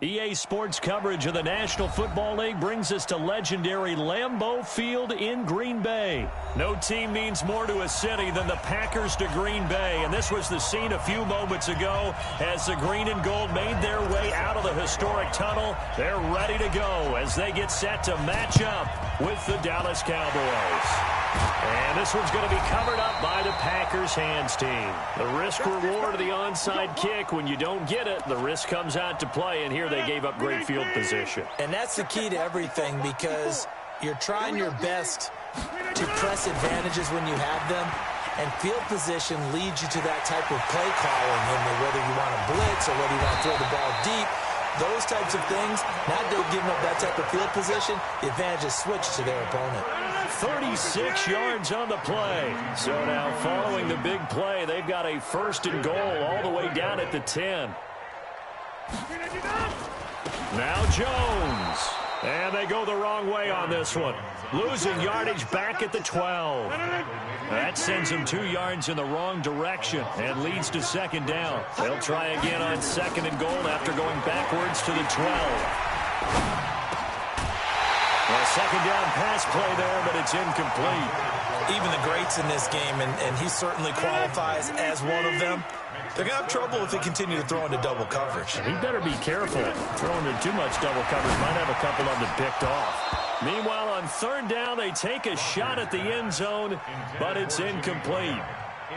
EA Sports coverage of the National Football League brings us to legendary Lambeau Field in Green Bay. No team means more to a city than the Packers to Green Bay, and this was the scene a few moments ago as the green and gold made their way out of the historic tunnel. They're ready to go as they get set to match up with the Dallas Cowboys. And this one's going to be covered up by the Packers hands team. The risk-reward of the onside kick, when you don't get it, the risk comes out to play, and here they gave up great field position. And that's the key to everything, because you're trying your best to press advantages when you have them, and field position leads you to that type of play calling, whether you want to blitz or whether you want to throw the ball deep. Those types of things, not giving up that type of field position, the advantage is switched to their opponent. 36 yards on the play. So now following the big play, they've got a first and goal all the way down at the 10. Now Jones. And they go the wrong way on this one. Losing yardage back at the 12. That sends them 2 yards in the wrong direction and leads to second down. They'll try again on second and goal after going backwards to the 12. A second down pass play there, but it's incomplete. Even the greats in this game, and he certainly qualifies as one of them, they're going to have trouble if they continue to throw into double coverage. He better be careful. Throwing into too much double coverage might have a couple of them picked off. Meanwhile, on third down, they take a shot at the end zone, but it's incomplete.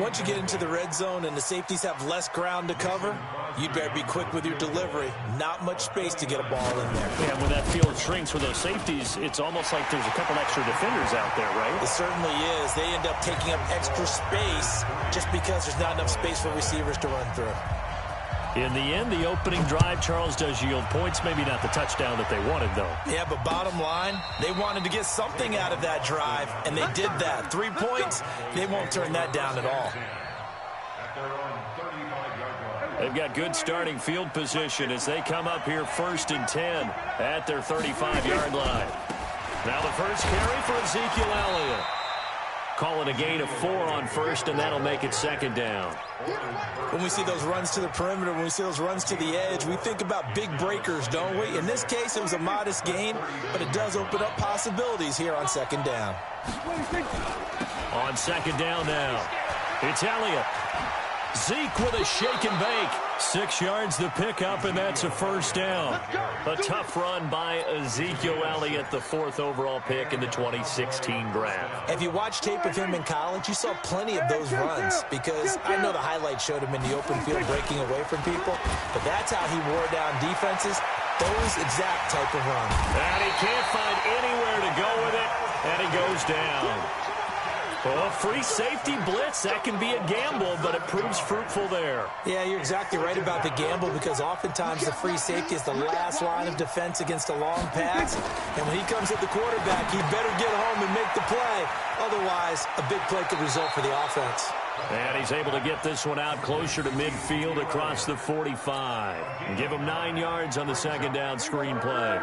Once you get into the red zone and the safeties have less ground to cover, you'd better be quick with your delivery. Not much space to get a ball in there. Yeah, when that field shrinks with those safeties, it's almost like there's a couple extra defenders out there, right? It certainly is. They end up taking up extra space just because there's not enough space for receivers to run through. In the end, the opening drive, Charles, does yield points. Maybe not the touchdown that they wanted, though. Yeah, but bottom line, they wanted to get something out of that drive, and they did that. 3 points, they won't turn that down at all. They've got good starting field position as they come up here first and 10 at their 35-yard line. Now the first carry for Ezekiel Elliott. Calling a gain of 4 on first, and that'll make it second down. When we see those runs to the perimeter, when we see those runs to the edge, we think about big breakers, don't we? In this case, it was a modest gain, but it does open up possibilities here on second down. On second down now, it's Elliott. Zeke with a shake and bake. 6 yards the pickup, and that's a first down. A tough run by Ezekiel Elliott, the 4th overall pick in the 2016 draft. If you watch tape of him in college, you saw plenty of those runs, because I know the highlights showed him in the open field breaking away from people, but that's how he wore down defenses, those exact type of runs. And he can't find anywhere to go with it, and he goes down. Well, free safety blitz, that can be a gamble, but it proves fruitful there. Yeah, you're exactly right about the gamble, because oftentimes the free safety is the last line of defense against a long pass. And when he comes at the quarterback, he better get home and make the play. Otherwise, a big play could result for the offense. And he's able to get this one out closer to midfield across the 45. And give him 9 yards on the second down screen play.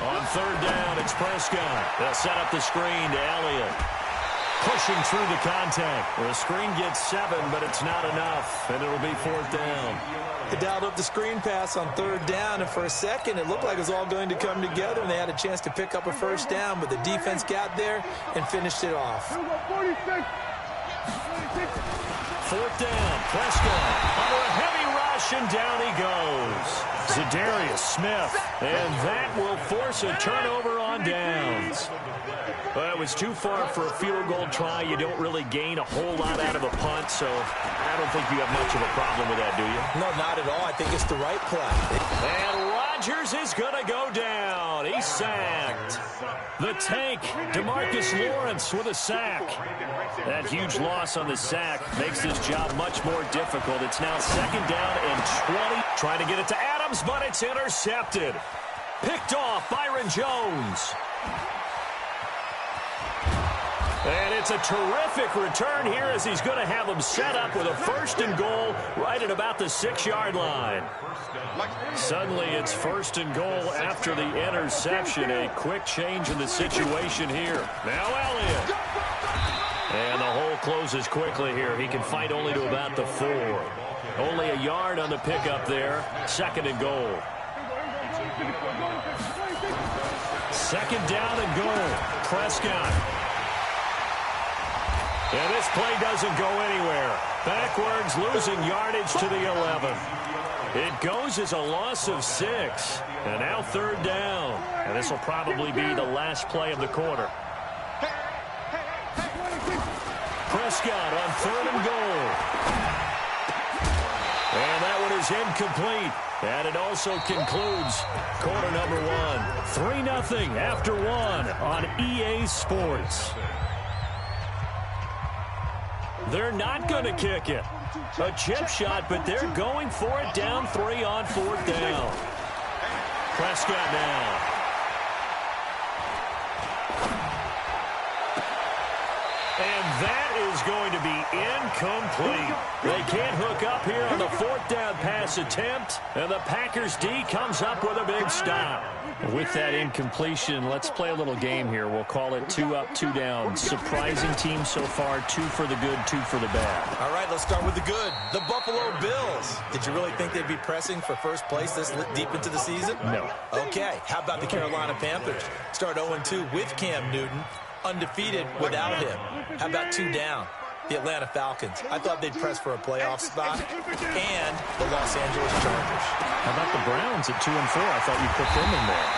On third down, it's Prescott. They'll set up the screen to Elliott. Pushing through the contact. The screen gets 7, but it's not enough, and it'll be 4th down. They dialed up the screen pass on third down, and for a second, it looked like it was all going to come together, and they had a chance to pick up a first down, but the defense got there and finished it off. 4th down, Prescott under a heavy rush, and down he goes. Zadarius Smith, and that will force a turnover on downs. Well, it was too far for a field goal try. You don't really gain a whole lot out of a punt, so I don't think you have much of a problem with that, do you? No, not at all. I think it's the right play. And Rodgers is going to go down. He's sacked. The tank, DeMarcus Lawrence with a sack. That huge loss on the sack makes this job much more difficult. It's now second down and 20. Trying to get it to Adams, but it's intercepted. Picked off Byron Jones. And it's a terrific return here as he's going to have them set up with a first and goal right at about the 6-yard line. Suddenly it's first and goal after the interception. A quick change in the situation here. Now Elliott. And the whole closes quickly here. He can fight only to about the 4. Only a yard on the pickup there. 2nd and goal. 2nd down and goal. Prescott. And this play doesn't go anywhere. Backwards, losing yardage to the 11. It goes as a loss of 6. And now 3rd down. And this will probably be the last play of the quarter. Prescott on 3rd and goal. And that one is incomplete. And it also concludes quarter number 1. 3-0 after 1 on EA Sports. They're not going to kick it. A chip shot, but they're going for it down 3 on 4th down. Prescott now. And that is going to be incomplete. They can't hook up here on the 4th down pass attempt, and the Packers D comes up with a big stop. With that incompletion, let's play a little game here. We'll call it 2 up, 2 down. Surprising team so far, 2 for the good, 2 for the bad. All right, let's start with the good. The Buffalo Bills. Did you really think they'd be pressing for first place this deep into the season? No. Okay, how about the Carolina Panthers? Start 0-2 with Cam Newton, undefeated without him. How about 2 down? The Atlanta Falcons. I thought they'd press for a playoff spot. And the Los Angeles Chargers. How about the Browns at 2 and 4? I thought you put them in there.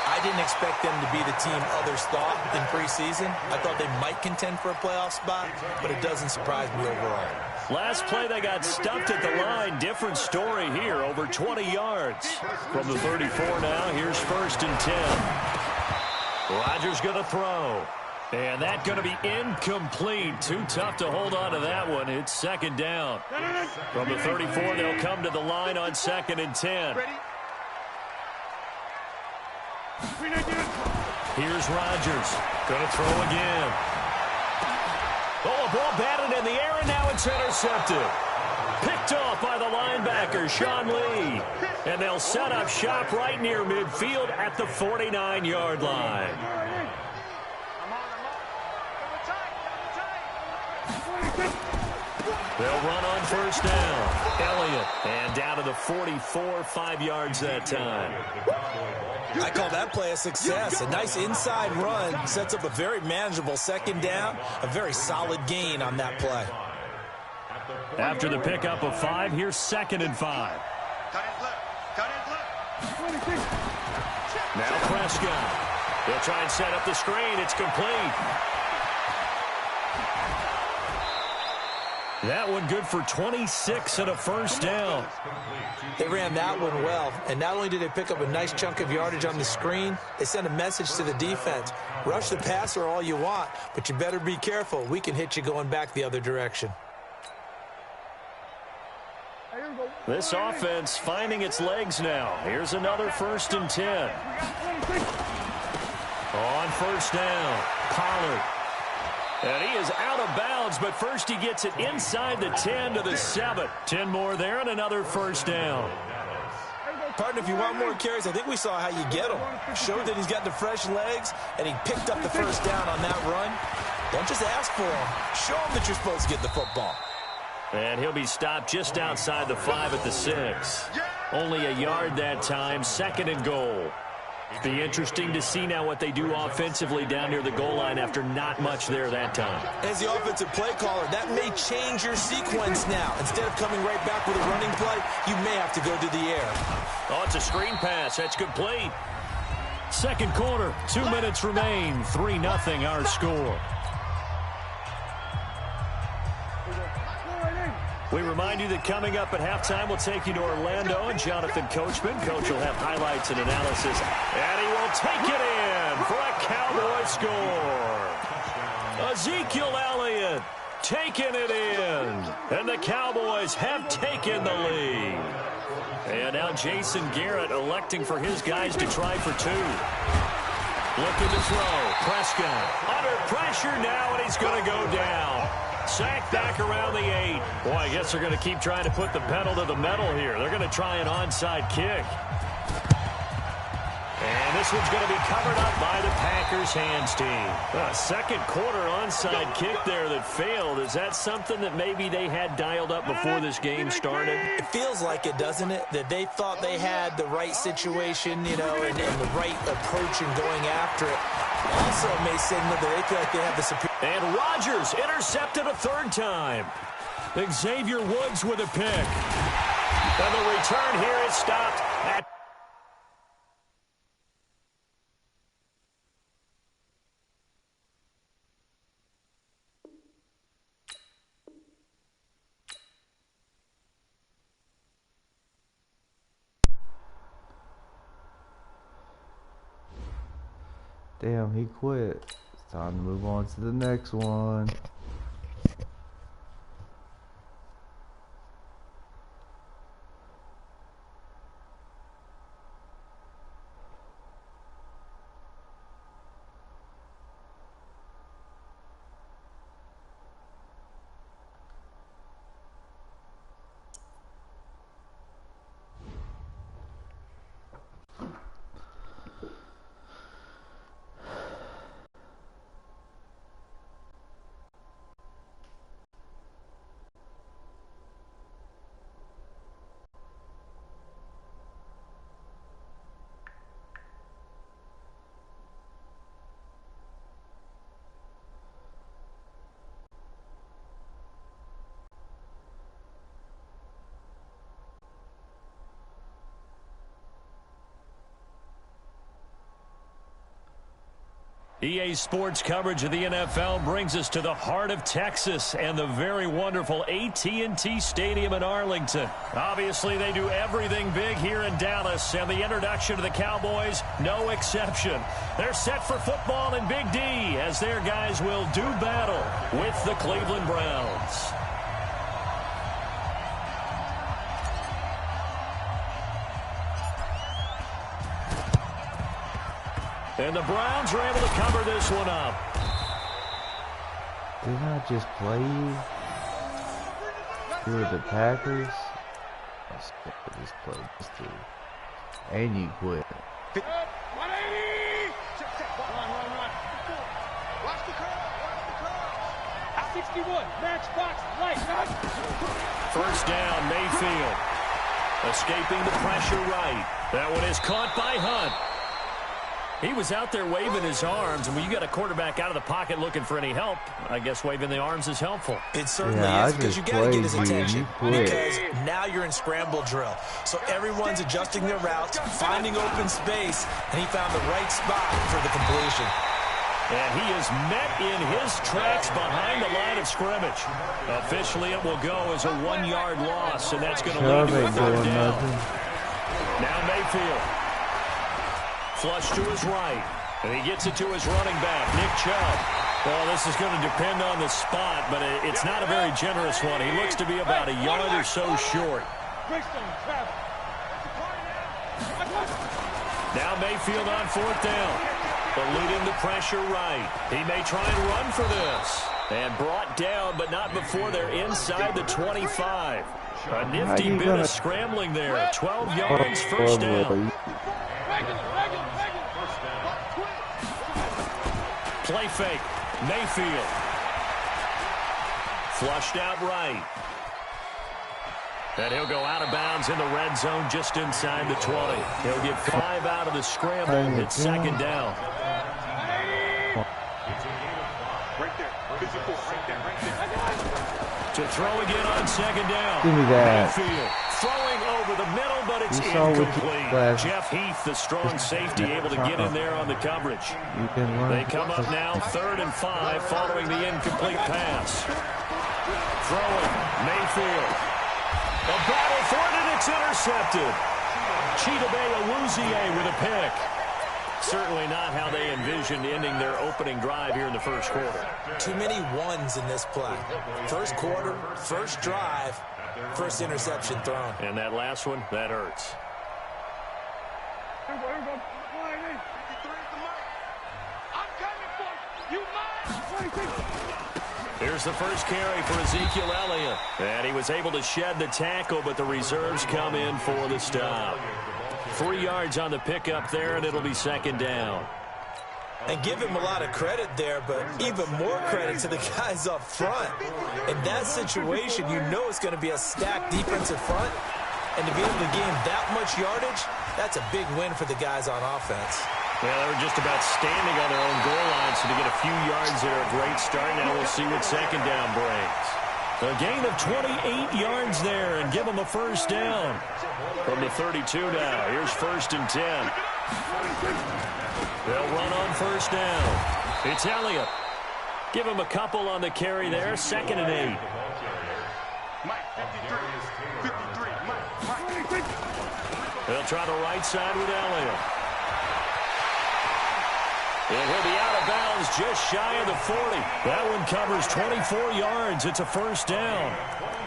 I didn't expect them to be the team others thought in preseason. I thought they might contend for a playoff spot, but it doesn't surprise me overall. Last play, they got stuffed at the line. Different story here, over 20 yards. From the 34 now, here's 1st and 10. Rodgers going to throw. And that's going to be incomplete. Too tough to hold on to that one. It's 2nd down. From the 34, they'll come to the line on 2nd and 10. Here's Rodgers. Going to throw again. Oh, a ball batted in the air, and now it's intercepted. Picked off by the linebacker, Sean Lee. And they'll set up shop right near midfield at the 49-yard line. They'll run on 1st down. Elliott. And down to the 44, 5 yards that time. I call that play a success. A nice inside run sets up a very manageable 2nd down. A very solid gain on that play. After the pickup of 5, here's 2nd and 5. Now Prescott. They'll try and set up the screen. It's complete. That one good for 26 and a 1st down. They ran that one well, and not only did they pick up a nice chunk of yardage on the screen, they sent a message to the defense. Rush the passer all you want, but you better be careful. We can hit you going back the other direction. This offense finding its legs now. Here's another 1st and 10. On 1st down, Pollard. And he is out of bounds, but first he gets it inside the 10 to the 7. 10 more there and another 1st down. Partner, if you want more carries, I think we saw how you get him. Showed that he's got the fresh legs, and he picked up the 1st down on that run. Don't just ask for him. Show him that you're supposed to get the football. And he'll be stopped just outside the 5 at the 6. Only a yard that time, 2nd and goal. Be interesting to see now what they do offensively down near the goal line after not much there that time. As the offensive play caller, that may change your sequence now. Instead of coming right back with a running play, you may have to go to the air. Oh, it's a screen pass. That's complete. 2nd quarter, 2 minutes remain. 3-0 our score. We remind you that coming up at halftime, we'll take you to Orlando and Jonathan Coachman. Coach will have highlights and analysis, and he will take it in for a Cowboy score. Ezekiel Elliott taking it in, and the Cowboys have taken the lead. And now Jason Garrett electing for his guys to try for 2. Looking to throw. Prescott under pressure now, and he's going to go down. Sacked back around the 8. Boy, I guess they're going to keep trying to put the pedal to the metal here. They're going to try an onside kick. And this one's going to be covered up by the Packers hands team. A second quarter onside kick there that failed. Is that something that maybe they had dialed up before this game started? It feels like it, doesn't it? That they thought they had the right situation, you know, and the right approach in going after it. Also may signal that they feel like they have the superior. And Rodgers intercepted a third time. Xavier Woods with a pick. And the return here is stopped at Damn, he quit. It's time to move on to the next one. EA Sports coverage of the NFL brings us to the heart of Texas and the very wonderful AT&T Stadium in Arlington. Obviously, they do everything big here in Dallas, and the introduction to the Cowboys, no exception. They're set for football in Big D as their guys will do battle with the Cleveland Browns. And the Browns are able to cover this one up. Didn't I just play you? You're the Packers? I just played this too. And you quit. 180! Run. Watch the curve. 61. Match box. Right. First down, Mayfield. Escaping the pressure right. That one is caught by Hunt. He was out there waving his arms, and when you got a quarterback out of the pocket looking for any help, I guess waving the arms is helpful. It certainly is, because you got to get his attention, because now you're in scramble drill. So everyone's adjusting their routes, finding open space, and he found the right spot for the completion. And he is met in his tracks behind the line of scrimmage. Officially, it will go as a 1-yard loss, and that's going to lead to a third down. Now Mayfield. Flush to his right, and he gets it to his running back, Nick Chubb. Well, this is going to depend on the spot, but it's not a very generous one. He looks to be about a yard or so short. Now Mayfield on fourth down, eluding the pressure right. He may try and run for this. And brought down, but not before they're inside the 25. A nifty bit of scrambling there. 12 yards, first down. Play fake. Mayfield. Flushed out right. And he'll go out of bounds in the red zone just inside the 20. He'll get 5 out of the scramble. It's second down. To throw again on second down. Give me that. Mayfield throwing over the middle, but it's incomplete. Jeff Heath, the strong safety, able to get in there on the coverage. They come up now 3rd and 5 following the incomplete pass. Throwing, Mayfield. A battle for it, and it's intercepted. Chidobe Awuzie with a pick. Certainly not how they envisioned ending their opening drive here in the first quarter. Too many ones in this play. First quarter, first drive, first interception thrown. And that last one, that hurts. Here's the first carry for Ezekiel Elliott. And he was able to shed the tackle, but the reserves come in for the stop. 3 yards on the pickup there, and it'll be second down. And give him a lot of credit there, but even more credit to the guys up front. In that situation, you know it's going to be a stacked defensive front. And to be able to gain that much yardage, that's a big win for the guys on offense. Well, they were just about standing on their own goal line, so to get a few yards there, a great start. Now we'll see what second down brings. A gain of 28 yards there, and give them a first down. From the 32 now, here's 1st and 10. They'll run on first down. It's Elliott. Give him a couple on the carry there. 2nd and 8. They'll try the right side with Elliott. And he'll be out of bounds just shy of the 40. That one covers 24 yards. It's a first down.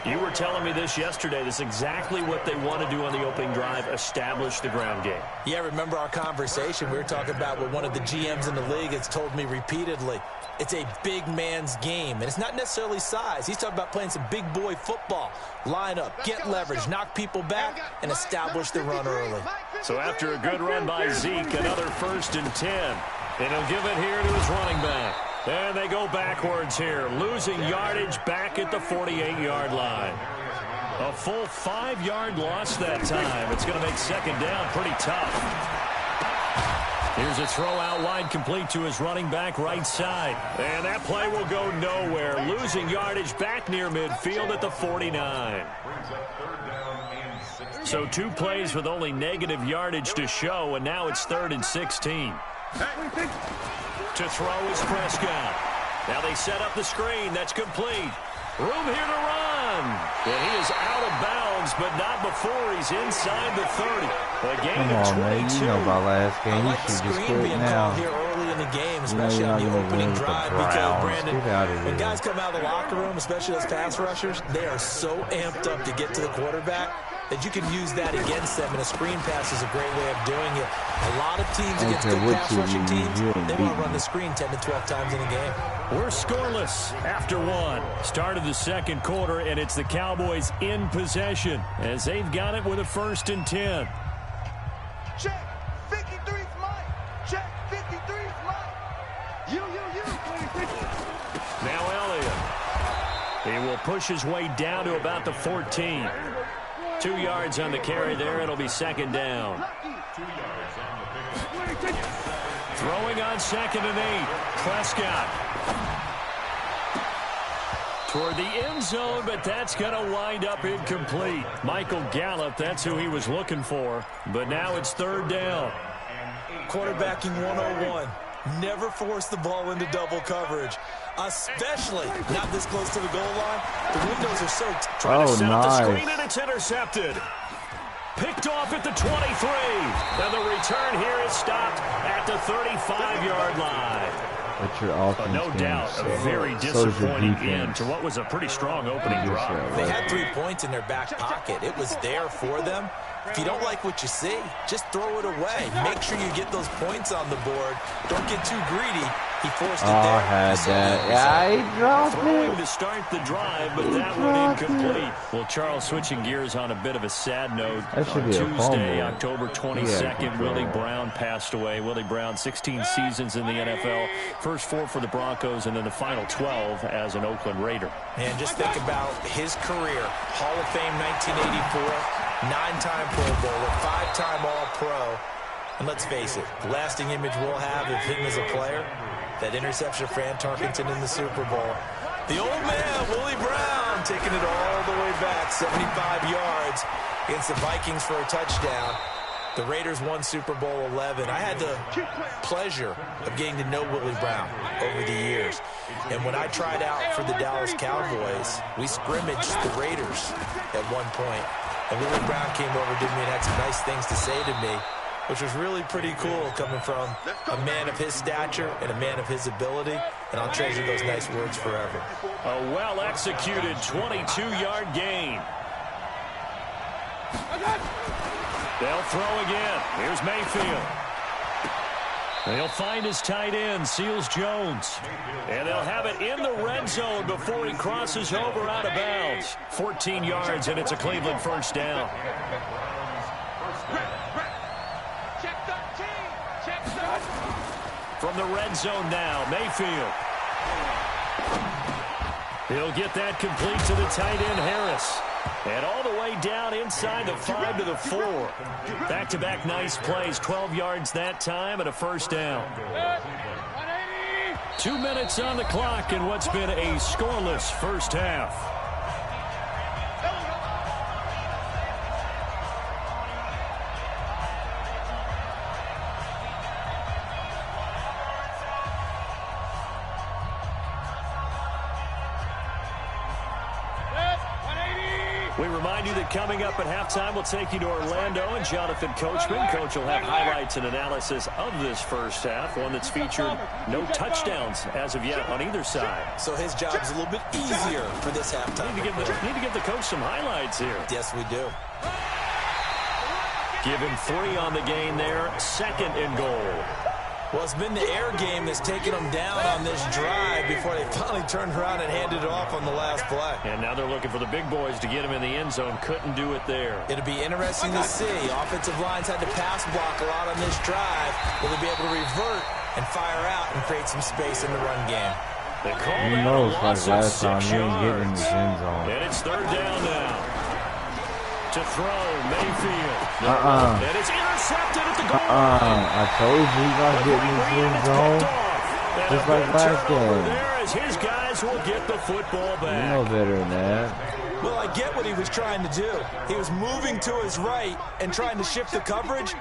You were telling me this yesterday. This is exactly what they want to do on the opening drive, establish the ground game. Yeah, remember our conversation. We were talking about what one of the GMs in the league has told me repeatedly. It's a big man's game, and it's not necessarily size. He's talking about playing some big boy football. Line up, get leverage, knock people back, and establish the run early. So after a good run by Zeke, another 1st and 10. And he'll give it here to his running back. And they go backwards here, losing yardage back at the 48-yard line. A full 5-yard loss that time. It's going to make second down pretty tough. Here's a throw out wide, complete to his running back right side. And that play will go nowhere, losing yardage back near midfield at the 49. So 2 plays with only negative yardage to show, and now it's 3rd and 16. To throw is Prescott. Now they set up the screen. That's complete. Room here to run. And he is out of bounds, but not before he's inside the 30. A gain of 22. Man, you know about last game. I You like the should just screen quit being now. called here early in the game, especially on the opening drive, because, Brandon, when guys come out of the locker room, especially those pass rushers, they are so amped up to get to the quarterback that you can use that against them, and a screen pass is a great way of doing it. A lot of teams against good pass rushing teams, they want to run the screen 10 to 12 times in a game. We're scoreless after 1. Start of the second quarter, and it's the Cowboys in possession as they've got it with a 1st and 10. Check. 53's mine. Check. 53's mine. You. Now Elliott. He will push his way down to about the 14. 2 yards on the carry there. It'll be second down. Throwing on 2nd and 8. Prescott. Toward the end zone, but that's going to wind up incomplete. Michael Gallup, that's who he was looking for. But now it's 3rd down. Quarterbacking 101. Never force the ball into double coverage, especially not this close to the goal line. The windows are so trying to set up the screen, and it's intercepted. Picked off at the 23. And the return here is stopped at the 35-yard line. But your offense no doubt, a very disappointing end to what was a pretty strong opening drive. They had 3 points in their back pocket. It was there for them. If you don't like what you see, just throw it away. Make sure you get those points on the board. Don't get too greedy. He forced it there. I had that. Yeah, he dropped Throwing it. to start the drive, but that one incomplete. Well, Charles, switching gears on a bit of a sad note. On Tuesday, October 22nd, Willie Brown passed away. Willie Brown, 16 seasons in the NFL. First 4 for the Broncos, and then the final 12 as an Oakland Raider. And just think about his career. Hall of Fame 1984. 9-time Pro Bowler, 5-time All-Pro. And let's face it, the lasting image we'll have of him as a player, that interception of Fran Tarkenton in the Super Bowl. The old man, Willie Brown, taking it all the way back, 75 yards against the Vikings for a touchdown. The Raiders won Super Bowl 11. I had the pleasure of getting to know Willie Brown over the years. And when I tried out for the Dallas Cowboys, we scrimmaged the Raiders at one point. And Willie Brown came over and did me and had some nice things to say to me, which was really pretty cool coming from a man of his stature and a man of his ability. And I'll treasure those nice words forever. A well-executed 22-yard gain. They'll throw again. Here's Mayfield. They'll find his tight end, Seals Jones. And they'll have it in the red zone before he crosses over out of bounds. 14 yards, and it's a Cleveland first down. From the red zone now, Mayfield. He'll get that complete to the tight end, Harris. And all the way down inside the 5 to the 4. Back-to-back nice plays, 12 yards that time and a first down. 2 minutes on the clock in what's been a scoreless first half. We remind you that coming up at halftime, we'll take you to Orlando and Jonathan Coachman. Coach will have highlights and analysis of this first half, one that's featured no touchdowns as of yet on either side. So his job's a little bit easier for this halftime. Need to give the coach some highlights here. Yes, we do. Give him 3 on the gain there, 2nd and goal. Well, it's been the air game that's taken them down on this drive before they finally turned around and handed it off on the last play. And now they're looking for the big boys to get him in the end zone. Couldn't do it there. It'll be interesting to see. Offensive lines had to pass block a lot on this drive. Will they be able to revert and fire out and create some space in the run game? They call You know it's like last time you didn't get in the end zone. And it's 3rd down now. To throw, Mayfield. And it's intercepted at the goal. I told you he's not getting in the end zone. Just like last game. There as his guys will get the football back. You know better than that. Well, I get what he was trying to do. He was moving to his right and trying to shift the coverage,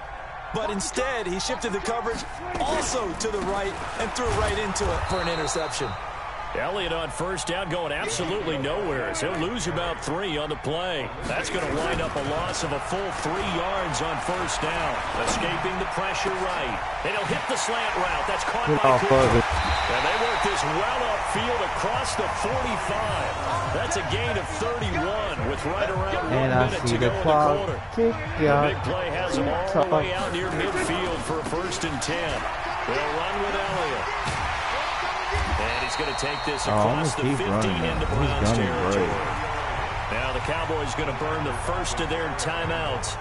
but instead he shifted the coverage also to the right and threw right into it for an interception. Elliott on first down going absolutely nowhere. So he'll lose about 3 on the play. That's going to wind up a loss of a full 3 yards on first down. Escaping the pressure right. And he'll hit the slant route. That's caught by Cooper. And they work this well upfield across the 45. That's a gain of 31 with right around 1 minute to go in the quarter. The big play has them all the way out near midfield for a 1st and 10. They'll run with Elliott. And he's going to take this across the 50 into Browns territory. Now the Cowboys going to burn the first of their timeouts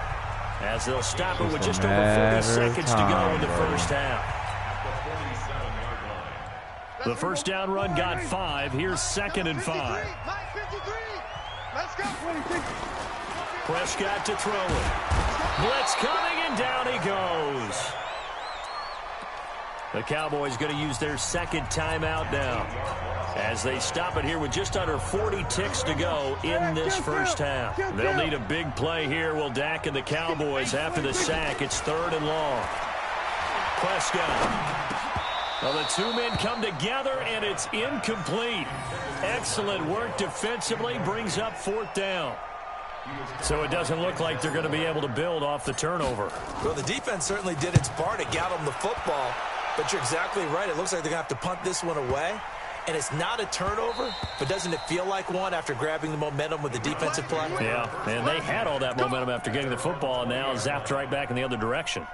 as they'll stop it with just over 40 seconds to go in the first half. The first down run got 5. Here's 2nd and 5. Prescott to throw it. Blitz coming and down he goes. The Cowboys going to use their 2nd timeout now as they stop it here with just under 40 ticks to go in this first half. They'll need a big play here. Will Dak and the Cowboys after the sack. It's 3rd and long. Prescott. Well, the 2 men come together and it's incomplete. Excellent work defensively brings up 4th down. So it doesn't look like they're going to be able to build off the turnover. Well, the defense certainly did its part. It got them the football. But you're exactly right. It looks like they're going to have to punt this one away. And it's not a turnover, but doesn't it feel like one after grabbing the momentum with the defensive play? Yeah, and they had all that momentum after getting the football and now zapped right back in the other direction.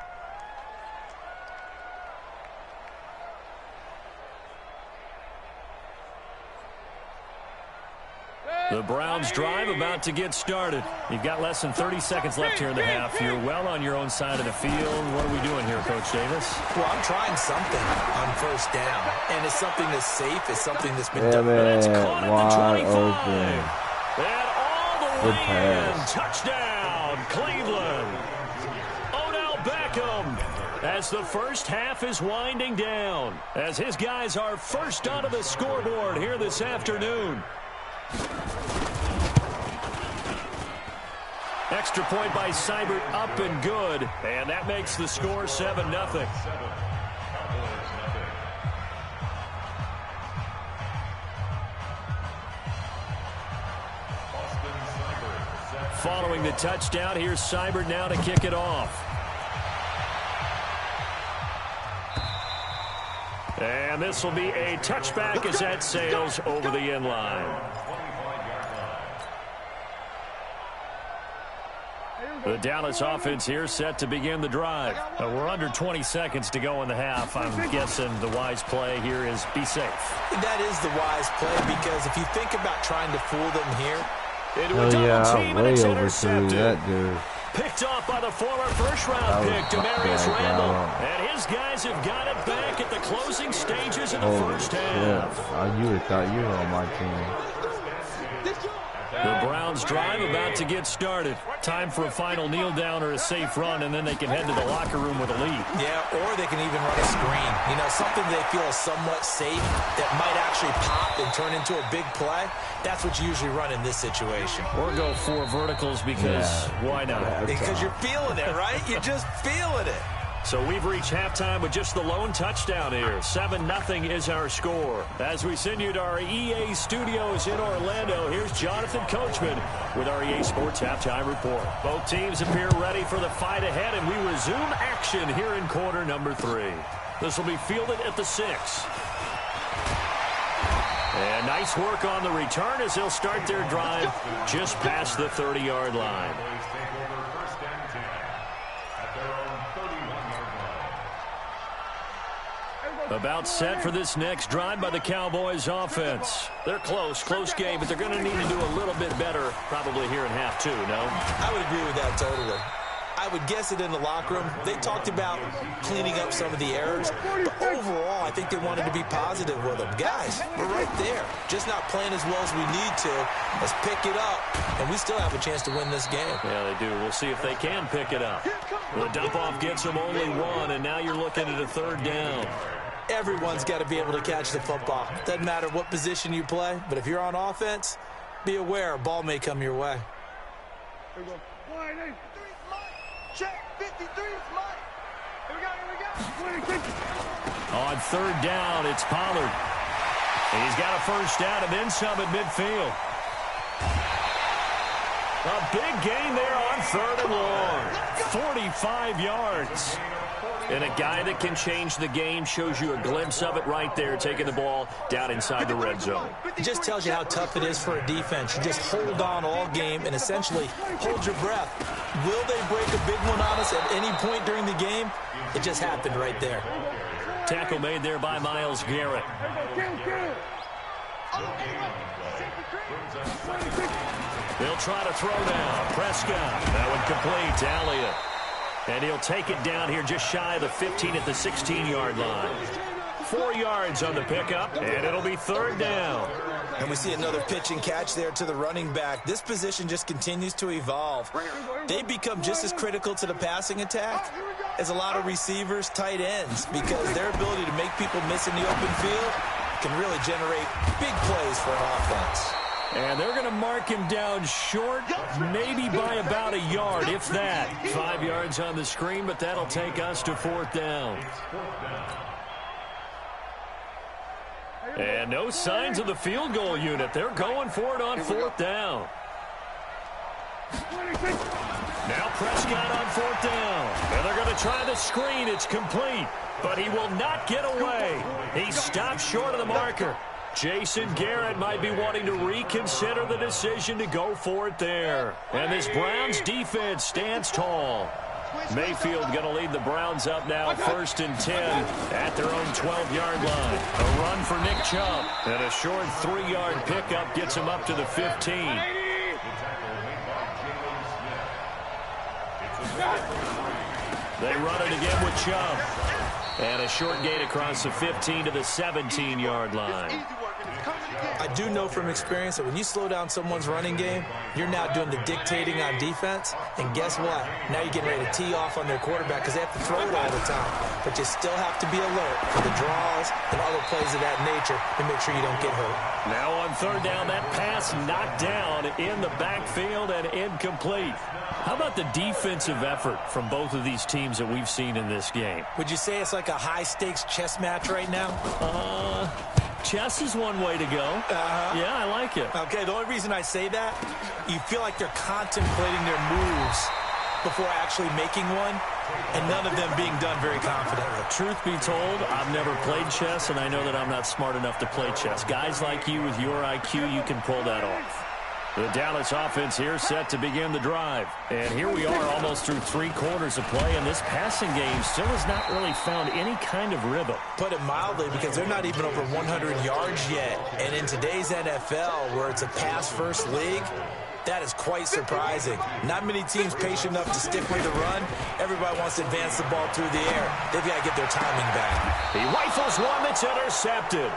The Browns drive about to get started. You've got less than 30 seconds left here in the half. You're well on your own side of the field. What are we doing here, Coach Davis? Well, I'm trying something on first down. And it's something that's safe. It's something that's been done. It's caught at the 25. And all the way in. Touchdown, Cleveland. Odell Beckham as the first half is winding down. As his guys are first onto the scoreboard here this afternoon. Extra point by Seibert up and good. And that makes the score 7-0. Following the touchdown, here's Seibert now to kick it off. And this will be a touchback as that sails over the end line. The Dallas offense here set to begin the drive. We're under 20 seconds to go in the half. I'm guessing the wise play here is be safe. That is the wise play because if you think about trying to fool them here, Oh yeah, way over to that dude. Picked off by the former first-round pick, Demarius Randall. And his guys have got it back at the closing stages of the first half. You would have thought you were on my team. The Browns drive about to get started. Time for a final kneel down or a safe run, and then they can head to the locker room with a lead. Yeah, or they can even run a screen. You know, something they feel is somewhat safe that might actually pop and turn into a big play. That's what you usually run in this situation. Or go 4 verticals because why not? Because you're feeling it, right? You're just feeling it. So we've reached halftime with just the lone touchdown here. 7-0 is our score. As we send you to our EA studios in Orlando, here's Jonathan Coachman with our EA Sports Halftime Report. Both teams appear ready for the fight ahead, and we resume action here in quarter number 3. This will be fielded at the 6. And nice work on the return as they'll start their drive just past the 30-yard line. About set for this next drive by the Cowboys offense. They're close game, but they're going to need to do a little bit better probably here in half 2, no? I would agree with that totally. I would guess it in the locker room. They talked about cleaning up some of the errors, but overall, I think they wanted to be positive with them. Guys, we're right there. Just not playing as well as we need to. Let's pick it up, and we still have a chance to win this game. Yeah, they do. We'll see if they can pick it up. The dump-off gets them only 1, and now you're looking at a 3rd down. Everyone's got to be able to catch the football. Doesn't matter what position you play, but if you're on offense, be aware a ball may come your way. Here we go. Check 53 is mine. Here we go. On 3rd down, it's Pollard. And he's got a first down and then some at midfield. A big gain there on 3rd and long. 45 yards. And a guy that can change the game shows you a glimpse of it right there, taking the ball down inside the red zone. It just tells you how tough it is for a defense. You just hold on all game and essentially hold your breath. Will they break a big one on us at any point during the game? It just happened right there. Tackle made there by Myles Garrett. They'll try to throw down. Prescott. That one complete to Elliott. And he'll take it down here just shy of the 15 at the 16-yard line. 4 yards on the pickup, and it'll be 3rd down. And we see another pitch and catch there to the running back. This position just continues to evolve. They become just as critical to the passing attack as a lot of receivers, tight ends, because their ability to make people miss in the open field can really generate big plays for an offense. And they're going to mark him down short, maybe by about a yard, if that. 5 yards on the screen, but that'll take us to 4th down. And no signs of the field goal unit. They're going for it on 4th down. Now Prescott on 4th down. And they're going to try the screen. It's complete, but he will not get away. He stopped short of the marker. Jason Garrett might be wanting to reconsider the decision to go for it there. And this Browns defense stands tall. Mayfield going to lead the Browns up now, 1st and 10 at their own 12-yard line. A run for Nick Chubb, and a short 3-yard pickup gets him up to the 15. They run it again with Chubb. And a short gain across the 15 to the 17-yard line. I do know from experience that when you slow down someone's running game, you're now doing the dictating on defense. And guess what? Now you're getting ready to tee off on their quarterback because they have to throw it all the time. But you still have to be alert for the draws and other plays of that nature to make sure you don't get hurt. Now on 3rd down, that pass knocked down in the backfield and incomplete. How about the defensive effort from both of these teams that we've seen in this game? Would you say it's like a high-stakes chess match right now? Chess is one way to go. Yeah, I like it. Okay, the only reason I say that, you feel like they're contemplating their moves before actually making one, and none of them being done very confidently. Truth be told, I've never played chess, and I know that I'm not smart enough to play chess. Guys like you with your IQ, you can pull that off. The Dallas offense here set to begin the drive. And here we are almost through 3 quarters of play, and this passing game still has not really found any kind of rhythm. Put it mildly, because they're not even over 100 yards yet. And in today's NFL, where it's a pass-first league, That is quite surprising. Not many teams patient enough to stick with the run. Everybody wants to advance the ball through the air. They've got to get their timing back. He rifles one that's intercepted.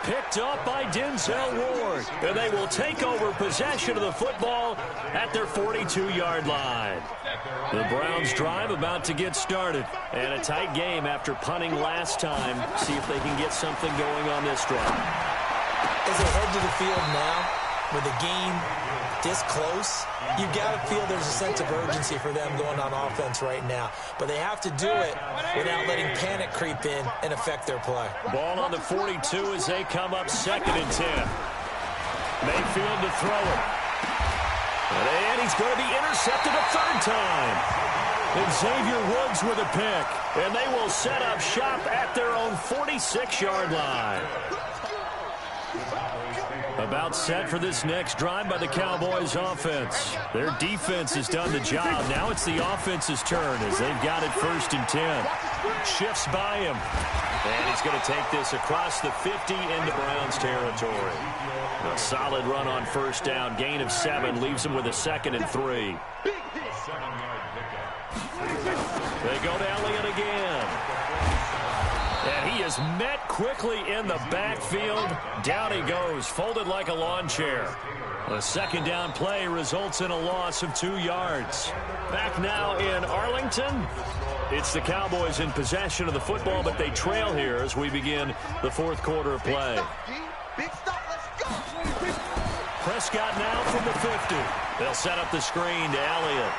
Picked up by Denzel Ward. And they will take over possession of the football at their 42-yard line. The Browns drive about to get started. And a tight game after punting last time. See if they can get something going on this drive. As they head to the field now, with the game this close, you got to feel there's a sense of urgency for them going on offense right now. But they have to do it without letting panic creep in and affect their play. Ball on the 42 as they come up 2nd and 10. Mayfield to throw it. And he's going to be intercepted a 3rd time. And Xavier Woods with a pick. And they will set up shop at their own 46-yard line. About set for this next drive by the Cowboys offense. Their defense has done the job. Now it's the offense's turn as they've got it 1st and 10. Shifts by him. And he's going to take this across the 50 into Browns territory. A solid run on 1st down. Gain of 7 leaves him with a 2nd and 3. They go to Elliott again. And he is met quickly in the backfield. Down he goes, folded like a lawn chair. A 2nd down play results in a loss of 2 yards. Back now in Arlington. It's the Cowboys in possession of the football, but they trail here as we begin the 4th quarter of play. Prescott now from the 50. They'll set up the screen to Elliott.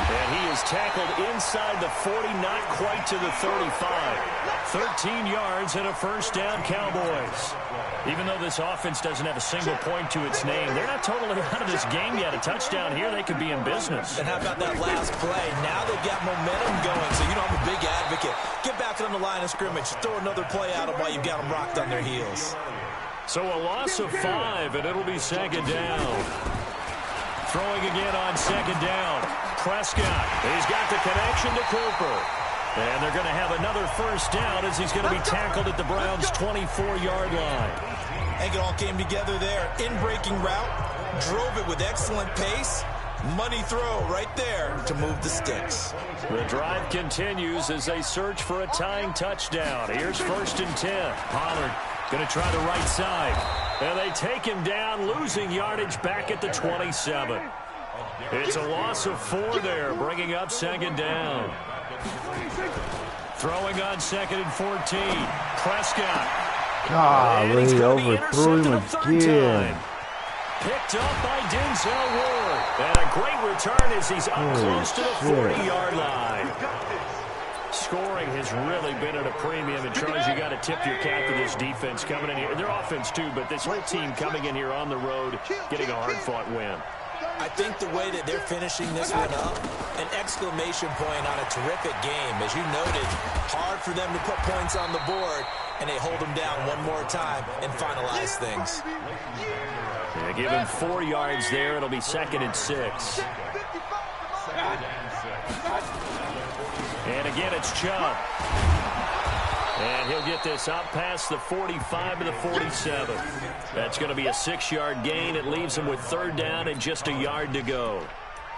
And he is tackled inside the 40, not quite to the 35. 13 yards and a 1st down, Cowboys. Even though this offense doesn't have a single point to its name, they're not totally out of this game yet. A touchdown here, they could be in business. And how about that last play? Now they've got momentum going, so you know I'm a big advocate. Get back on the line of scrimmage. Throw another play at them while you've got them rocked on their heels. So a loss of 5, and it'll be 2nd down. Throwing again on 2nd down. Prescott, he's got the connection to Cooper. And they're going to have another 1st down as he's going to be tackled at the Browns' 24-yard line. I think it all came together there. In-breaking route, drove it with excellent pace. Money throw right there to move the sticks. The drive continues as they search for a tying touchdown. Here's 1st and 10. Pollard going to try the right side. And they take him down, losing yardage back at the 27. It's a loss of 4 there, bringing up 2nd down. Throwing on 2nd and 14. Prescott. Golly, overthrew him again. Picked up by Denzel Ward. And a great return as he's up close to the 40-yard line. Scoring has really been at a premium. And, Charles, you got to tip your cap to this defense coming in here. Their offense, too, but this whole team coming in here on the road, getting a hard-fought win. I think the way that they're finishing this one up, an exclamation point on a terrific game. As you noted, hard for them to put points on the board, and they hold them down one more time and finalize things. Yeah, give him 4 yards there. It'll be 2nd and 6. And again, it's Chubb. And he'll get this up past the 45 to the 47. That's going to be a 6-yard gain. It leaves him with 3rd down and just a yard to go.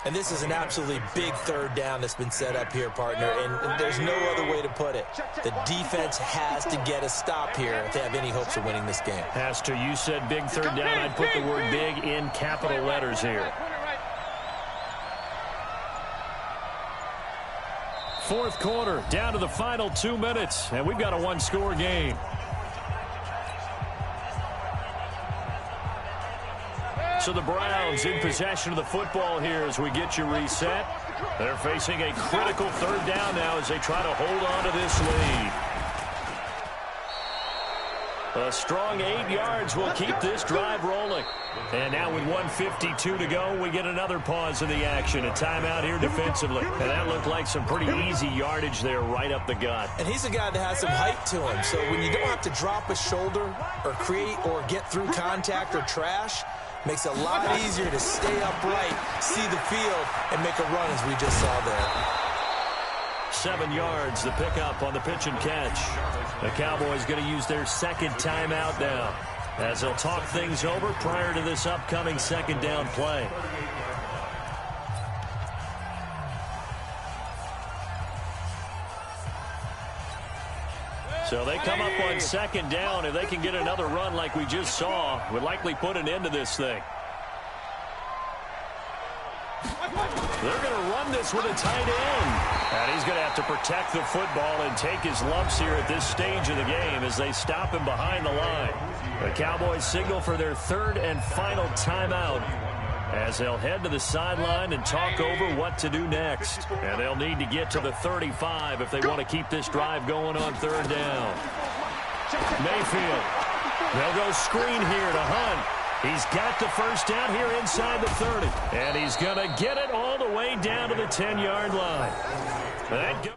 And this is an absolutely big 3rd down that's been set up here, partner. And there's no other way to put it. The defense has to get a stop here if they have any hopes of winning this game. Has to. You said big 3rd down. I'd put the word big in capital letters here. 4th quarter, down to the final 2 minutes, and we've got a 1-score game. So the Browns in possession of the football here as we get you reset. They're facing a critical 3rd down now as they try to hold on to this lead. A strong 8 yards will keep this drive rolling. And now with 1:52 to go, we get another pause in the action. A timeout here defensively. And that looked like some pretty easy yardage there right up the gut. And he's a guy that has some height to him. So when you don't have to drop a shoulder or create or get through contact or trash, makes it a lot easier to stay upright, see the field, and make a run as we just saw there. 7 yards, the pickup on the pitch and catch. The Cowboys going to use their 2nd timeout now. as they'll talk things over prior to this upcoming second down play. So they come up on second down. If they can get another run like we just saw, would likely put an end to this thing. They're going to run this with a tight end. And he's going to have to protect the football and take his lumps here at this stage of the game as they stop him behind the line. The Cowboys signal for their third and final timeout as they'll head to the sideline and talk over what to do next. And they'll need to get to the 35 if they want to keep this drive going on third down. Mayfield. They'll go screen here to Hunt. He's got the first down here inside the 30. And he's going to get it all the way down to the 10-yard line. That goes.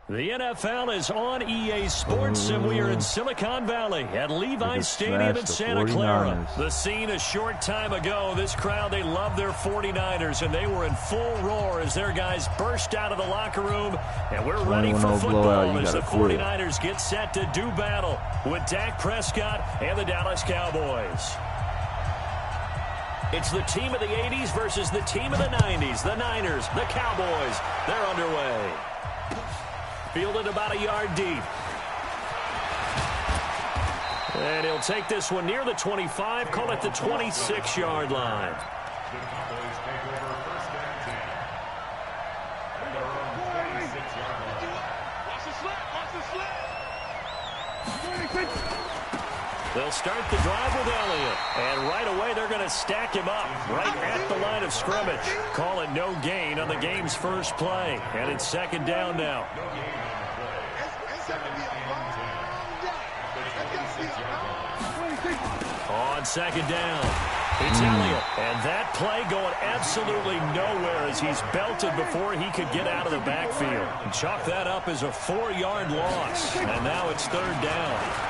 The NFL is on EA Sports, and we are in Silicon Valley at Levi's Stadium in Santa Clara. The scene a short time ago. This crowd, they love their 49ers, and they were in full roar as their guys burst out of the locker room. And we're ready for football as the 49ers get set to do battle with Dak Prescott and the Dallas Cowboys. It's the team of the 80s versus the team of the 90s. The Niners, the Cowboys, they're underway. Fielded about a yard deep. And he'll take this one near the 25, call it the 26-yard line. They'll start the drive with Elliott. And right away, they're going to stack him up right at the line of scrimmage. Call it no gain on the game's first play. And it's second down now. On second down, it's Elliott. And that play going absolutely nowhere as he's belted before he could get out of the backfield. And chalk that up as a 4-yard loss. And now it's third down.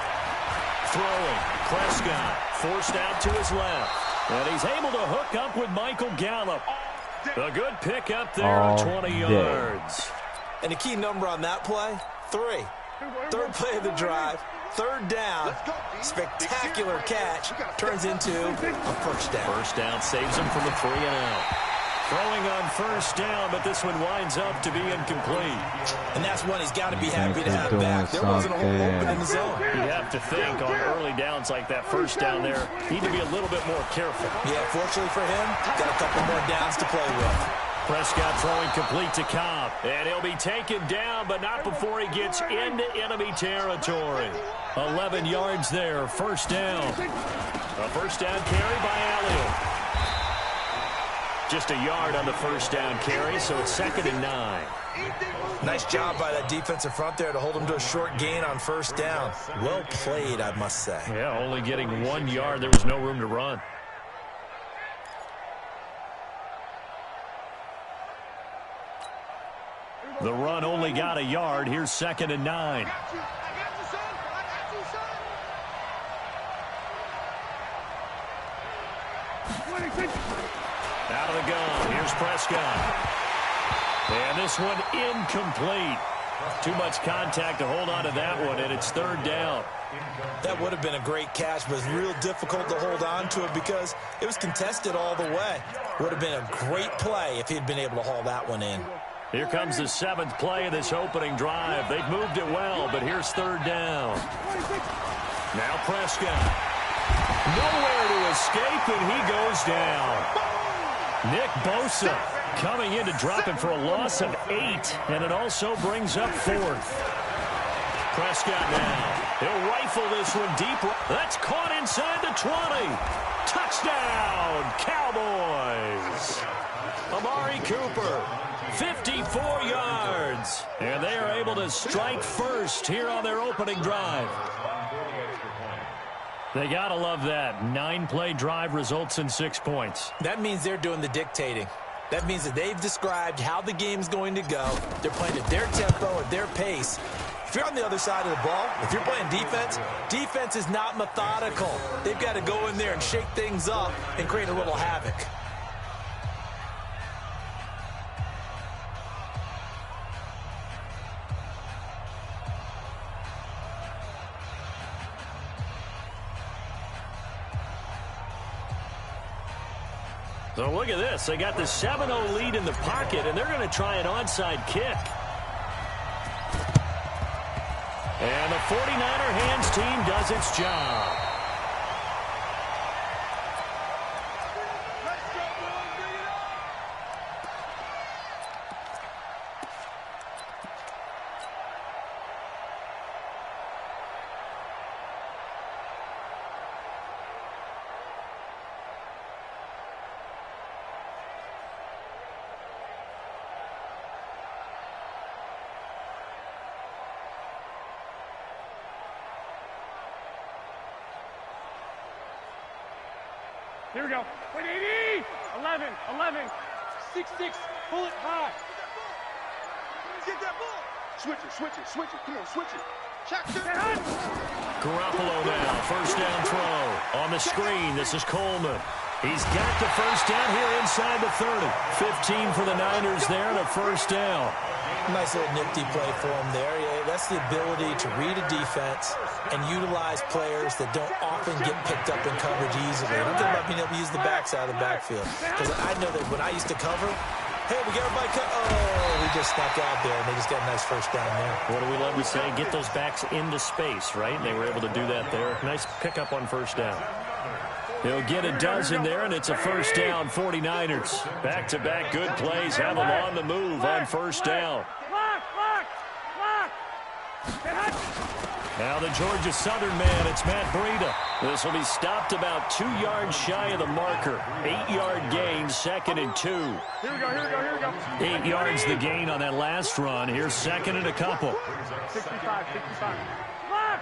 Throwing, Prescott forced out to his left. And he's able to hook up with Michael Gallup. A good pick up there of 20 yards. And the key number on that play, 3. Third play of the drive, third down, spectacular catch, turns into a first down. First down saves him from a 3-and-out. Throwing on first down, but this one winds up to be incomplete. And that's one he's got to be happy to have back. There wasn't a hole open in the zone. You have to think on early downs like that first down there, need to be a little bit more careful. Yeah, fortunately for him, got a couple more downs to play with. Prescott throwing complete to Cobb. And he'll be taken down, but not before he gets into enemy territory. 11 yards there, first down. A first down carry by Elliott. Just a yard on the first down carry, so it's 2nd and 9. Nice job by that defensive front there to hold him to a short gain on first down. Well played, I must say. Yeah, only getting 1 yard. There was no room to run. The run only got a yard. Here's 2nd and 9. Out of the gun. Here's Prescott. And this one incomplete. Too much contact to hold on to that one, and it's 3rd down. That would have been a great catch, but it's real difficult to hold on to it because it was contested all the way. Would have been a great play if he'd been able to haul that one in. Here comes the 7th play of this opening drive. They've moved it well, but here's 3rd down. Now Prescott. Nowhere to escape, and he goes down. Nick Bosa coming in to drop him for a loss of 8, and it also brings up 4th. Prescott now. He'll rifle this one deep. That's caught inside the 20. Touchdown, Cowboys. Amari Cooper, 54 yards. And they are able to strike first here on their opening drive. They got to love that. 9-play drive results in 6 points. That means they're doing the dictating. That means that they've described how the game's going to go. They're playing at their tempo, at their pace. If you're on the other side of the ball, if you're playing defense, defense is not methodical. They've got to go in there and shake things up and create a little havoc. So look at this. They got the 7-0 lead in the pocket, and they're going to try an onside kick. And the 49er hands team does its job. Here we go. 180. 11. 6-6. Pull it high. Get that ball. Switch it. Come on, switch it. Check it. Garoppolo now. First down throw. On the screen, this is Coleman. He's got the first down here inside the 30. 15 for the Niners there and a first down. Nice little nifty play for him there. Yeah, that's the ability to read a defense and utilize players that don't often get picked up in coverage easily. I'm talking about being able to use the backside of the backfield. Because I know that when I used to cover, hey, we got everybody we just snuck out there, and they just got a nice first down there. What do we love to say? Get those backs into space, right? And they were able to do that there. Nice pickup on first down. He'll get a dozen there, and it's a first down, 49ers. Back-to-back good plays have them on the move on first down. Now the Georgia Southern man, it's Matt Breida. This will be stopped about 2 yards shy of the marker. 8-yard gain, 2nd and 2. Here we go. 8 yards the gain on that last run. Here's 2nd and a couple. 65. Block.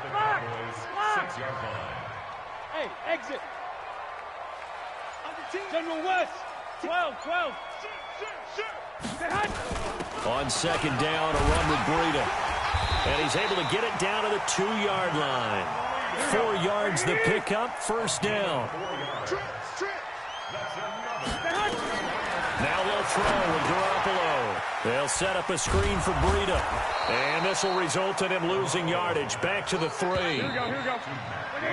Hey, exit. General West. 12. On 2nd down, a run with Breida. And he's able to get it down to the 2-yard line. 4 yards the pickup, first down. Now they'll throw with Garoppolo. They'll set up a screen for Breida. And this will result in him losing yardage. Back to the 3. Here we go.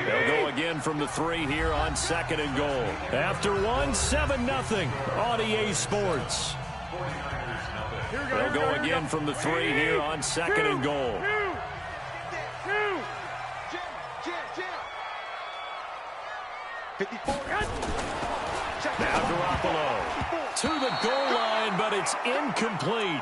They'll go again from the 3 here on 2nd and goal. After 7-0 on EA Sports. They'll go again from the 3 here on 2nd and goal. 54. Now Garoppolo to the goal line, but it's incomplete.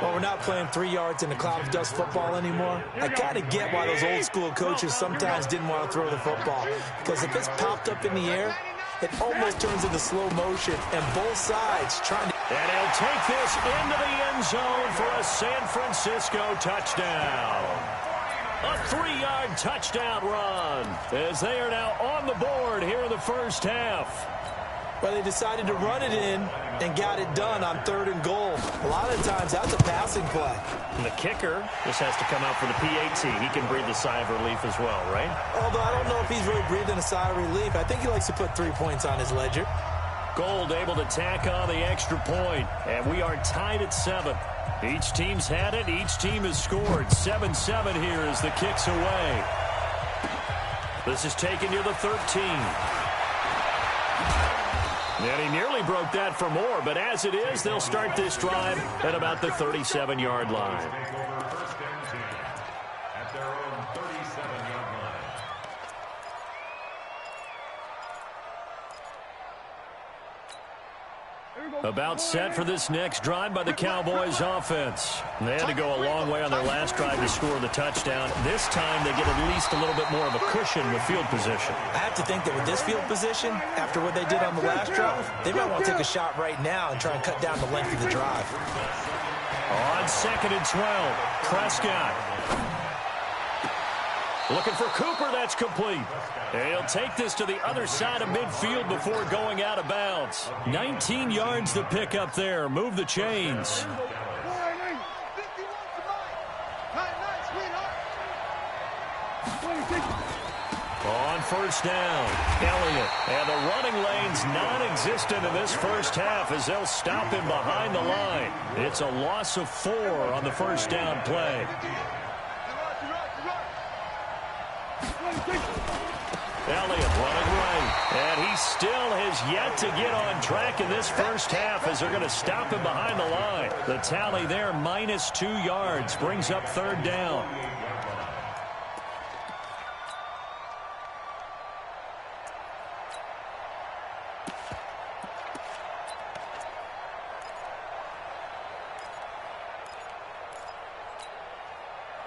Well, we're not playing 3 yards in a cloud of dust football anymore. I kind of get why those old school coaches sometimes didn't want to throw the football. Because if it's popped up in the air, it almost turns into slow motion, and both sides trying to... And he'll take this into the end zone for a San Francisco touchdown. A 3-yard touchdown run as they are now on the board here in the first half. Well, they decided to run it in and got it done on 3rd and goal. A lot of times, that's a passing play. And the kicker just has to come out for the PAT. He can breathe a sigh of relief as well, right? Although I don't know if he's really breathing a sigh of relief. I think he likes to put 3 points on his ledger. Gold able to tack on the extra point, and we are tied at 7. Each team's had it. Each team has scored. 7-7 here as the kick's away. This is taken near the 13. And he nearly broke that for more, but as it is, they'll start this drive at about the 37-yard line. About set for this next drive by the Cowboys offense. They had to go a long way on their last drive to score the touchdown. This time they get at least a little bit more of a cushion with field position. I have to think that with this field position, after what they did on the last drive, they might want to take a shot right now and try and cut down the length of the drive. On 2nd and 12, Prescott. Looking for Cooper, that's complete. And he'll take this to the other side of midfield before going out of bounds. 19 yards to pick up there. Move the chains. On 1st down, Elliott. And the running lane's non-existent in this first half as they'll stop him behind the line. It's a loss of 4 on the 1st down play. Elliott running right, and he still has yet to get on track in this first half as they're going to stop him behind the line. The tally there, minus 2 yards, brings up 3rd down.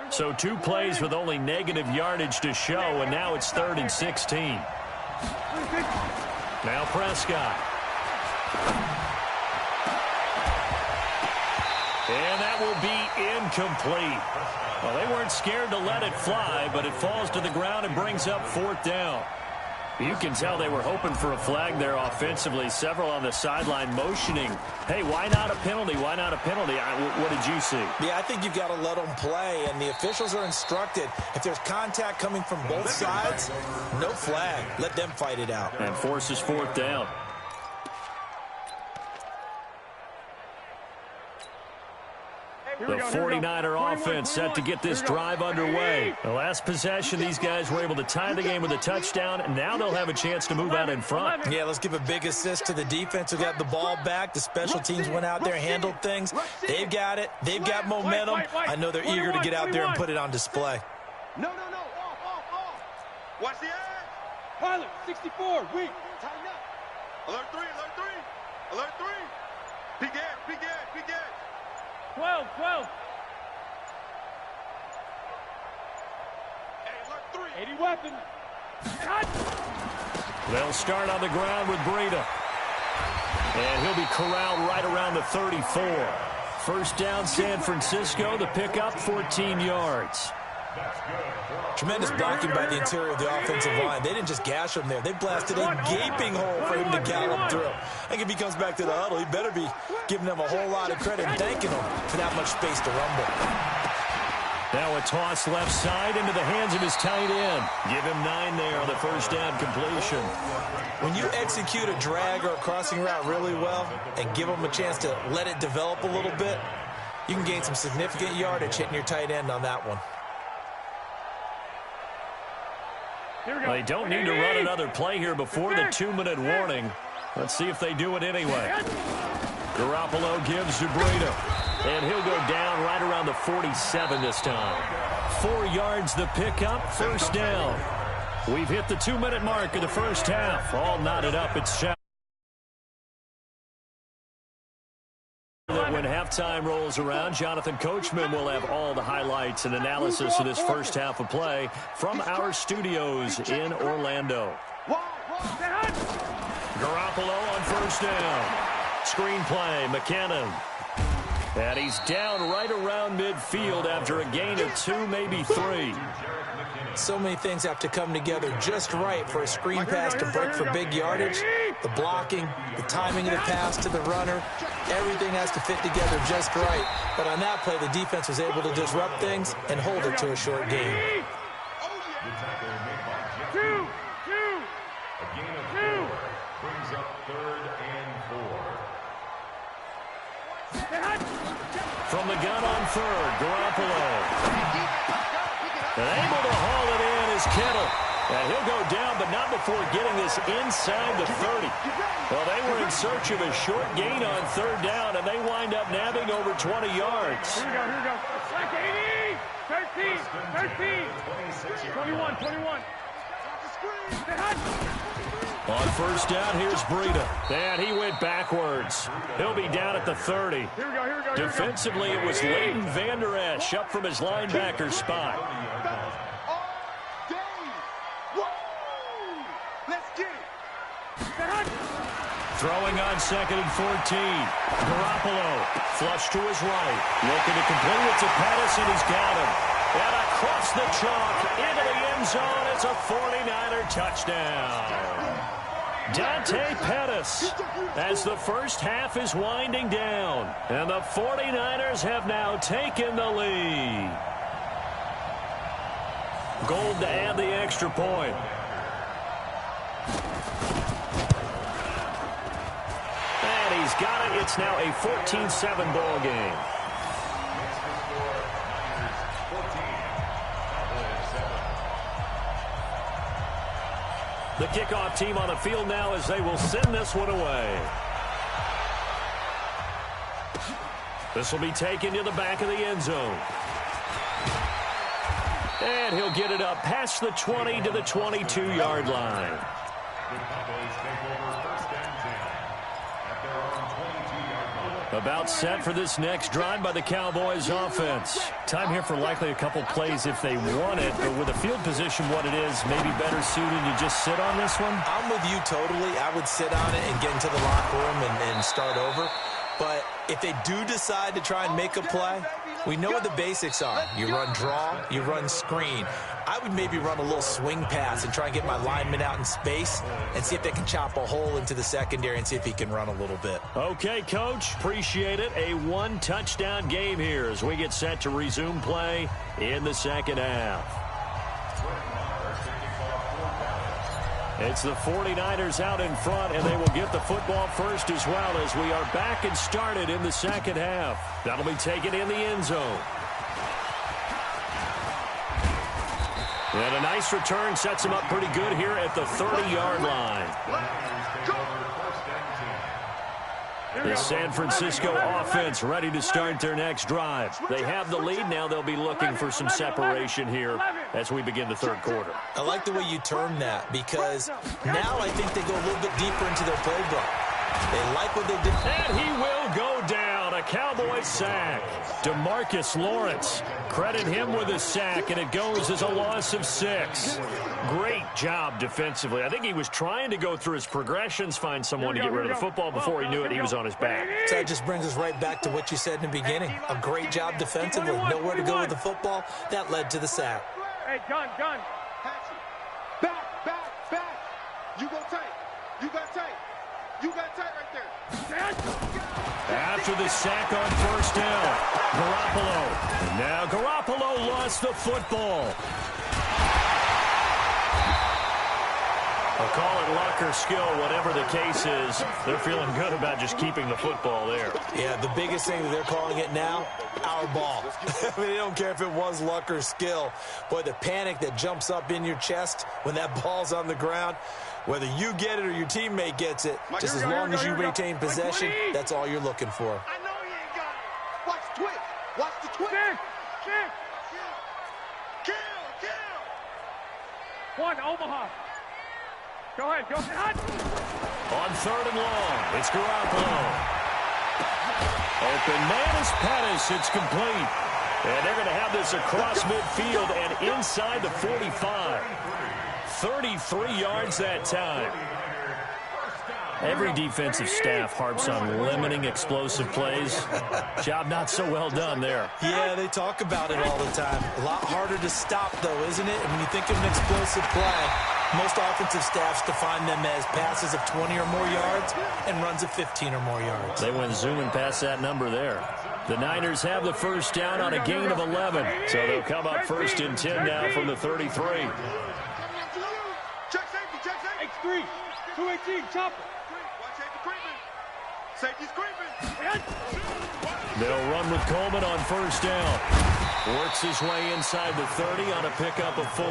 So 2 plays with only negative yardage to show, and now it's 3rd and 16. Now Prescott. And that will be incomplete. Well, they weren't scared to let it fly, but it falls to the ground and brings up 4th down. You can tell they were hoping for a flag there offensively. Several on the sideline motioning, hey, why not a penalty? Why not a penalty? What did you see? Yeah, I think you've got to let them play, and the officials are instructed. If there's contact coming from both sides, no flag. Let them fight it out. And forces 4th down. The 49er offense set to get this drive underway. The last possession, these guys were able to tie the game with a touchdown, and now they'll have a chance to move out in front. Yeah, let's give a big assist to the defense who got the ball back. The special teams went out there, handled things. They've got it. They've got momentum. I know they're eager to get out there and put it on display. No. Off. Watch the edge. Pilot, 64, weak. Tighten up. Alert 3. Alert 3. Peek edge. 12. Hey, alert 3. 80 weapon. Cut. They'll start on the ground with Breida. And he'll be corralled right around the 34. 1st down, San Francisco. The pickup, 14 yards. Tremendous blocking by the interior of the offensive line. They didn't just gash him there. They blasted a gaping hole for him to gallop through. I think if he comes back to the huddle, he better be giving them a whole lot of credit and thanking them for that much space to rumble. Now a toss left side into the hands of his tight end. Give him 9 there on the 1st down completion. When you execute a drag or a crossing route really well and give them a chance to let it develop a little bit, you can gain some significant yardage hitting your tight end on that one. They don't need to run another play here before the 2-minute warning. Let's see if they do it anyway. Garoppolo gives to Breida, and he'll go down right around the 47 this time. 4 yards the pickup, 1st down. We've hit the 2-minute mark of the first half. All knotted up. It's shot. halftime rolls around, Jonathan Coachman will have all the highlights and analysis of this first half of play from our studios in Orlando. Garoppolo on first down. Screen play, McKinnon. And he's down right around midfield after a gain of 2, maybe 3. So many things have to come together just right for a screen pass to break for big yardage. The blocking, the timing of the pass to the runner, everything has to fit together just right. But on that play, the defense was able to disrupt things and hold it to a short gain. From the gun on third, Garoppolo. And able to haul it in is Kittle. And he'll go down, but not before getting this inside the 30. Well, they were in search of a short gain on third down, and they wind up nabbing over 20 yards. Here we go. 13. 21. On first down, here's Breida. And he went backwards. He'll be down at the 30. Here we go. Defensively, it was Leighton Vander Esch up from his linebacker spot. Throwing on 2nd and 14. Garoppolo flush to his right. Looking to complete it to Pettis, and he's got him. And across the chalk into the end zone. It's a 49er touchdown. Dante Pettis as the first half is winding down. And the 49ers have now taken the lead. Gold to add the extra point. And he's got it. It's now a 14-7 ball game. The kickoff team on the field now as they will send this one away. This will be taken to the back of the end zone. And he'll get it up past the 20 to the 22-yard line. About set for this next drive by the Cowboys offense. Time here for likely a couple plays if they want it, but with the field position what it is, maybe better suited to just sit on this one? I'm with you totally. I would sit on it and get into the locker room and start over. But if they do decide to try and make a play, we know what the basics are. You run draw, you run screen. I would maybe run a little swing pass and try and get my lineman out in space and see if they can chop a hole into the secondary and see if he can run a little bit. Okay, Coach. Appreciate it. A one-touchdown game here as we get set to resume play in the second half. It's the 49ers out in front, and they will get the football first as well as we are back and started in the second half. That'll be taken in the end zone. And a nice return sets him up pretty good here at the 30-yard line. The San Francisco offense ready to start their next drive. They have the lead. Now they'll be looking for some separation here as we begin the third quarter. I like the way you termed that because now I think they go a little bit deeper into their playbook. They like what they did. And he will go down. A Cowboy sack. DeMarcus Lawrence. Credit him with a sack, and it goes as a loss of 6. Great job defensively. I think he was trying to go through his progressions, find someone to get rid of the football. Before he knew it, he was on his back. So that just brings us right back to what you said in the beginning. A great job defensively. Nowhere to go with the football. That led to the sack. Hey, gun. Back. You go tight. You got tight right there. After the sack on first down, Garoppolo. Now Garoppolo lost the football. I'll call it luck or skill, whatever the case is. They're feeling good about just keeping the football there. Yeah, the biggest thing that they're calling it now, our ball. I mean, they don't care if it was luck or skill. Boy, the panic that jumps up in your chest when that ball's on the ground, whether you get it or your teammate gets it, just as long as you retain possession, that's all you're looking for. I know he ain't got it. Watch the twitch. Watch the twitch. Kill. One, Omaha. Go ahead. On third and long, it's Garoppolo. Open man is Pettis. It's complete. And they're going to have this across midfield and inside the 45. 33 yards that time. Every defensive staff harps on limiting explosive plays. Job not so well done there. Yeah, they talk about it all the time. A lot harder to stop, though, isn't it? And when you think of an explosive play, most offensive staffs define them as passes of 20 or more yards and runs of 15 or more yards. They went zooming past that number there. The Niners have the first down on a gain of 11. So they'll come up first and 10 now from the 33. Check safety, X3, 218, chopper. Watch safety creeping. Safety's creeping. They'll run with Coleman on first down. Works his way inside the 30 on a pickup of 4.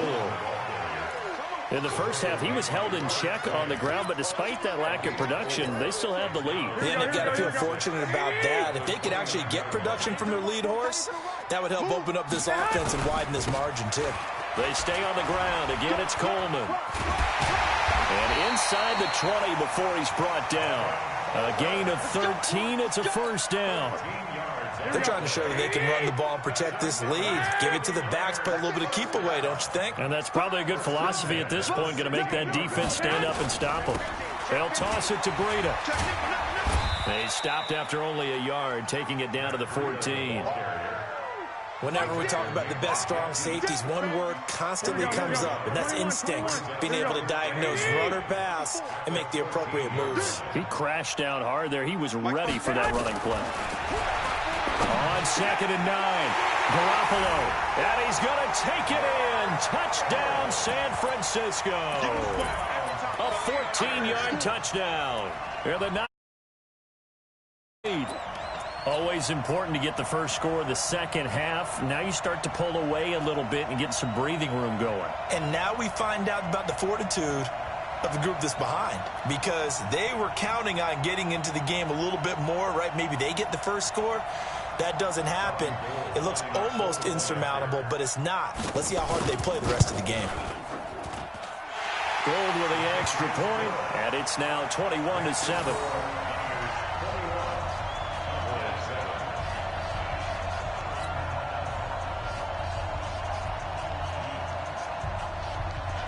In the first half, he was held in check on the ground, but despite that lack of production, they still have the lead. Yeah, they've got to feel fortunate about that. If they could actually get production from their lead horse, that would help open up this offense and widen this margin, too. They stay on the ground. Again, it's Coleman. And inside the 20 before he's brought down. A gain of 13. It's a first down. They're trying to show that they can run the ball and protect this lead. Give it to the backs, play a little bit of keep away, don't you think? And that's probably a good philosophy at this point, going to make that defense stand up and stop them. They'll toss it to Breida. They stopped after only a yard, taking it down to the 14. Whenever we talk about the best strong safeties, one word constantly comes up, and that's instinct. Being able to diagnose run or pass and make the appropriate moves. He crashed down hard there. He was ready for that running play. On 2nd and 9, Garoppolo, and he's going to take it in. Touchdown, San Francisco. A 14-yard touchdown. They're the 9. Always important to get the first score of the second half. Now you start to pull away a little bit and get some breathing room going. And now we find out about the fortitude of the group that's behind, because they were counting on getting into the game a little bit more, right? Maybe they get the first score. That doesn't happen. It looks almost insurmountable, but it's not. Let's see how hard they play the rest of the game. Gold with the extra point, and it's now 21-7.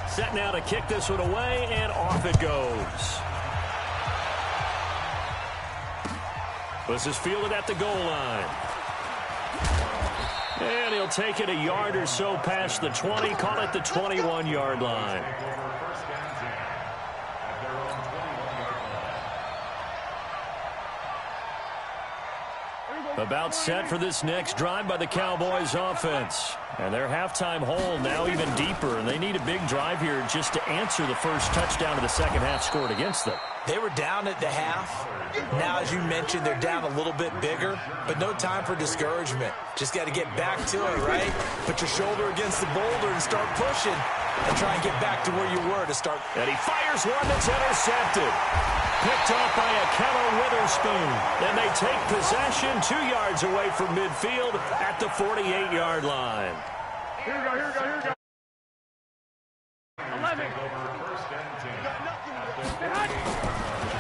Set now to kick this one away, and off it goes. This is fielded at the goal line. And he'll take it a yard or so past the 20, call it the 21-yard line. About set for this next drive by the Cowboys offense. And their halftime hole now even deeper, and they need a big drive here just to answer the first touchdown of the second half scored against them. They were down at the half. Now, as you mentioned, they're down a little bit bigger, but no time for discouragement. Just got to get back to it, right? Put your shoulder against the boulder and start pushing and try and get back to where you were to start. And he fires one that's intercepted. Picked off by a Keller Witherspoon. And they take possession 2 yards away from midfield at the 48-yard line. Here we go. 11.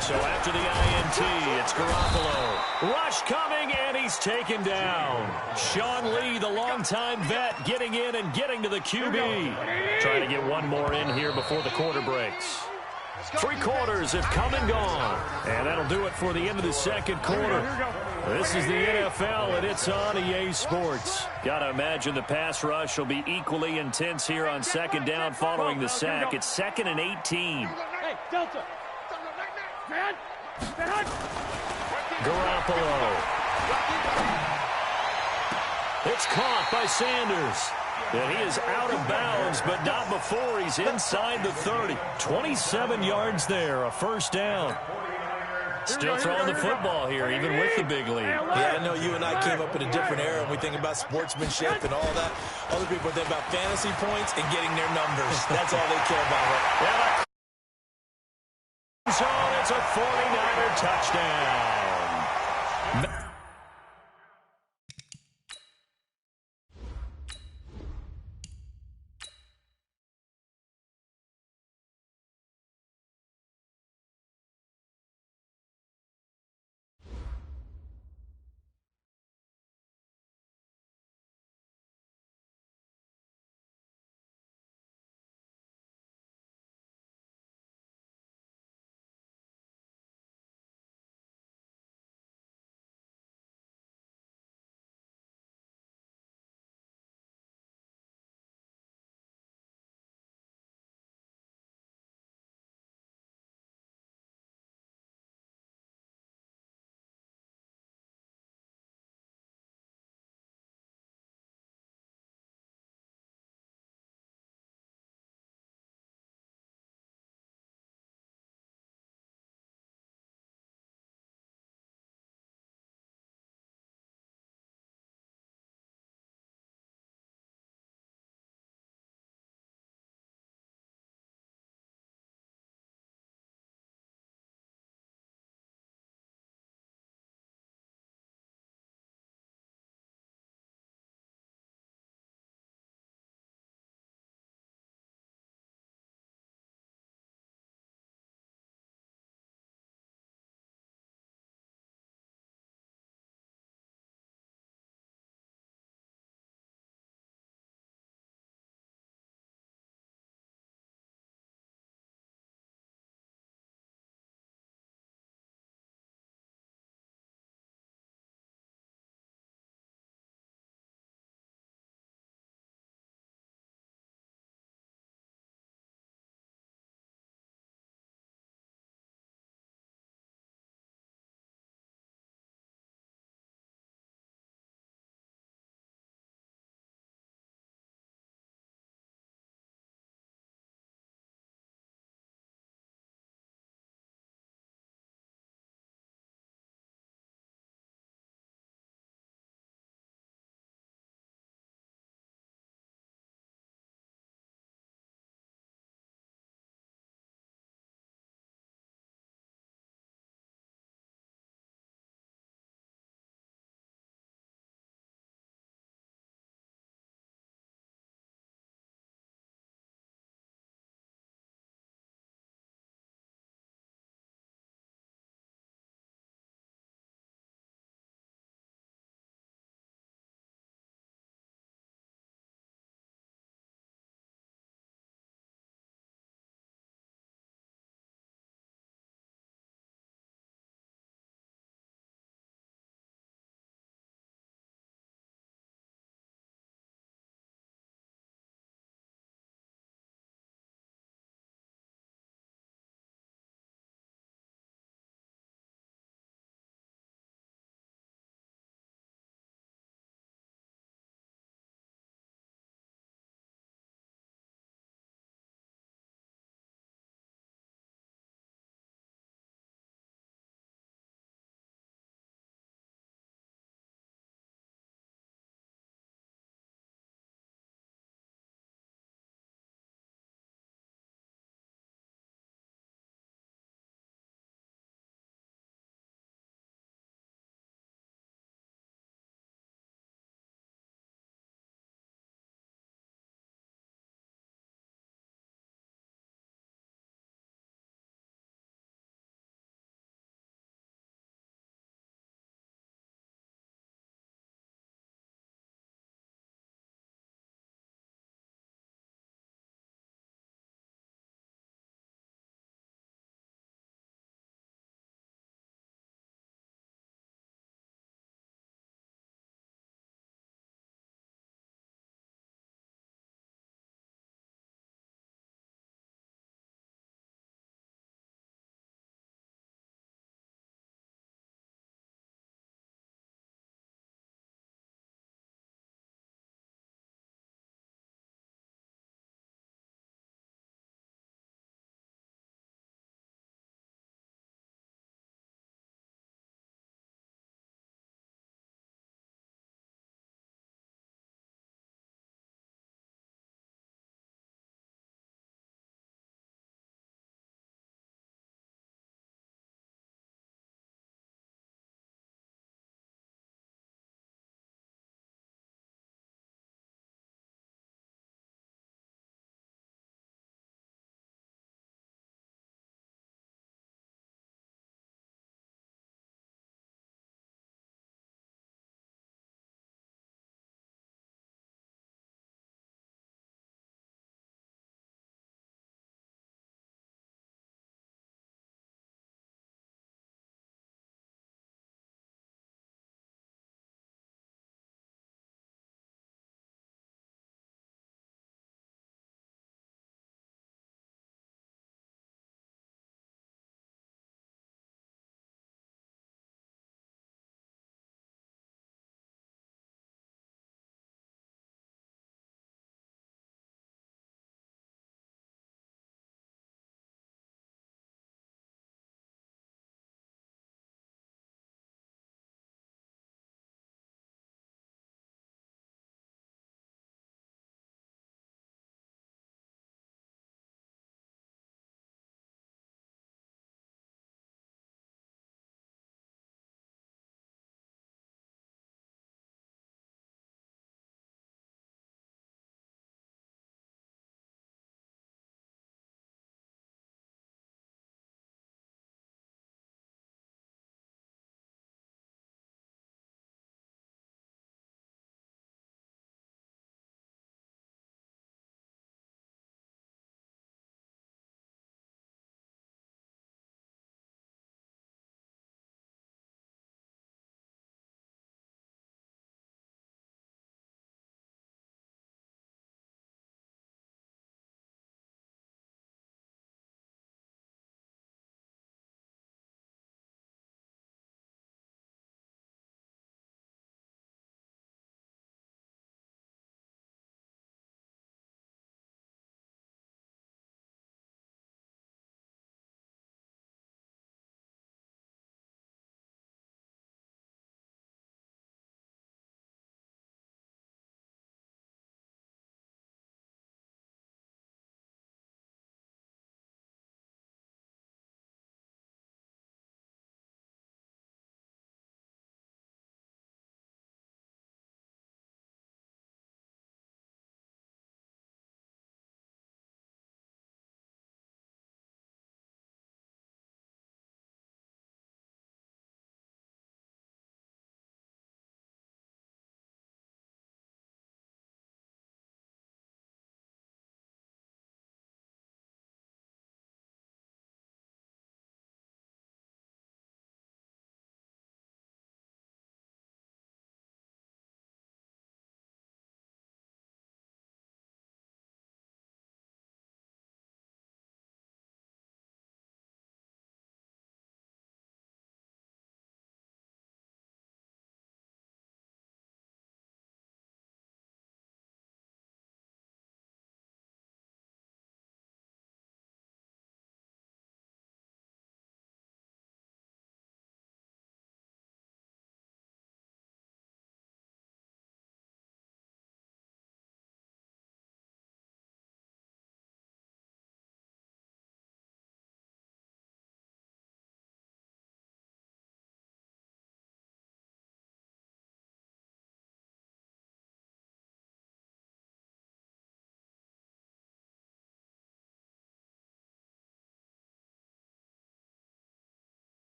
So after the INT, it's Garoppolo. Rush coming, and he's taken down. Sean Lee, the longtime vet, getting in and getting to the QB. Trying to get one more in here before the quarter breaks. 3 quarters have come and gone. And that'll do it for the end of the second quarter. This is the NFL, and it's on EA Sports. Gotta imagine the pass rush will be equally intense here on second down following the sack. It's 2nd and 18. Hey, Delta. Man. Garoppolo. It's caught by Sanders. And he is out of bounds, but not before he's inside the 30. 27 yards there, a first down. Still throwing the football here, even with the big lead. Yeah, I know you and I came up in a different era, and we think about sportsmanship and all that. Other people think about fantasy points and getting their numbers. That's all they care about. Right? So it's a 49er touchdown.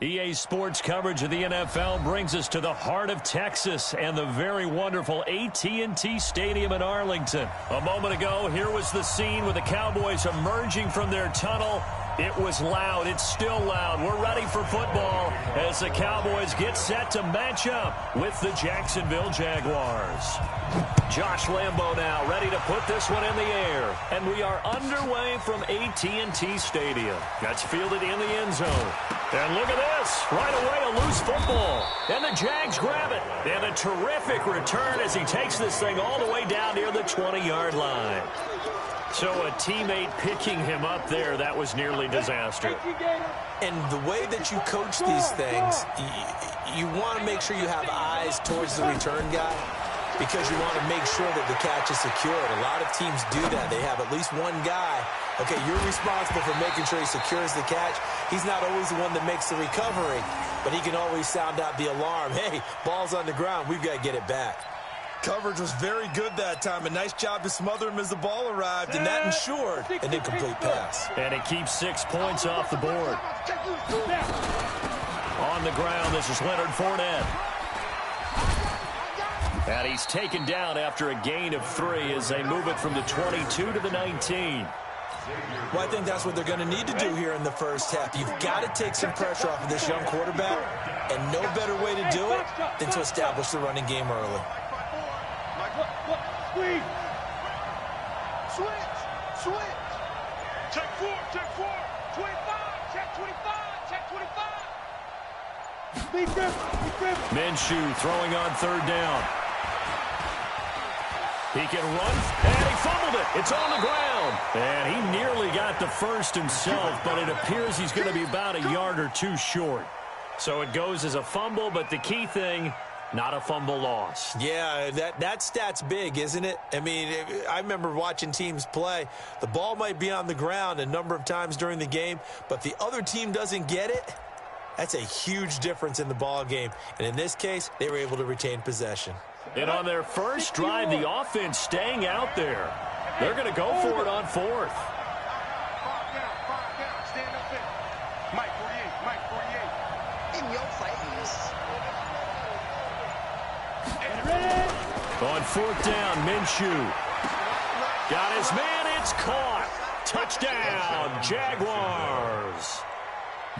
EA Sports coverage of the NFL brings us to the heart of Texas and the very wonderful AT&T Stadium in Arlington. A moment ago, here was the scene with the Cowboys emerging from their tunnel. It was loud. It's still loud. We're ready for football as the Cowboys get set to match up with the Jacksonville Jaguars. Josh Lambo now ready to put this one in the air. And we are underway from AT&T Stadium. That's fielded in the end zone. And look at this. Right away, a loose football. And the Jags grab it. And a terrific return as he takes this thing all the way down near the 20-yard line. So a teammate picking him up there, that was nearly disaster. And the way that you coach these things, you want to make sure you have eyes towards the return guy because you want to make sure that the catch is secured. A lot of teams do that. They have at least one guy. Okay, you're responsible for making sure he secures the catch. He's not always the one that makes the recovery, but he can always sound out the alarm. Hey, ball's on the ground. We've got to get it back. Coverage was very good that time. A nice job to smother him as the ball arrived, and that ensured an incomplete pass. And it keeps 6 points off the board. On the ground, this is Leonard Fournette. And he's taken down after a gain of 3 as they move it from the 22 to the 19. Well, I think that's what they're going to need to do here in the first half. You've got to take some pressure off of this young quarterback, and no better way to do it than to establish the running game early. Squeeze. Switch. Check 4. 25. Check 25. Be grip. Minshew throwing on third down. He can run, and he fumbled it. It's on the ground. And he nearly got the first himself, but it appears he's going to be about a yard or 2 short. So it goes as a fumble, but the key thing, not a fumble loss. Yeah, that stat's big, isn't it? I mean, I remember watching teams play. The ball might be on the ground a number of times during the game, but the other team doesn't get it. That's a huge difference in the ball game. And in this case, they were able to retain possession. And on their first drive, the offense staying out there. They're going to go for it on 4th. 5 down. Stand up there. Mike 48. In your face. On 4th down, Minshew. Got his man, it's caught. Touchdown, Jaguars.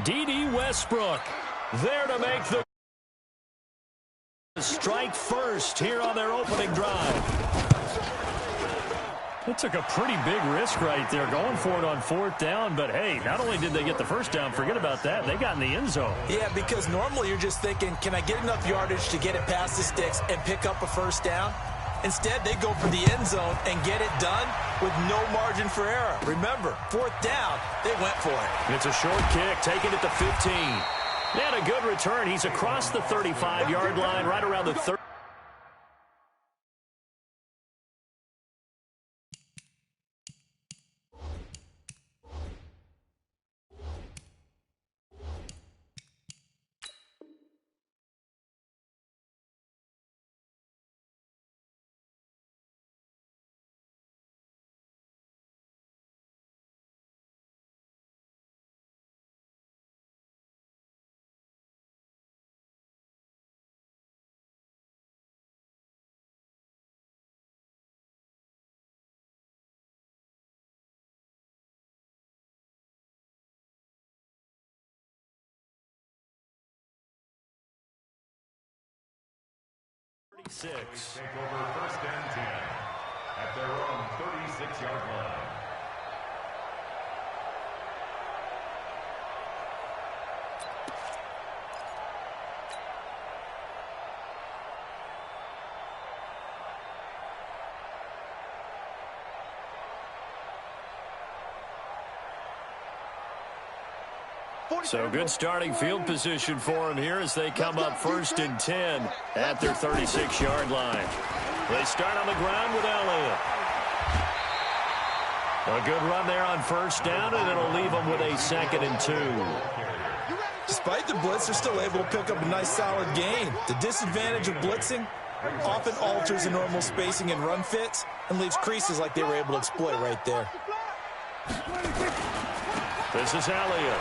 D.D. Westbrook there to make the strike first here on their opening drive. It took a pretty big risk right there going for it on 4th down, but hey, not only did they get the first down, forget about that, they got in the end zone. Yeah, because normally you're just thinking, can I get enough yardage to get it past the sticks and pick up a first down? Instead, they go for the end zone and get it done with no margin for error. Remember, 4th down, they went for it. It's a short kick, taking it to 15. And a good return. He's across the 35-yard line, right around the 30. Take over 1st and 10 at their own 36-yard line. So good starting field position for them here as they come up 1st and 10 at their 36-yard line. They start on the ground with Elliott. A good run there on 1st down, and it'll leave them with a 2nd and 2. Despite the blitz, they're still able to pick up a nice solid gain. The disadvantage of blitzing often alters the normal spacing and run fits and leaves creases like they were able to exploit right there. This is Elliott.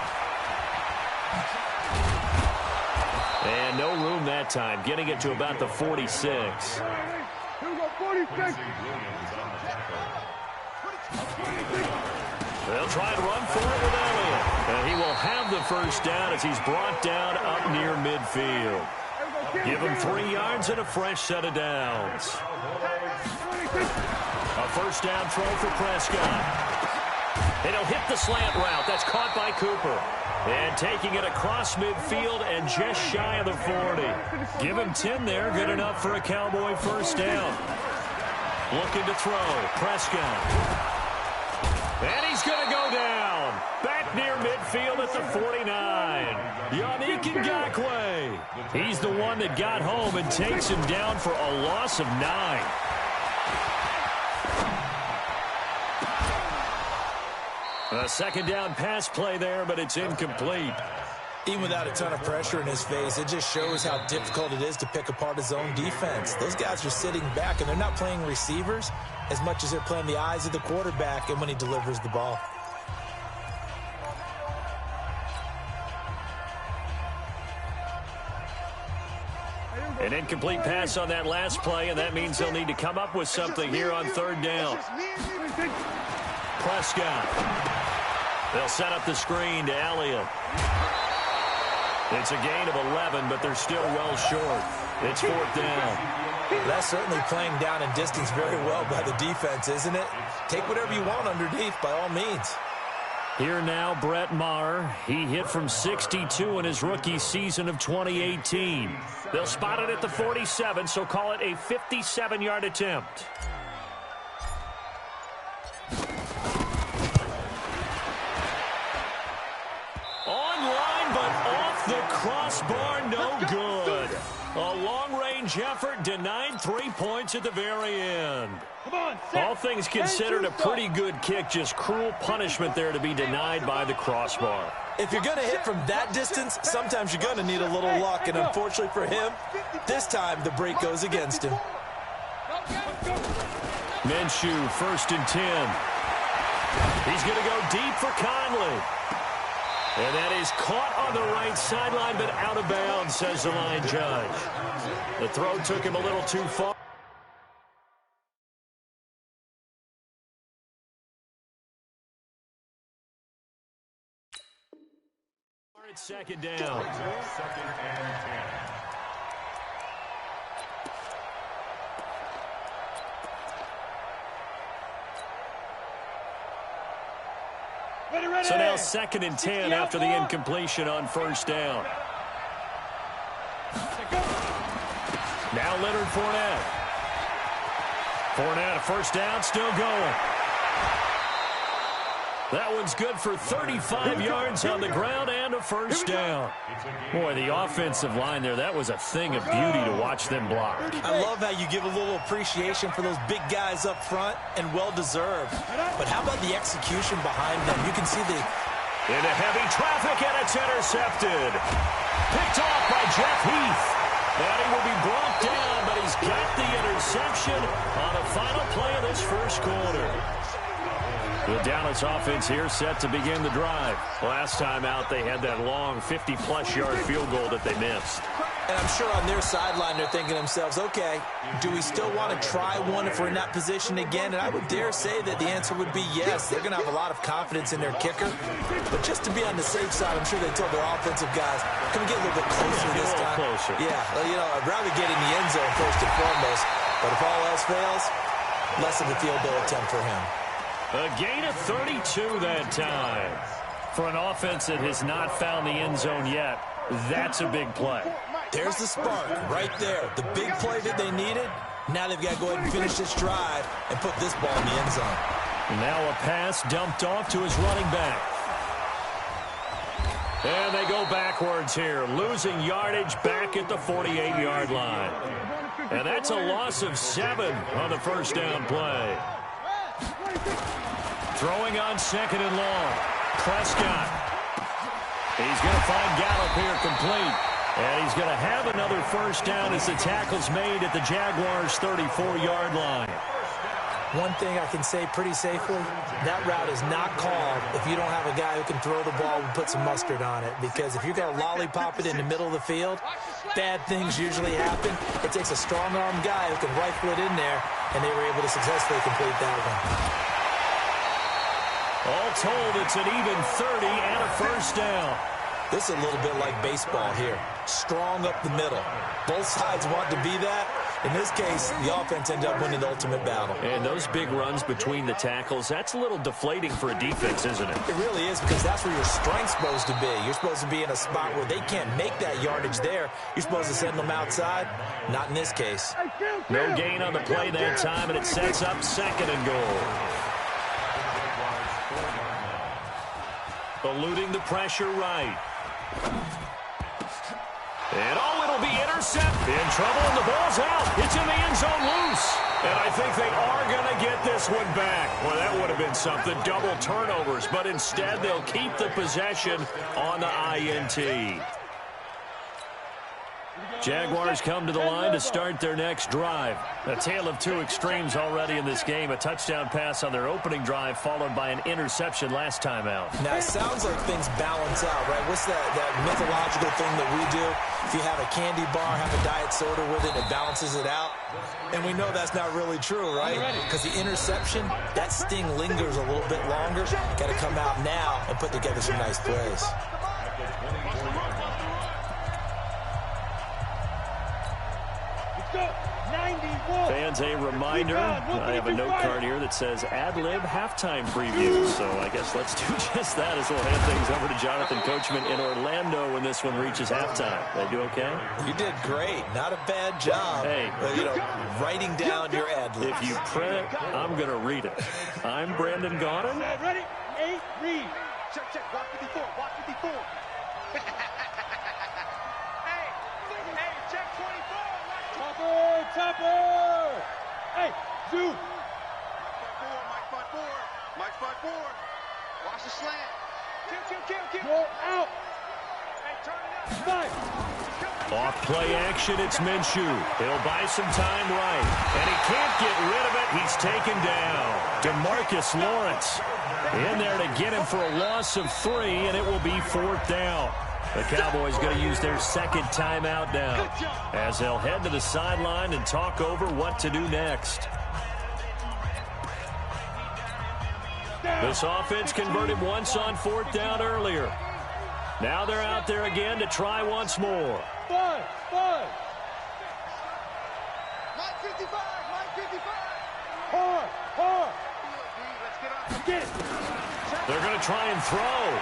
no room that time, getting it to about the 46. Here we go, 46. They'll try to run for it with Elliott. And he will have the first down as he's brought down up near midfield. Give him 3 yards and a fresh set of downs. A first down throw for Prescott. And he'll hit the slant route. That's caught by Cooper. And taking it across midfield and just shy of the 40. Give him 10 there. Good enough for a Cowboy first down. Looking to throw. Prescott. And he's going to go down. Back near midfield at the 49. Yannick Ngakoue. He's the one that got home and takes him down for a loss of 9. A second down pass play there, but it's incomplete. Even without a ton of pressure in his face, it just shows how difficult it is to pick apart his own defense. Those guys are sitting back, and they're not playing receivers as much as they're playing the eyes of the quarterback and when he delivers the ball. An incomplete pass on that last play, and that means they'll need to come up with something here on third down. Prescott. They'll set up the screen to Elliott. It's a gain of 11, but they're still well short. It's fourth down. That's certainly playing down in distance very well by the defense, isn't it? Take whatever you want underneath by all means. Here now, Brett Maher. He hit from 62 in his rookie season of 2018. They'll spot it at the 47, so call it a 57-yard attempt. Online, but off the crossbar, no good. A long-range effort denied 3 points at the very end. All things considered, a pretty good kick, just cruel punishment there to be denied by the crossbar. If you're going to hit from that distance, sometimes you're going to need a little luck, and unfortunately for him, this time the break goes against him. Minshew, 1st and 10. He's going to go deep for Conley. And that is caught on the right sideline, but out of bounds, says the line judge. The throw took him a little too far. It's second down. Second and 10. So now 2nd and 10 after the incompletion on first down. Now Leonard Fournette. Fournette, a first down, still going. That one's good for 35 yards on the ground and a first down. Boy, the offensive line there, that was a thing of beauty to watch them block. I love how you give a little appreciation for those big guys up front, and well-deserved. But how about the execution behind them? You can see the... Into heavy traffic, and it's intercepted. Picked off by Jeff Heath. And he will be brought down, but he's got the interception on the final play of this first quarter. The Dallas offense here set to begin the drive. Last time out, they had that long 50-plus yard field goal that they missed. And I'm sure on their sideline, they're thinking to themselves, okay, do we still want to try one if we're in that position again? And I would dare say that the answer would be yes. They're going to have a lot of confidence in their kicker. But just to be on the safe side, I'm sure they told their offensive guys, can we get a little bit closer this time? Closer. Yeah, well, you know, I'd rather get in the end zone first and foremost. But if all else fails, less of a field goal attempt for him. A gain of 32 that time. For an offense that has not found the end zone yet, that's a big play. There's the spark right there. The big play that they needed. Now they've got to go ahead and finish this drive and put this ball in the end zone. Now a pass dumped off to his running back. And they go backwards here, losing yardage back at the 48-yard line. And that's a loss of 7 on the first down play. Throwing on 2nd and long. Prescott. He's going to find Gallup here complete. And he's going to have another first down as the tackle's made at the Jaguars' 34-yard line. One thing I can say pretty safely, that route is not called if you don't have a guy who can throw the ball and put some mustard on it. Because if you're going to lollipop it in the middle of the field, bad things usually happen. It takes a strong-armed guy who can rifle it in there, and they were able to successfully complete that one. All told, it's an even 30 and a first down. This is a little bit like baseball here. Strong up the middle. Both sides want to be that. In this case, the offense ended up winning the ultimate battle. And those big runs between the tackles, that's a little deflating for a defense, isn't it? It really is, because that's where your strength's supposed to be. You're supposed to be in a spot where they can't make that yardage there. You're supposed to send them outside. Not in this case. No gain on the play that time, and it sets up 2nd and goal. Eluding the pressure right. And it'll be intercepted. In trouble, and the ball's out. It's in the end zone loose. And I think they are going to get this one back. Well, that would have been something. Double turnovers. But instead, they'll keep the possession on the INT. Jaguars come to the line to start their next drive. A tale of two extremes already in this game. A touchdown pass on their opening drive, followed by an interception last time out. Now, it sounds like things balance out, right? What's that mythological thing that we do? If you have a candy bar, have a diet soda with it, it balances it out. And we know that's not really true, right? Because the interception, that sting lingers a little bit longer. Got to come out now and put together some nice plays. Fans, a reminder, I have a note card here that says ad-lib halftime preview. So I guess let's do just that as we'll hand things over to Jonathan Coachman in Orlando when this one reaches halftime. Did I do okay? You did great. Not a bad job. Hey, writing down your ad-libs. If you print it, I'm going to read it. I'm Brandon Gaudin. Ready? 8, read. Check, check. Block 54. Block 54. Hey, check 24. Topper! Hey, Zoo! Mike front four. Watch the slant. Kill. Go out. Hey, turn it up. 5. Off play action, it's Minshew. He'll buy some time right. And he can't get rid of it. He's taken down. DeMarcus Lawrence in there to get him for a loss of 3, and it will be 4th down. The Cowboys going to use their second timeout now as they'll head to the sideline and talk over what to do next. This offense converted once on 4th down earlier. Now they're out there again to try once more. 5. Mike 55. Hard. Get it. They're going to try and throw.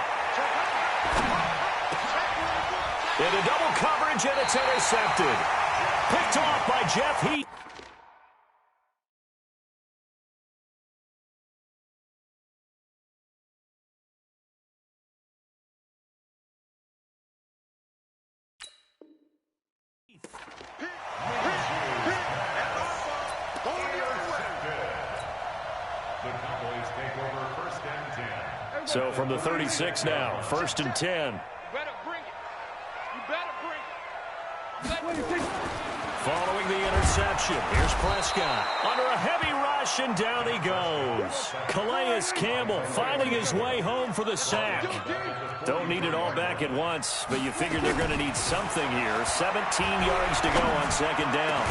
Into double coverage, and it's intercepted. Picked off by Jeff Heath. So from the 36 now, 1st and 10. Following the interception, here's Prescott. Under a heavy rush, and down he goes. Calais Campbell finding his way home for the sack. Don't need it all back at once, but you figure they're going to need something here. 17 yards to go on 2nd down.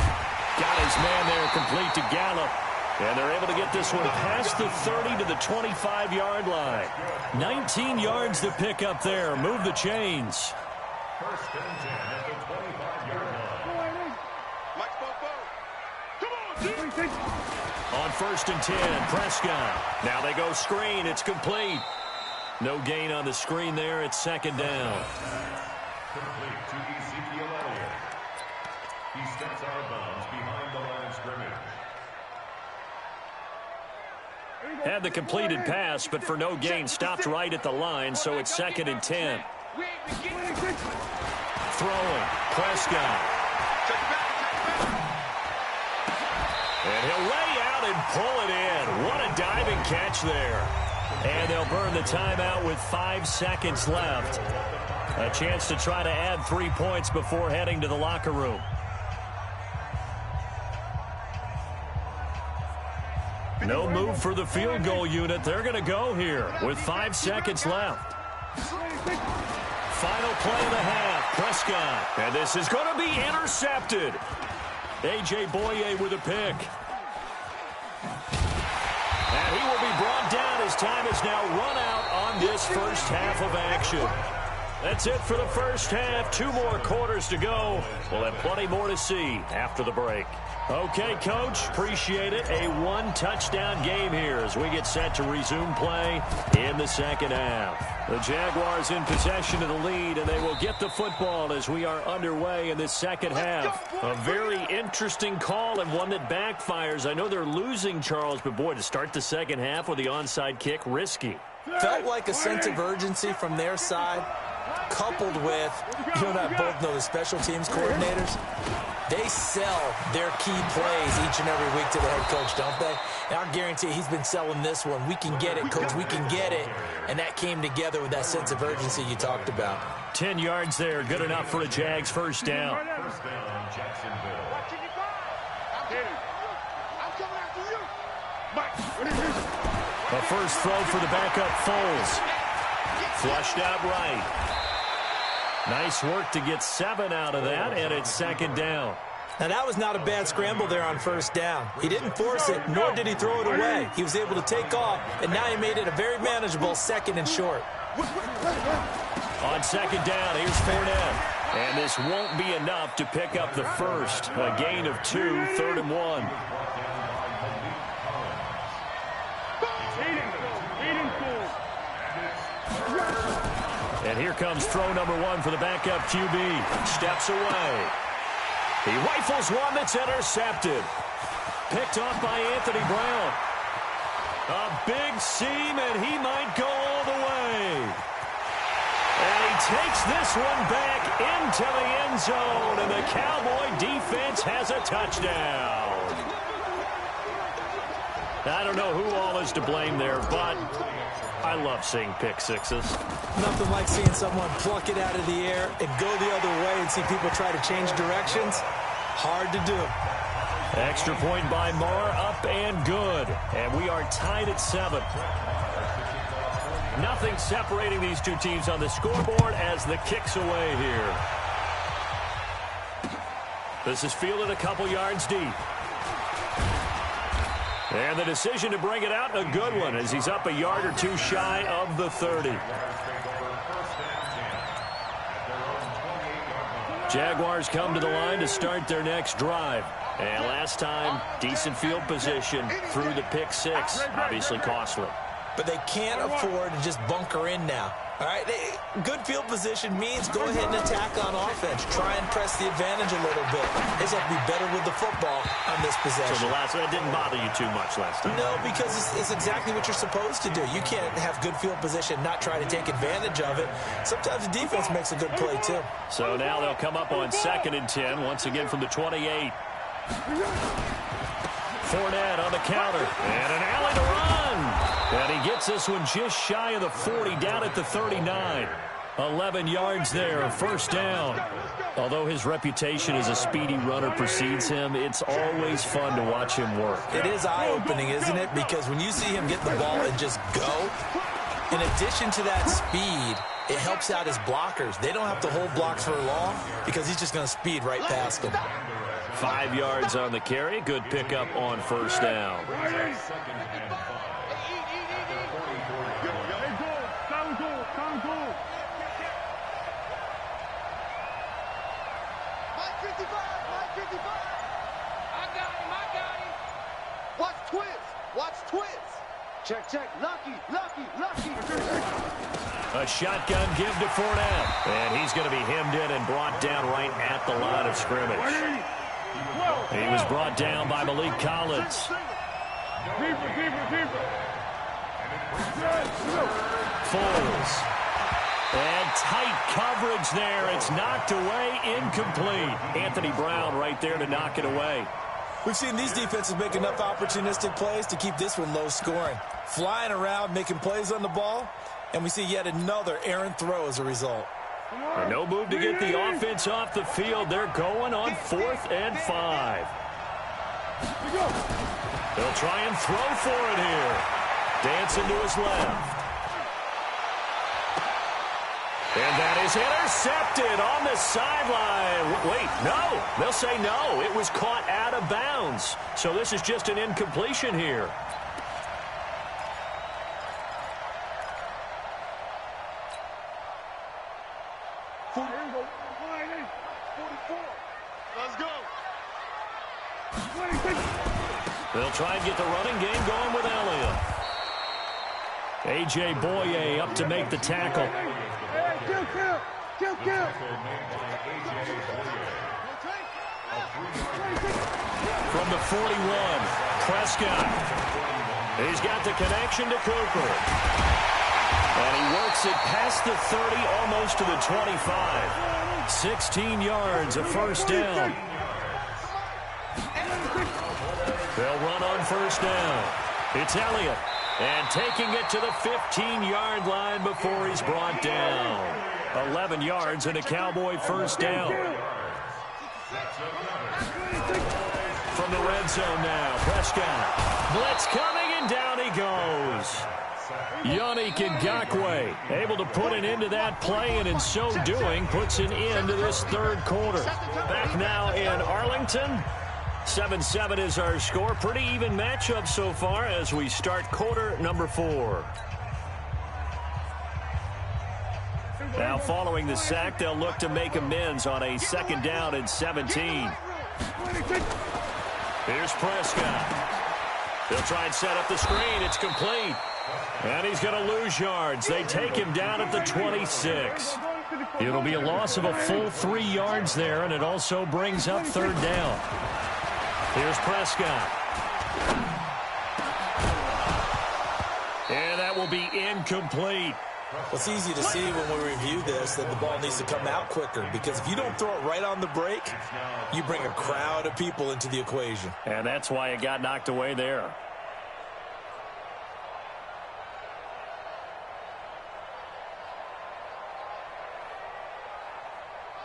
Got his man there complete to Gallup. And they're able to get this one past the 30 to the 25-yard line. 19 yards to pick up there. Move the chains. 1st and 10 at the 25-yard line. On 1st and 10, Prescott. Now they go screen. It's complete. No gain on the screen there. It's 2nd down. Complete to Ezekiel Elliott. He steps out of bounds behind the line of scrimmage. Had the completed pass, but for no gain, stopped right at the line, so it's 2nd and 10. Throwing, Prescott. And he'll lay out and pull it in. What a diving catch there. And they'll burn the timeout with 5 seconds left. A chance to try to add 3 points before heading to the locker room. No move for the field goal unit. They're going to go here with 5 seconds left. Final play of the half. Prescott. And this is going to be intercepted. A.J. Boye with a pick. And he will be brought down. His time is now run out on this first half of action. That's it for the first half. 2 more quarters to go. We'll have plenty more to see after the break. Okay, Coach, appreciate it. A 1-touchdown game here as we get set to resume play in the second half. The Jaguars in possession of the lead, and they will get the football as we are underway in this second half. A very interesting call and one that backfires. I know they're losing, Charles, but boy, to start the second half with the onside kick, risky. Felt like a sense of urgency from their side, coupled with, you and I both know the special teams coordinators. They sell their key plays each and every week to the head coach, don't they? And I guarantee he's been selling this one. We can get it, Coach. We can get it. And that came together with that sense of urgency you talked about. 10 yards there. Good enough for a Jags first down. First down, Jacksonville. A first throw for the backup Foles. Flushed out right. Nice work to get 7 out of that, and it's second down. Now, that was not a bad scramble there on first down. He didn't force it, nor did he throw it away. He was able to take off, and now he made it a very manageable second and short. On second down, here's Fournette. And this won't be enough to pick up the first. A gain of 2, 3rd and 1. And here comes throw number 1 for the backup QB. Steps away. He rifles one that's intercepted. Picked off by Anthony Brown. A big seam, and he might go all the way. And he takes this one back into the end zone, and the Cowboy defense has a touchdown. I don't know who all is to blame there, but I love seeing pick sixes. Nothing like seeing someone pluck it out of the air and go the other way and see people try to change directions. Hard to do. Extra point by Marr, up and good. And we are tied at 7. Nothing separating these two teams on the scoreboard as the kick's away here. This is fielded a couple yards deep. And the decision to bring it out, a good one, as he's up a yard or 2 shy of the 30. Jaguars come to the line to start their next drive. And last time, decent field position through the pick 6. Obviously costly. But they can't afford to just bunker in now. All right, good field position means go ahead and attack on offense. Try and press the advantage a little bit. They just have to be better with the football on this possession. So the last one didn't bother you too much last time? No, because it's exactly what you're supposed to do. You can't have good field position, not try to take advantage of it. Sometimes the defense makes a good play, too. So now they'll come up on 2nd and 10, once again from the 28. Fournette on the counter, and an alley to run. And he gets this one just shy of the 40, down at the 39. 11 yards there, first down. Although his reputation as a speedy runner precedes him, it's always fun to watch him work. It is eye-opening, isn't it? Because when you see him get the ball and just go, in addition to that speed, it helps out his blockers. They don't have to hold blocks for long because he's just going to speed right past them. 5 yards on the carry. Good pickup on first down. Check, check. Lucky. A shotgun give to Fournette. And he's going to be hemmed in and brought down right at the line of scrimmage. He was brought down by Malik Collins. Foles. And tight coverage there. It's knocked away, incomplete. Anthony Brown right there to knock it away. We've seen these defenses make enough opportunistic plays to keep this one low scoring. Flying around, making plays on the ball, and we see yet another errant throw as a result. And no move to get the offense off the field. They're going on 4th and 5. They'll try and throw for it here. Dancing to his left. And that is intercepted on the sideline. Wait, no. They'll say no. It was caught out of bounds. So this is just an incompletion here. Let's go. They'll try and get the running game going with Elliott. A.J. Boye up to make the tackle. Kill. From the 41, Prescott. He's got the connection to Cooper. And he works it past the 30, almost to the 25. 16 yards, a first down. They'll run on first down. It's Elliott. And taking it to the 15-yard line before he's brought down. 11 yards and a Cowboy first down. From the red zone now, Prescott. Blitz coming, and down he goes. Yannick Ngakoue able to put an end to that play, and in so doing puts an end to this third quarter. Back now in Arlington. 7-7 is our score. Pretty even matchup so far as we start quarter number 4. Now following the sack, they'll look to make amends on a second down and 17. Here's Prescott. They'll try and set up the screen. It's complete. And he's going to lose yards. They take him down at the 26. It'll be a loss of a full 3 yards there, and it also brings up third down. Here's Prescott. And that will be incomplete. Well, it's easy to see when we review this that the ball needs to come out quicker, because if you don't throw it right on the break, you bring a crowd of people into the equation. And that's why it got knocked away there.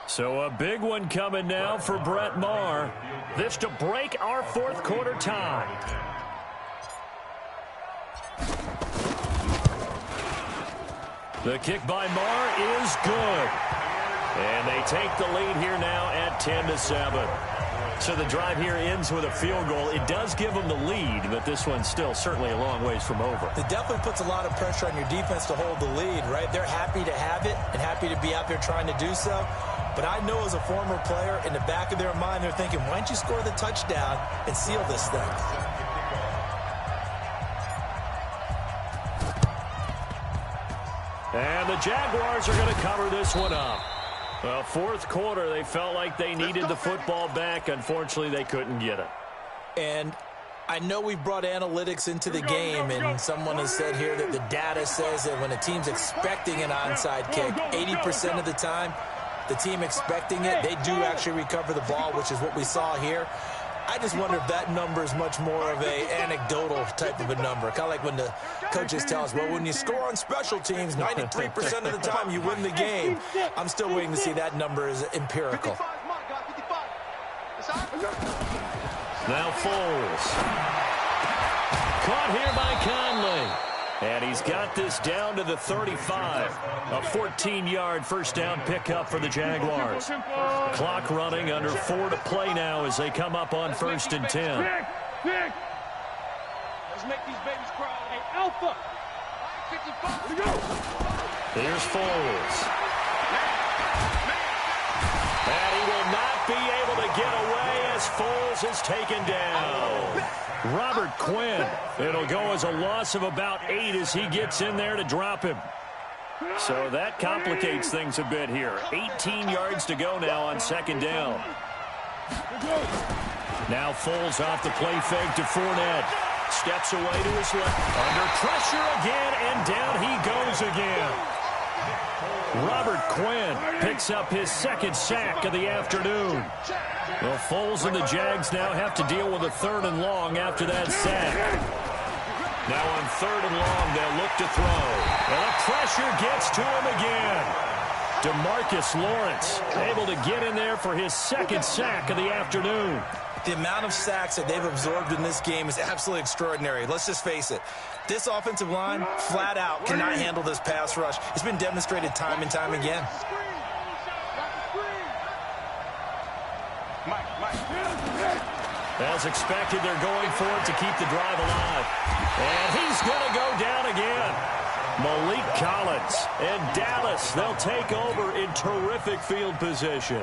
So a big one coming now for Brett Maher. This to break our fourth quarter tie. The kick by Maher is good. And they take the lead here now at 10-7. So the drive here ends with a field goal. It does give them the lead, but this one's still certainly a long ways from over. It definitely puts a lot of pressure on your defense to hold the lead, right? They're happy to have it and happy to be out there trying to do so. But I know as a former player, in the back of their mind, they're thinking, why don't you score the touchdown and seal this thing? And the Jaguars are going to cover this one up. Well, fourth quarter, they felt like they needed the football back. Unfortunately, they couldn't get it. And I know we've brought analytics into the game, and someone has said here that the data says that when a team's expecting an onside kick, 80% of the time, the team expecting it, they do actually recover the ball, which is what we saw here. I just wonder if that number is much more of a anecdotal type of a number. Kind of like when the coaches tell us, well, when you score on special teams, 93% of the time you win the game. I'm still waiting to see that number is empirical. Now Foles. Caught here by Conley. And he's got this down to the 35. A 14-yard first down pickup for the Jaguars. Clock running, under 4 to play now as they come up on 1st and 10. Let's make these babies cry. Hey, Alpha. 55. Here we go. Here's Foles. And he will not be able to get away as Foles is taken down. Robert Quinn. It'll go as a loss of about 8 as he gets in there to drop him. So that complicates things a bit here. 18 yards to go now on second down. Now Foles off the play fake to Fournette. Steps away to his left. Under pressure again, and down he goes again. Robert Quinn picks up his second sack of the afternoon. Well, Foles and the Jags now have to deal with a 3rd and long after that sack. Now on 3rd and long, they'll look to throw. And the pressure gets to him again. DeMarcus Lawrence able to get in there for his second sack of the afternoon. The amount of sacks that they've absorbed in this game is absolutely extraordinary. Let's just face it. This offensive line, flat out, cannot handle this pass rush. It's been demonstrated time and time again. As expected, they're going for it to keep the drive alive. And he's going to go down again. Malik Collins and Dallas, they'll take over in terrific field position.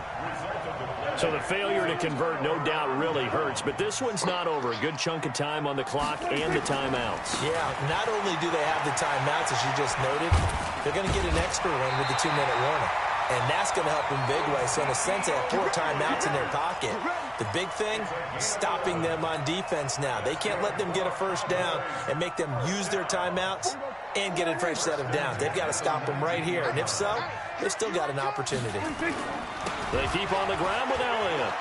So the failure to convert no doubt really hurts, but this one's not over. A good chunk of time on the clock and the timeouts. Yeah, not only do they have the timeouts, as you just noted, they're going to get an extra one with the 2-minute warning. And that's going to help in big way. So in a sense, they have 4 timeouts in their pocket. The big thing, stopping them on defense now. They can't let them get a first down and make them use their timeouts and get a fresh set of downs. They've got to stop them right here. And if so, they've still got an opportunity. They keep on the ground with Elliott.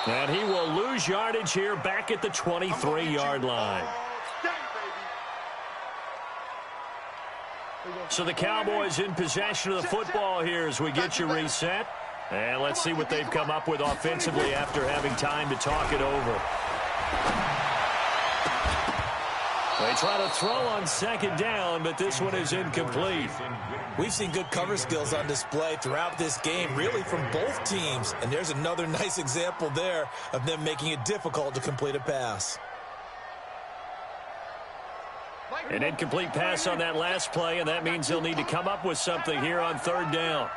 And he will lose yardage here back at the 23-yard line. So the Cowboys in possession of the football here as we get you reset. And let's see what they've come up with offensively after having time to talk it over. They try to throw on second down, but this one is incomplete. We've seen good cover skills on display throughout this game, really from both teams. And there's another nice example there of them making it difficult to complete a pass. An incomplete pass on that last play, and that means they'll need to come up with something here on third down.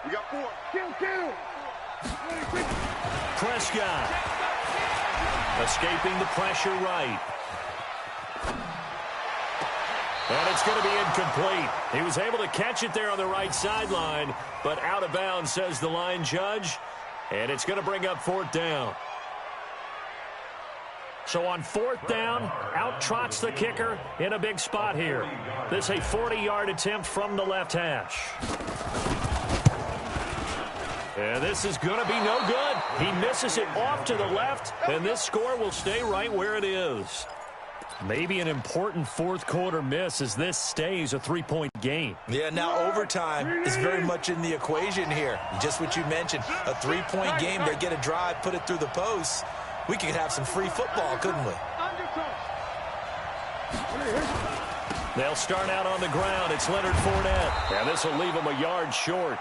We got 4. Kill. Prescott escaping the pressure right. And it's going to be incomplete. He was able to catch it there on the right sideline, but out of bounds, says the line judge. And it's going to bring up fourth down. So on fourth down, out trots the kicker in a big spot here. This is a 40-yard attempt from the left hash. And this is going to be no good. He misses it off to the left, and this score will stay right where it is. Maybe an important fourth quarter miss as this stays a 3-point game. Yeah, now overtime is very much in the equation here. Just what you mentioned, a 3-point game. They get a drive, put it through the posts. We could have some free football, couldn't we? They'll start out on the ground. It's Leonard Fournette. And this will leave him a yard short.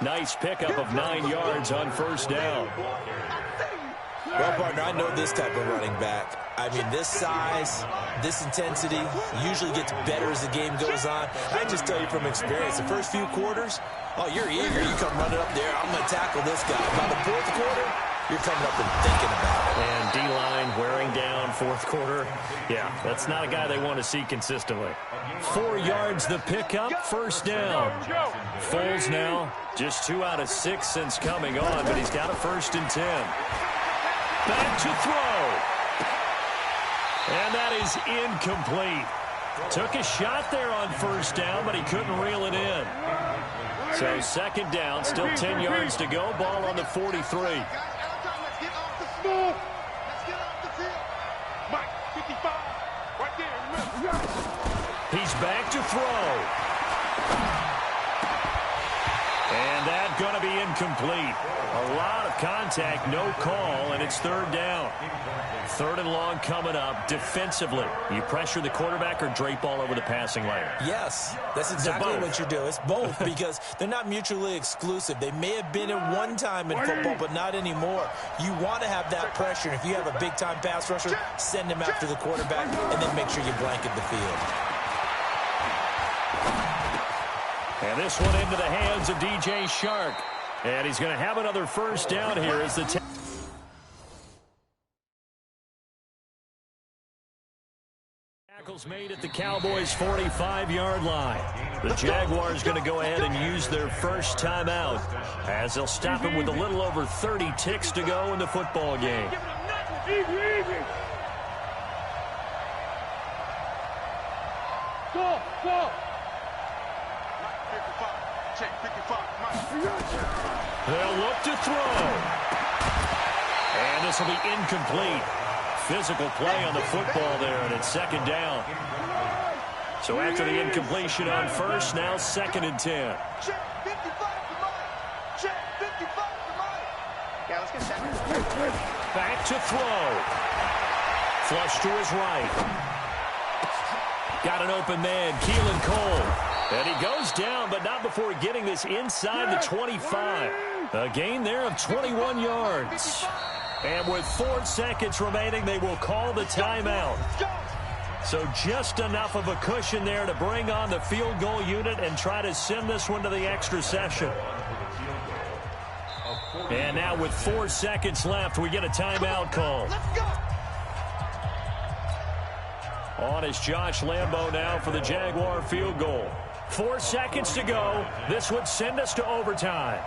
Nice pickup of 9 yards on first down. Well, partner, I know this type of running back. I mean, this size, this intensity usually gets better as the game goes on. I just tell you from experience, the first few quarters, oh, you're eager. You come running up there. I'm going to tackle this guy. By the fourth quarter, you're coming up and thinking about it. And D-line wearing down fourth quarter. Yeah, that's not a guy they want to see consistently. 4 yards the pickup, first down. Foles now just 2 out of 6 since coming on, but he's got a 1st and 10. Back to throw. And that is incomplete. Took a shot there on first down, but he couldn't reel it in. So second down, still 10 yards to go. Ball on the 43. He's back to throw. And that's going to be incomplete. A lot of contact, no call, and it's third down. Third and long coming up. Defensively, you pressure the quarterback or drape all over the passing lane? Yes, that's exactly what you do. It's both because they're not mutually exclusive. They may have been at one time in football, but not anymore. You want to have that pressure. And if you have a big-time pass rusher, send him after the quarterback and then make sure you blanket the field. And this one into the hands of DJ Shark. And he's going to have another first down here as the tackle's made at the Cowboys' 45-yard line. The Jaguars going to go ahead and use their first timeout as they'll stop him with a little over 30 ticks to go in the football game. Go. They'll look to throw. And this will be incomplete. Physical play on the football there, and it's second down. So after the incompletion on first, now 2nd and 10. Check 55 for Mike. Check 55 for Mike. Yeah, let's get that. Back to throw. Flush to his right. Got an open man, Keelan Cole. And he goes down, but not before getting this inside the 25. A gain there of 21 yards. And with 4 seconds remaining, they will call the timeout. So just enough of a cushion there to bring on the field goal unit and try to send this one to the extra session. And now with 4 seconds left, we get a timeout call. On is Josh Lambo now for the Jaguar field goal. 4 seconds to go. This would send us to overtime.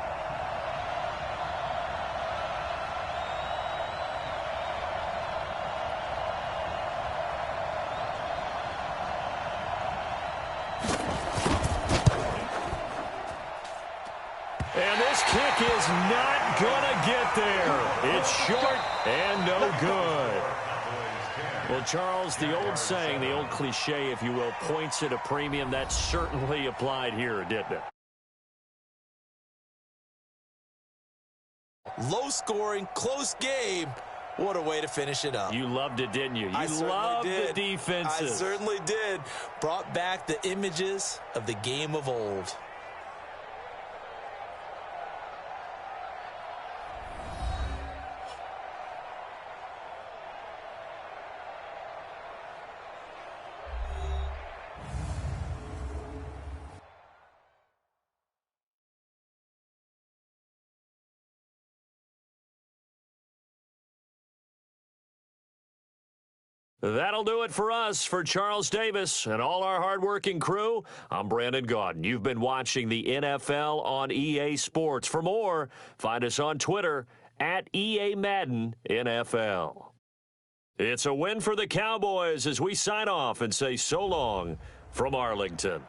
And this kick is not gonna get there. It's short and no good. Well, Charles, the old saying, the old cliche, if you will, points at a premium. That certainly applied here, didn't it? Low scoring, close game. What a way to finish it up. You loved it, didn't you? You loved the defenses. I certainly did. Brought back the images of the game of old. That'll do it for us. For Charles Davis and all our hardworking crew, I'm Brandon Gaudin. You've been watching the NFL on EA Sports. For more, find us on Twitter at EA Madden NFL. It's a win for the Cowboys as we sign off and say so long from Arlington.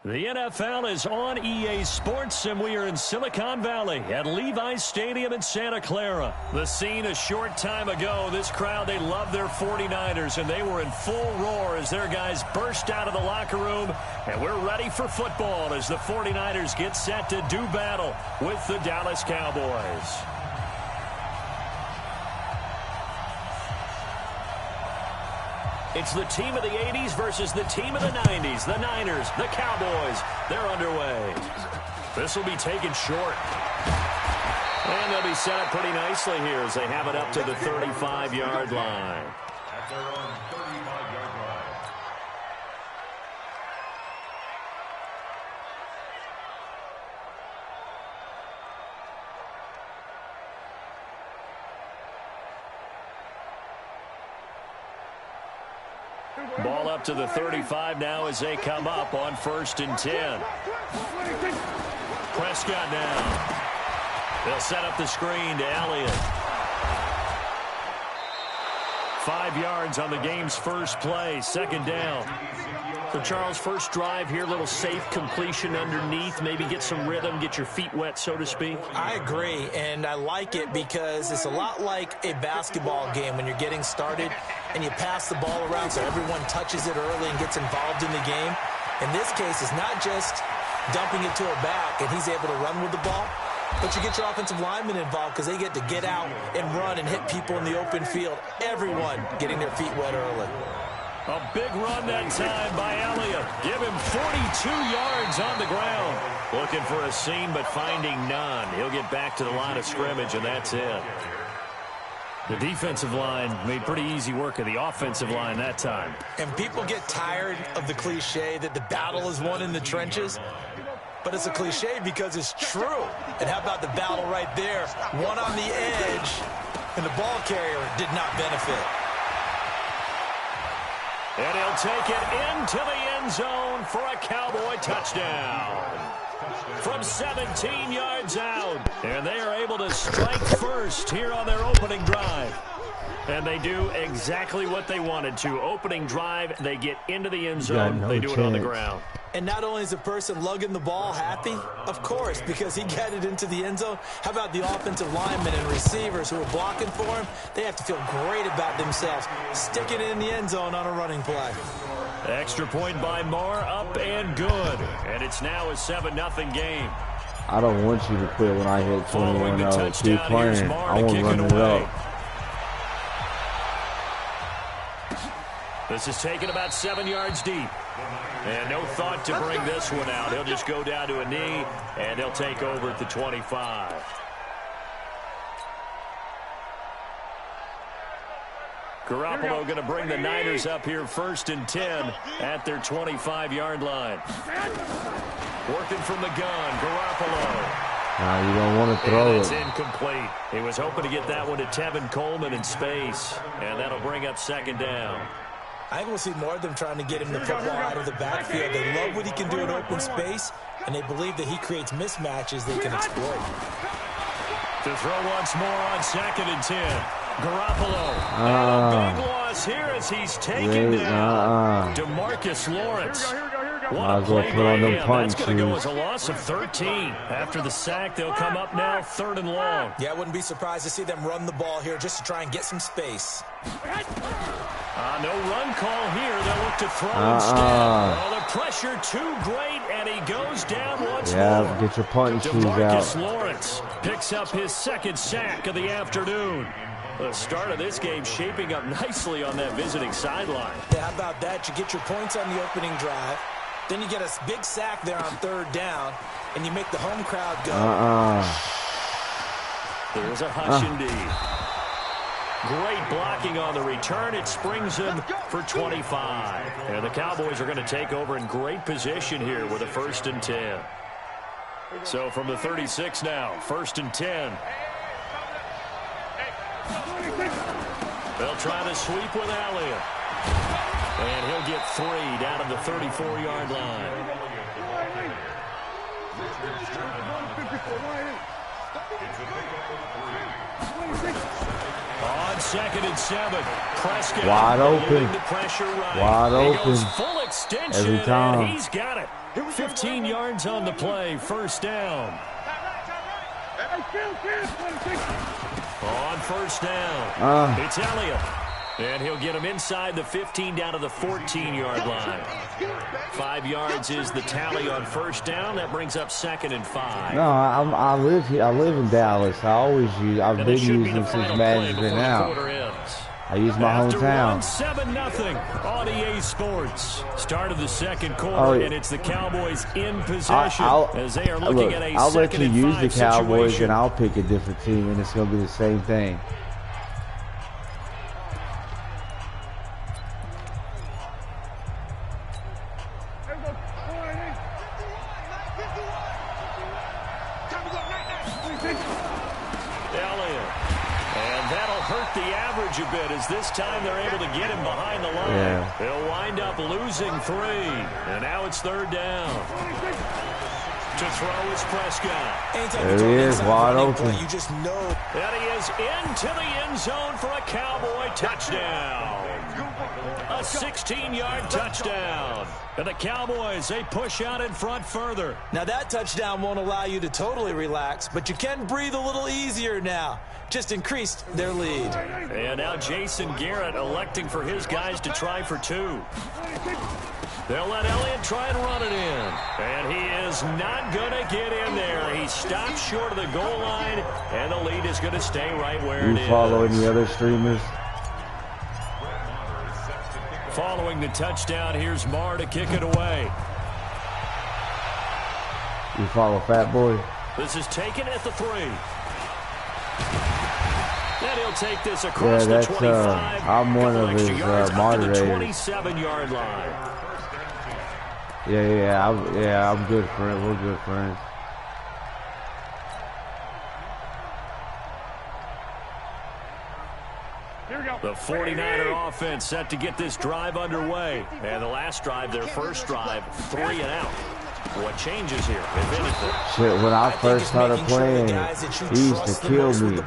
The NFL is on EA Sports, and we are in Silicon Valley at Levi's Stadium in Santa Clara. The scene a short time ago, this crowd, they love their 49ers, and they were in full roar as their guys burst out of the locker room, and we're ready for football as the 49ers get set to do battle with the Dallas Cowboys. It's the team of the 80s versus the team of the 90s. The Niners, the Cowboys, they're underway. This will be taken short. And they'll be set up pretty nicely here as they have it up to the 35-yard line. At their own 35-yard line. Ball up to the 35 now as they come up on 1st and 10. Prescott now. They'll set up the screen to Elliott. 5 yards on the game's first play, 2nd down. So, Charles, first drive here, little safe completion underneath, maybe get some rhythm, get your feet wet, so to speak. I agree, and I like it because it's a lot like a basketball game when you're getting started and you pass the ball around so everyone touches it early and gets involved in the game. In this case, it's not just dumping it to a back and he's able to run with the ball, but you get your offensive linemen involved because they get to get out and run and hit people in the open field. Everyone getting their feet wet early. A big run that time by Elliott. Give him 42 yards on the ground. Looking for a seam, but finding none. He'll get back to the line of scrimmage, and that's it. The defensive line made pretty easy work of the offensive line that time. And people get tired of the cliche that the battle is won in the trenches. But it's a cliche because it's true. And how about the battle right there? One on the edge, and the ball carrier did not benefit. And he'll take it into the end zone for a Cowboy touchdown. From 17 yards out. And they are able to strike first here on their opening drive. And they do exactly what they wanted to. Opening drive, they get into the end zone. They do it on the ground. And not only is the person lugging the ball happy, of course, because he got it into the end zone. How about the offensive linemen and receivers who are blocking for him? They have to feel great about themselves, sticking it in the end zone on a running play. Extra point by Moore, up and good. And it's now a 7-0 game. I don't want you to quit when I hit 21-0. Keep playing. I want to run it up. This is taken about 7 yards deep. And no thought to bring this one out. He'll just go down to a knee, and he'll take over at the 25. Garoppolo going to bring the Niners up here 1st and 10 at their 25-yard line. Working from the gun, Garoppolo. Now you don't want to throw it's it. It's incomplete. He was hoping to get that one to Tevin Coleman in space, and that'll bring up 2nd down. I think we'll see more of them trying to get him the football out of the backfield. They love what he can do in open space, and they believe that he creates mismatches they can exploit. To throw once more on 2nd and 10. Garoppolo. And a big loss here as he's taken down. DeMarcus Lawrence. What a play by him. That's going to go as a loss of 13. After the sack, they'll come up now 3rd and long. Yeah, I wouldn't be surprised to see them run the ball here just to try and get some space. No run call here. They'll look to throw instead. Oh, the pressure too great, and he goes down once more. Yeah, get your punting shoes out. DeMarcus Lawrence picks up his 2nd sack of the afternoon. The start of this game shaping up nicely on that visiting sideline. Yeah, how about that? You get your points on the opening drive. Then you get a big sack there on 3rd down, and you make the home crowd go. There's a hush indeed. Great blocking on the return. It springs him for 25. And the Cowboys are going to take over in great position here with a 1st and 10. So from the 36 now, 1st and 10. They'll try to sweep with Elliott. And he'll get 3 down to the 34-yard line. On 2nd and 7, Prescott wide open. The pressure right. Wide he open. goes full extension, every time. and he's got it. 15 yards on the play, first down. On first down, it's Elliott. And he'll get him inside the 15 down to the 14-yard line. 5 yards is the tally on first down. That brings up 2nd and 5. No, I live here. I live in Dallas. I've been using them since Madden's been out. I use my hometown. 7-0 on EA Sports. Start of the second quarter, and it's the Cowboys in possession as they are looking at a I'll let you use the Cowboys, situation. and I'll pick a different team, and it's going to be the same thing. A bit as this time they're able to get him behind the line. Yeah. They'll wind up losing 3, and now it's 3rd down. To throw is Prescott. There he is, wide open. You just know that he is into the end zone for a Cowboy touchdown. A 16-yard touchdown. And the Cowboys, they push out in front further. Now that touchdown won't allow you to totally relax, but you can breathe a little easier now. Just increased their lead. And now Jason Garrett electing for his guys to try for 2. They'll let Elliott try and run it in. And he is not going to get in there. He stops short of the goal line, and the lead is going to stay right where it is. You follow any other streamers? Following the touchdown, here's Marr to kick it away. You follow Fat Boy? This is taken at the 3. And he'll take this across the 25. I'm one of his moderators. The 27-yard line. I'm good friends. We're good friends. The 49er offense set to get this drive underway. And the last drive, their first drive, 3 and out. What changes here, if anything? Shit, when I first started playing, he used to kill me.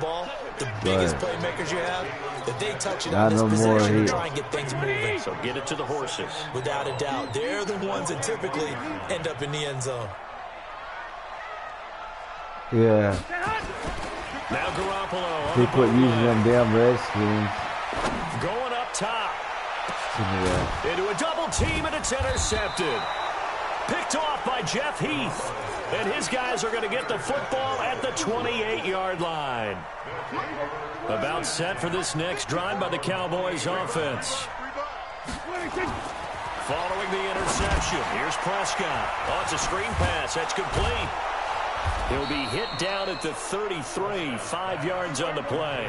The biggest playmakers you have, that they touch it Not on this no more. possession and try and get things moving. So get it to the horses. Without a doubt, they're the ones that typically end up in the end zone. Yeah. Now Garoppolo. They quit using them damn Redskins. Going up top. Into a double team, and it's intercepted. Picked off by Jeff Heath. And his guys are going to get the football at the 28-yard line. About set for this next drive by the Cowboys offense. Following the interception, here's Prescott. Oh, it's a screen pass. That's complete. He'll be hit down at the 33, 5 yards on the play.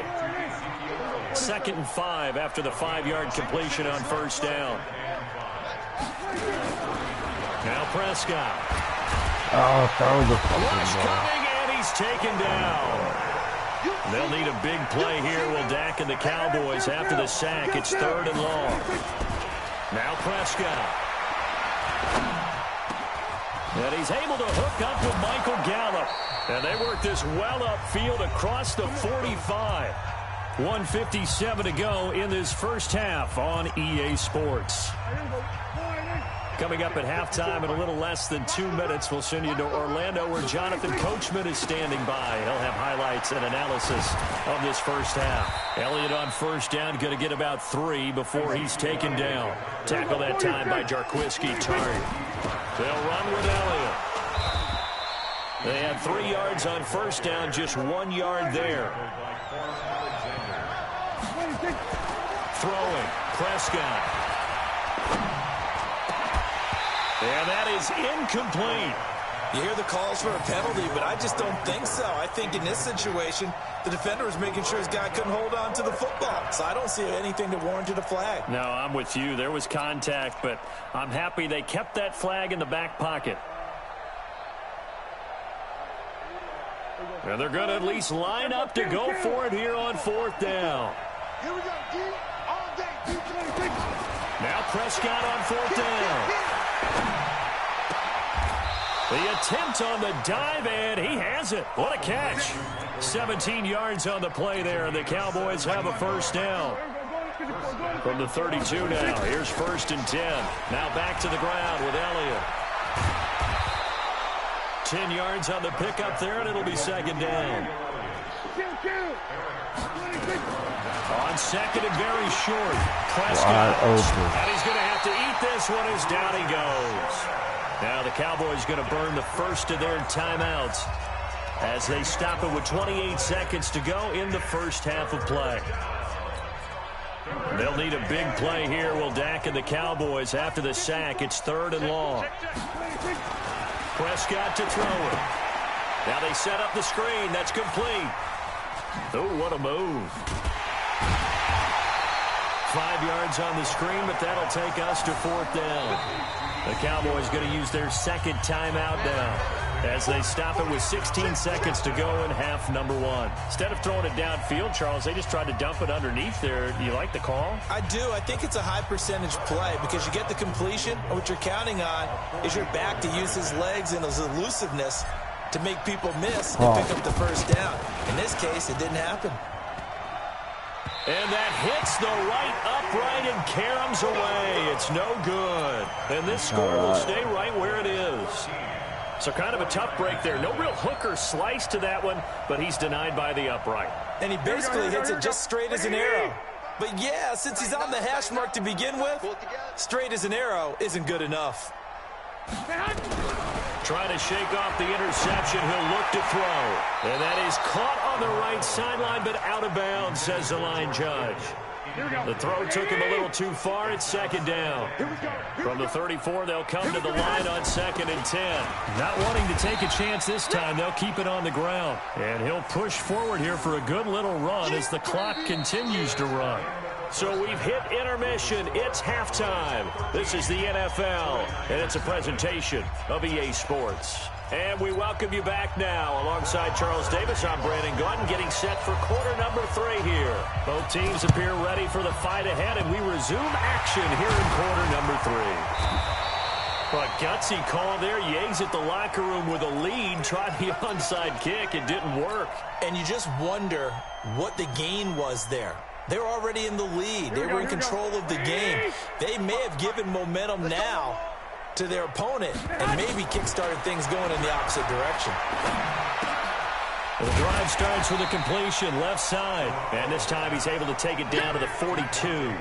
2nd and 5 after the 5-yard completion on first down. Now Prescott. Oh, throw the Rush fucking ball. coming, and he's taken down. They'll need a big play here, will Dak and the Cowboys after the sack. It's 3rd and long. Now Prescott. And he's able to hook up with Michael Gallup. And they work this well upfield across the 45. 1:57 to go in this first half on EA Sports. Coming up at halftime in a little less than 2 minutes, we'll send you to Orlando where Jonathan Coachman is standing by. He'll have highlights and analysis of this first half. Elliott on first down, going to get about 3 before he's taken down. Tackle that time by Jarquiski Tartt. They'll run with Elliott. They had 3 yards on first down, just 1 yard there. Throwing, Prescott. And that is incomplete. You hear the calls for a penalty, but I just don't think so. I think in this situation, the defender was making sure his guy couldn't hold on to the football. So I don't see anything that warranted a flag. No, I'm with you. There was contact, but I'm happy they kept that flag in the back pocket. And they're going to at least line up to go for it here on 4th down. Here we go, D, all day, D26. Now Prescott on 4th down. The attempt on the dive, and he has it. What a catch. 17 yards on the play there, and the Cowboys have a first down. From the 32 now, here's 1st and 10. Now back to the ground with Elliott. 10 yards on the pickup there, and it'll be second down. On second and very short. Prescott. And he's going to have to eat this one as down he goes. Now the Cowboys going to burn the first of their timeouts as they stop it with 28 seconds to go in the first half of play. They'll need a big play here, will Dak and the Cowboys after the sack. It's 3rd and long. Prescott to throw it. Now they set up the screen. That's complete. Oh, what a move. 5 yards on the screen, but that'll take us to 4th down. The Cowboys going to use their second timeout now as they stop it with 16 seconds to go in half number 1. Instead of throwing it downfield, Charles, they just tried to dump it underneath there. Do you like the call? I do. I think it's a high percentage play because you get the completion. And what you're counting on is your back to use his legs and his elusiveness to make people miss and pick up the first down. In this case, it didn't happen. And that hits the right upright and caroms away. It's no good. And this score will stay right where it is. So kind of a tough break there. No real hook or slice to that one, but he's denied by the upright. And he basically hits it just straight as an arrow. But yeah, since he's on the hash mark to begin with, straight as an arrow isn't good enough. Trying to shake off the interception. He'll look to throw. And that is caught on the right sideline, but out of bounds, says the line judge. The throw took him a little too far. It's second down. From the 34, they'll come to the line on 2nd and 10. Not wanting to take a chance this time, they'll keep it on the ground. And he'll push forward here for a good little run as the clock continues to run. So we've hit intermission. It's halftime. This is the NFL, and it's a presentation of EA Sports. And we welcome you back now. Alongside Charles Davis, I'm Brandon Gordon, getting set for quarter number 3 here. Both teams appear ready for the fight ahead, and we resume action here in quarter number 3. A gutsy call there. Yates at the locker room with a lead. Tried the onside kick. It didn't work. And you just wonder what the gain was there. They were already in the lead. They were in control of the game. They may have given momentum now to their opponent and maybe kick-started things going in the opposite direction. The drive starts with a completion left side. And this time he's able to take it down to the 42.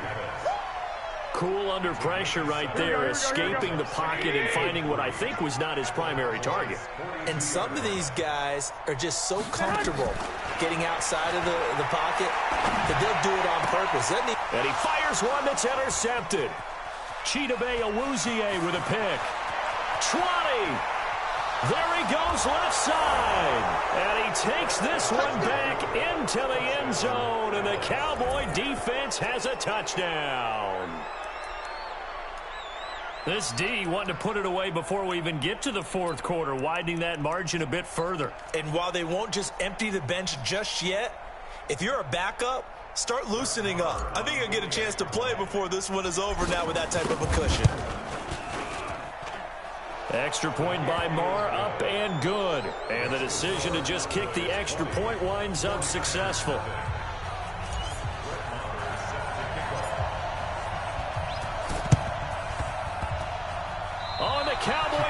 Cool under pressure right there, escaping the pocket and finding what I think was not his primary target. And some of these guys are just so comfortable getting outside of the pocket that they'll do it on purpose. And he fires one that's intercepted. Chidobe Awuzie with a pick. 20. There he goes left side. And he takes this one back into the end zone. And the Cowboy defense has a touchdown. This D wanting to put it away before we even get to the 4th quarter, widening that margin a bit further. And while they won't just empty the bench just yet, if you're a backup, start loosening up. I think you'll get a chance to play before this one is over now with that type of a cushion. Extra point by Marr, up and good. And the decision to just kick the extra point winds up successful.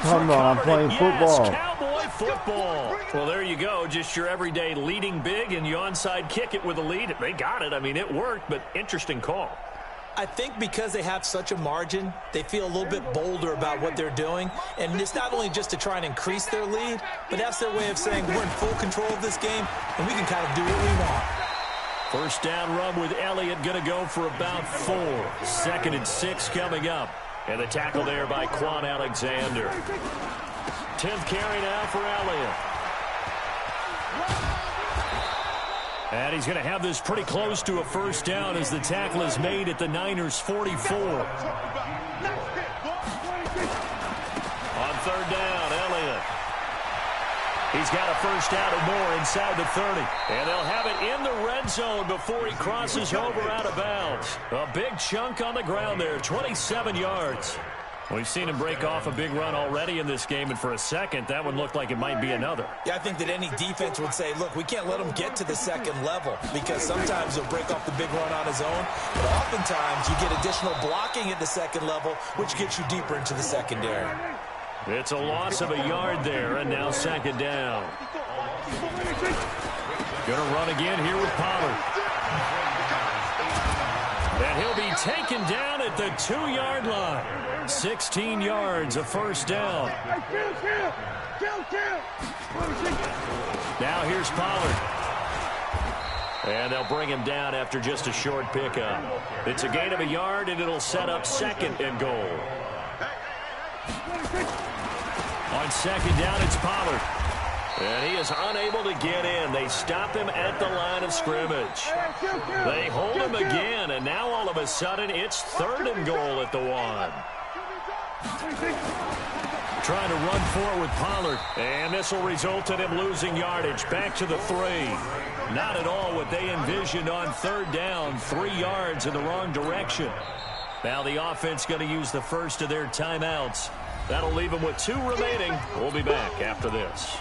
Come on, I'm playing football. Cowboy football. Well, there you go. Just your everyday leading big, and you onside kick it with a lead. They got it. I mean, it worked, but interesting call. I think because they have such a margin, they feel a little bit bolder about what they're doing. And it's not only just to try and increase their lead, but that's their way of saying we're in full control of this game, and we can kind of do what we want. First down run with Elliott going to go for about 4. 2nd and 6 coming up. And the tackle there by Quan Alexander. 10th carry now for Elliott. And he's going to have this pretty close to a first down as the tackle is made at the Niners' 44. On 3rd down, Elliott. He's got a first down or more inside the 30. And they'll have it in the red zone before he crosses over out of bounds. A big chunk on the ground there, 27 yards. We've seen him break off a big run already in this game, and for a second, that one looked like it might be another. Yeah, I think that any defense would say, look, we can't let him get to the 2nd level because sometimes he'll break off the big run on his own, but oftentimes you get additional blocking at the 2nd level, which gets you deeper into the secondary. It's a loss of a yard there, and now second down. Going to run again here with Pollard. And he'll be taken down at the 2-yard line. 16 yards, a first down. Now here's Pollard. And they'll bring him down after just a short pickup. It's a gain of a yard, and it'll set up second and goal. On second down, it's Pollard. And he is unable to get in. They stop him at the line of scrimmage. They hold him again, and now all of a sudden it's third and goal at the 1. Trying to run forward with Pollard. And this will result in him losing yardage. Back to the 3. Not at all what they envisioned on third down. 3 yards in the wrong direction. Now the offense going to use the first of their timeouts. That'll leave them with 2 remaining. We'll be back after this.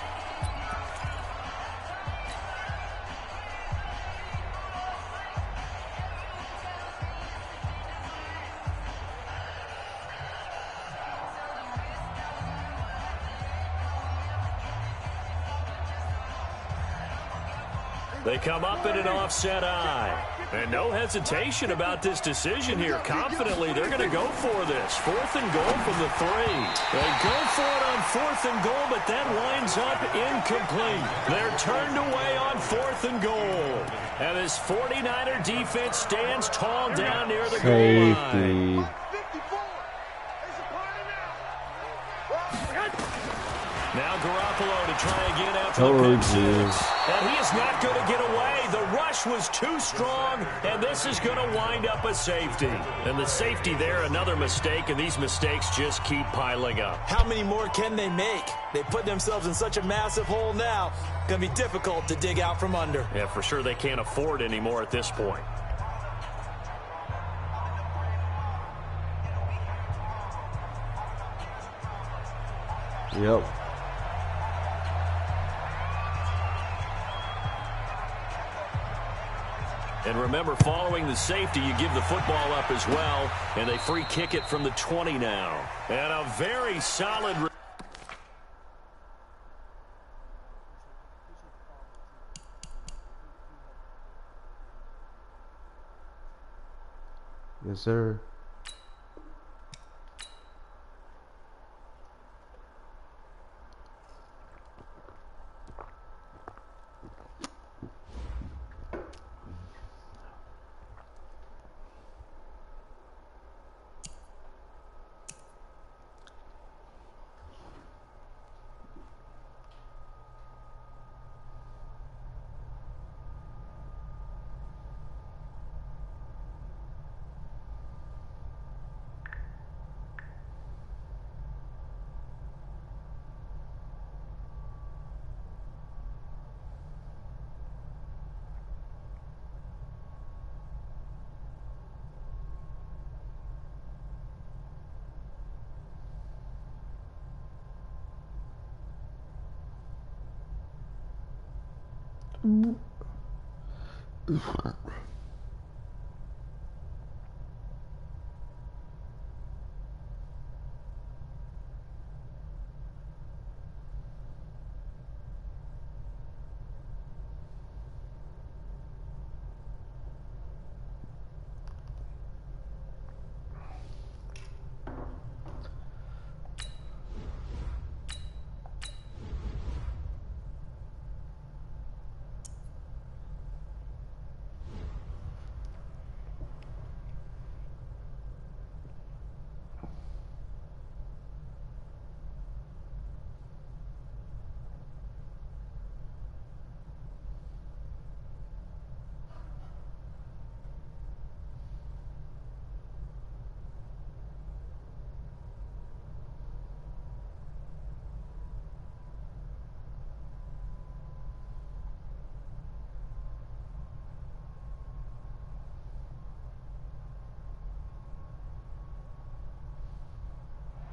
They come up in an offset eye. And no hesitation about this decision here. Confidently, they're going to go for this. 4th and goal from the 3. They go for it on 4th and goal, but that winds up incomplete. They're turned away on 4th and goal. And this 49er defense stands tall down near the goal line. Now Garoppolo to try again after the pick 6. And he is not going to get away. The rush was too strong, and this is going to wind up a safety. And the safety there, another mistake, and these mistakes just keep piling up. How many more can they make? They put themselves in such a massive hole now. Going to be difficult to dig out from under. Yeah, for sure they can't afford anymore at this point. Yep. And remember, following the safety, you give the football up as well, and they free kick it from the 20 now. And a very solid... Yes, sir.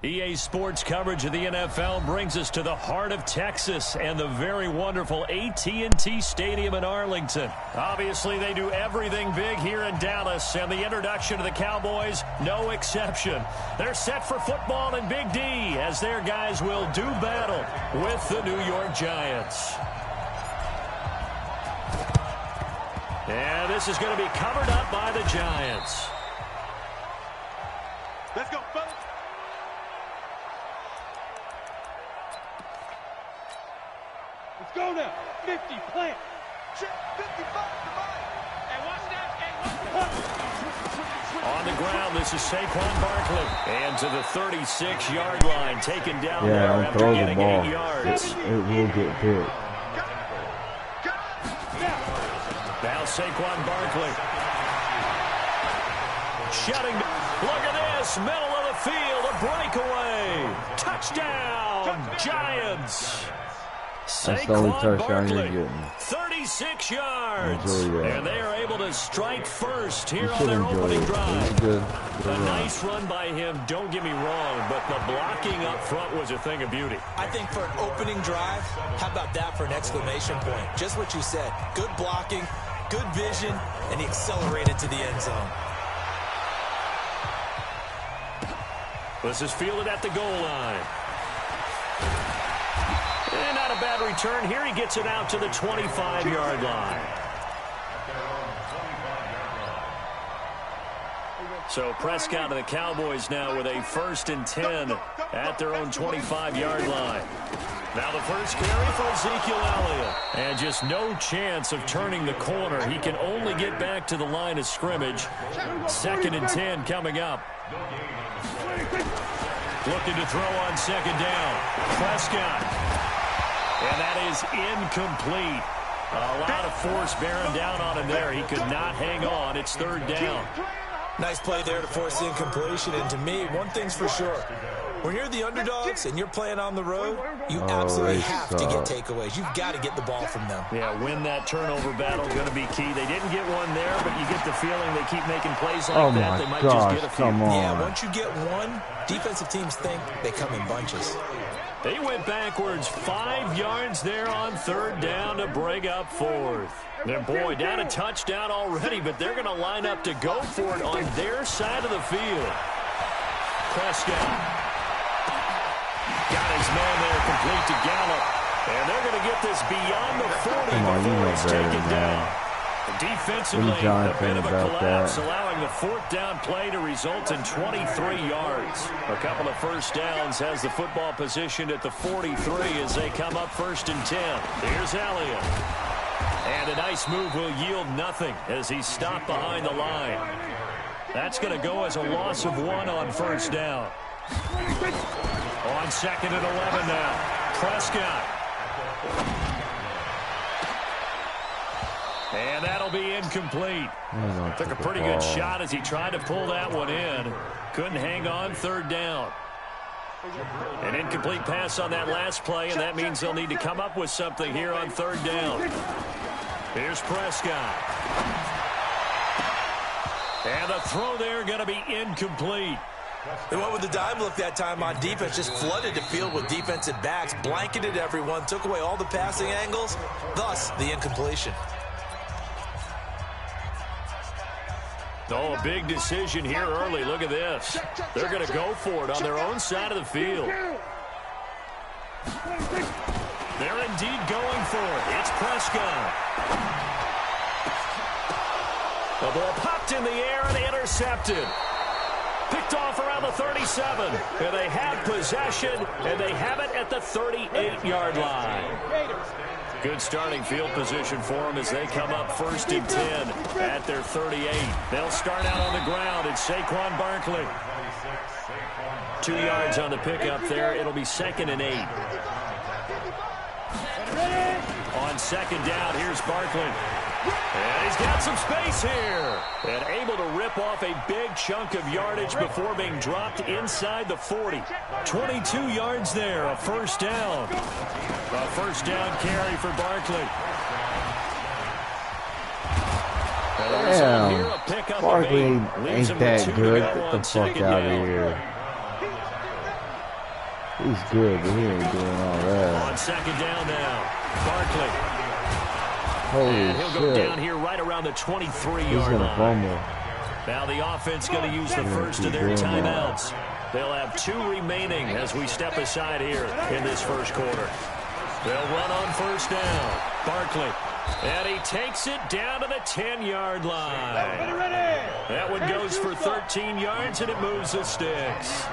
EA Sports coverage of the NFL brings us to the heart of Texas and the very wonderful AT&T Stadium in Arlington. Obviously, they do everything big here in Dallas, and the introduction to the Cowboys, no exception. They're set for football in Big D as their guys will do battle with the New York Giants. And this is going to be covered up by the Giants. Let's go, fellas. Let's go now. 50, plant. 55 to mine. And watch that. On the ground, this is Saquon Barkley. And to the 36-yard line, taken down there after getting 8 yards. It will get hit. Now Saquon Barkley. Shutting. Look at this. Middle of the field. A breakaway. Touchdown, Giants. That's the only touchdown you're getting. 36 yards. And they are able to strike first here on their opening drive. Good A nice run by him, don't get me wrong, but the blocking up front was a thing of beauty. I think for an opening drive, how about that for an exclamation point? Just what you said. Good blocking, good vision, and he accelerated to the end zone. This is fielded at the goal line. And not a bad return here. He gets it out to the 25-yard line. So Prescott and the Cowboys now with a 1st and 10 at their own 25-yard line. Now the first carry for Ezekiel Elliott. And just no chance of turning the corner. He can only get back to the line of scrimmage. 2nd and 10 coming up. Looking to throw on 2nd down. Prescott. And that is incomplete. A lot of force bearing down on him there. He could not hang on. It's 3rd down. Nice play there to force the incompletion. And to me, one thing's for sure. When you're the underdogs and you're playing on the road, you absolutely have to get takeaways. You've got to get the ball from them. Yeah, win that turnover battle going to be key. They didn't get one there, but you get the feeling they keep making plays like that. They might just get a few. Yeah, once you get one, defensive teams think they come in bunches. They went backwards 5 yards there on 3rd down to break up 4th. And boy, down a touchdown already, but they're going to line up to go for it on their side of the field. Prescott. Got his man there complete to Gallup. And they're going to get this beyond the 40 before he's taken down. Defensively, a bit of a collapse, allowing the 4th down play to result in 23 yards. A couple of 1st downs has the football positioned at the 43 as they come up 1st and 10. Here's Elliott. And a nice move will yield nothing as he's stopped behind the line. That's going to go as a loss of 1 on 1st down. On 2nd and 11 now. Prescott. And that'll be incomplete. Took a pretty good shot as he tried to pull that one in. Couldn't hang on 3rd down. An incomplete pass on that last play, and that means they'll need to come up with something here on 3rd down. Here's Prescott. And the throw there going to be incomplete. They went with the dime look that time on defense, just flooded the field with defensive backs, blanketed everyone, took away all the passing angles, thus the incompletion. Oh, a big decision here early. Look at this. They're going to go for it on their own side of the field. They're indeed going for it. It's Prescott. The ball popped in the air and intercepted. Picked off around the 37. And they have possession, and they have it at the 38-yard line. Good starting field position for them as they come up 1st and 10 at their 38. They'll start out on the ground. It's Saquon Barkley. 2 yards on the pickup there. It'll be 2nd and 8. On 2nd down, here's Barkley. And he's got some space here. And able to rip off a big chunk of yardage before being dropped inside the 40. 22 yards there, a 1st down. A 1st down carry for Barkley. Damn, Barkley ain't that good. Get the fuck out of here. He's good, but he ain't doing all that. On second down now, Barkley. Holy and he'll shit. go down here right around the 23-yard He's line. gonna fumble. Now the offense going to use the first of their timeouts. They'll have 2 remaining as we step aside here in this first quarter. They'll run on first down. Barkley. And he takes it down to the 10-yard line. That one goes for 13 yards, and it moves the sticks.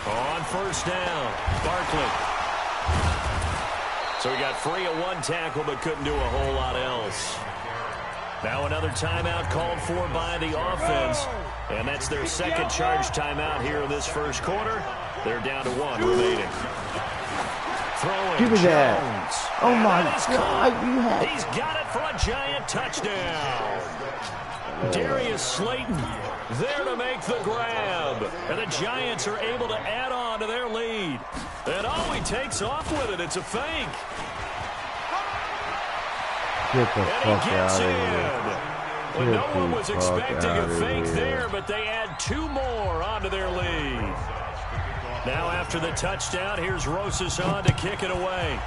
On first down, Barkley. So he got free of 1 tackle, but couldn't do a whole lot else. Now another timeout called for by the offense. And that's their second charge timeout here in this first quarter. They're down to 1 remaining. Throwing Give me that. Jones. Oh my God. God. He's got it for a giant touchdown. Darius Slayton there to make the grab. And the Giants are able to add on to their lead. And he takes off with it. It's a fake. Get the fuck out of here. Well, no one was expecting a fake there, but they add 2 more onto their lead. Now after the touchdown, here's Rosas on to kick it away.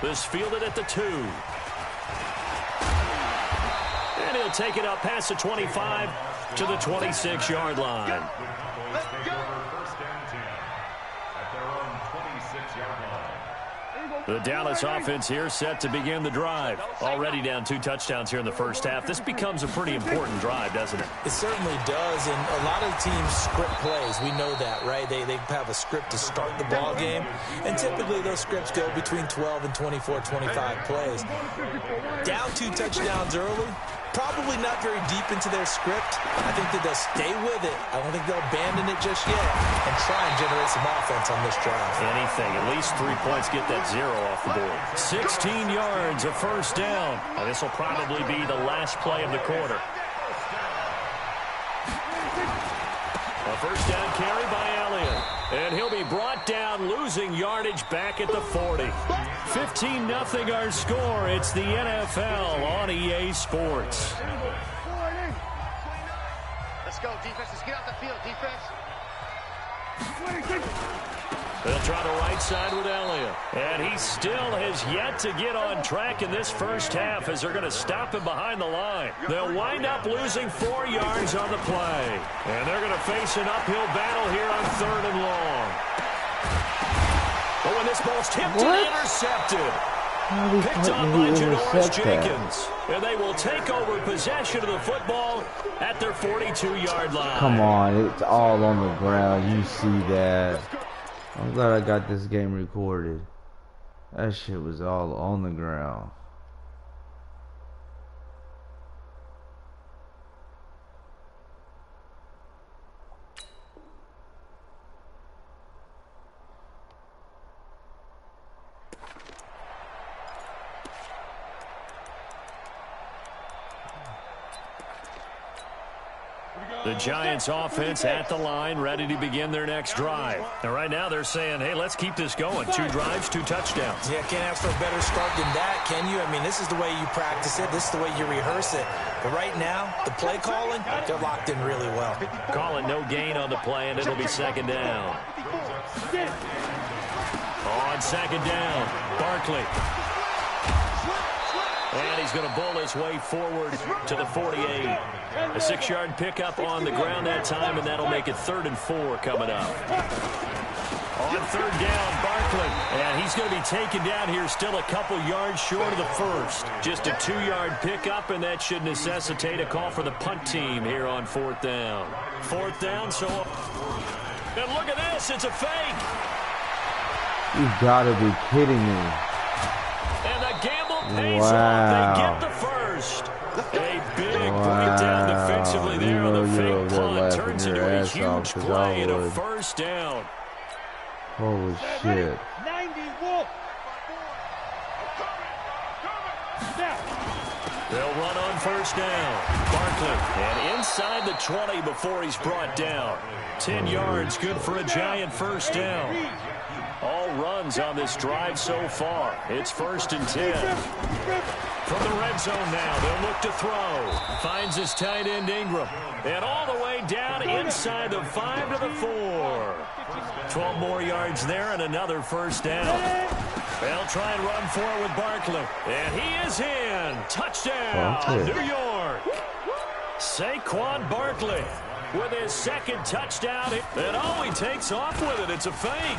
This fielded at the 2. And he'll take it up past the 25 to the 26-yard line. The Dallas offense here set to begin the drive. Already down 2 touchdowns here in the first half. This becomes a pretty important drive, doesn't it? It certainly does, and a lot of teams script plays. We know that, right? They have a script to start the ball game, and typically those scripts go between 12 and 24, 25 plays. Down 2 touchdowns early, probably not very deep into their script. I think that they'll stay with it. I don't think they'll abandon it just yet and try and generate some offense on this drive. Anything, at least 3 points, get that 0 off the board. 16 yards, a first down. And this will probably be the last play of the quarter. A first down carry by Elliott. And he'll be brought down, losing yardage back at the 40. 15-0 our score. It's the NFL on EA Sports. Let's go, defense. Let's get out the field, defense. They'll try the right side with Elliott. And he still has yet to get on track in this first half as they're going to stop him behind the line. They'll wind up losing 4 yards on the play. And they're going to face an uphill battle here on 3rd and long. Oh, and this ball's tipped and intercepted. Picked on by Janoris Jenkins. And they will take over possession of the football at their 42-yard line. Come on, it's all on the ground. You see that. I'm glad I got this game recorded. That shit was all on the ground. The Giants offense at the line, ready to begin their next drive. Now, right now, they're saying, hey, let's keep this going. 2 drives, 2 touchdowns. Yeah, can't ask for a better start than that, can you? I mean, this is the way you practice it. This is the way you rehearse it. But right now, the play calling, they're locked in really well. Calling no gain on the play, and it'll be second down. On second down, Barkley. And he's going to bull his way forward to the 48. A 6-yard pickup on the ground that time, and that'll make it 3rd and 4 coming up. On 3rd down, Barkley. And he's going to be taken down here still a couple yards short of the first. Just a 2-yard pickup, and that should necessitate a call for the punt team here on 4th down. 4th down, so... And look at this, it's a fake. You gotta be kidding me. And the gamble pays off. They get the first. A big breakdown defensively there on the fake punt. Turns into a huge play and a first down. Holy shit. 90 Wolf. They'll run on first down. Barkley. And inside the 20 before he's brought down. 10 yards, good for a Giant first down. All runs on this drive so far. It's 1st and 10. From the red zone now, they'll look to throw. Finds his tight end Ingram. And all the way down inside the 5 to the 4. 12 more yards there and another first down. They'll try and run forward with Barkley. And he is in. Touchdown, New York. Saquon Barkley with his second touchdown. And he takes off with it. It's a fake.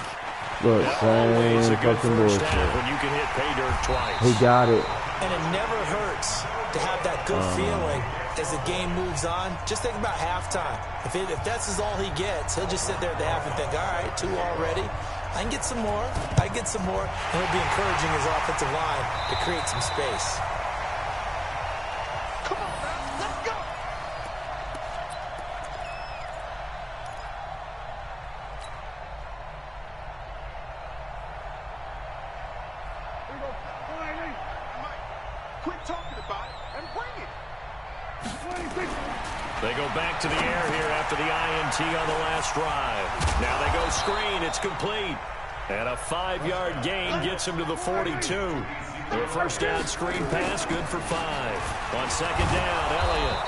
Look, Always a good fucking first bullshit. down when you can hit pay dirt twice. He got it. And it never hurts to have that good feeling as the game moves on. Just think about halftime. If that's all he gets, he'll just sit there at the half and think, all right, 2 already. I can get some more. I can get some more. And he'll be encouraging his offensive line to create some space. Come on, man. Let's go. Here we go. Come on, Lee. Mike, quit talking about it and bring it. They go back to the air here after the INT on the last drive. Now they go screen. It's complete. And a 5-yard gain gets him to the 42. The first down screen pass, good for 5. On second down, Elliott.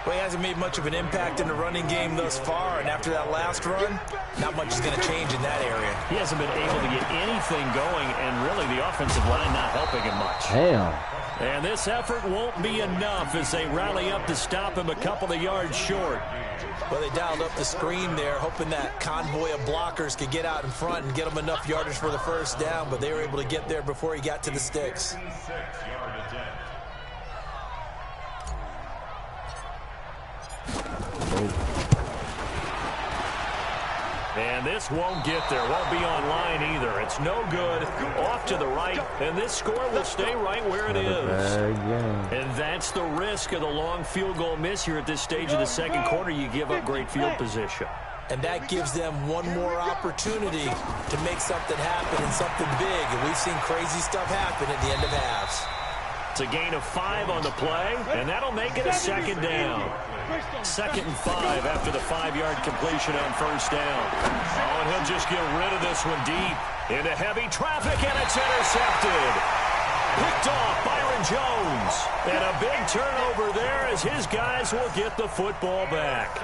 Well, he hasn't made much of an impact in the running game thus far, and after that last run, not much is going to change in that area. He hasn't been able to get anything going, and really the offensive line not helping him much. Damn. And this effort won't be enough as they rally up to stop him a couple of yards short. Well, they dialed up the screen there, hoping that convoy of blockers could get out in front and get them enough yardage for the first down, but they were able to get there before he got to the sticks. And this won't get there. Won't be online either. It's no good. Off to the right. And this score will stay right where it is. And that's the risk of the long field goal miss here at this stage of the second quarter. You give up great field position. And that gives them one more opportunity to make something happen and something big. And we've seen crazy stuff happen at the end of halves. It's a gain of 5 on the play, and that'll make it a second down. 2nd and 5 after the 5-yard completion on first down. Oh, and he'll just get rid of this one deep into heavy traffic, and it's intercepted. Picked off Byron Jones. And a big turnover there as his guys will get the football back.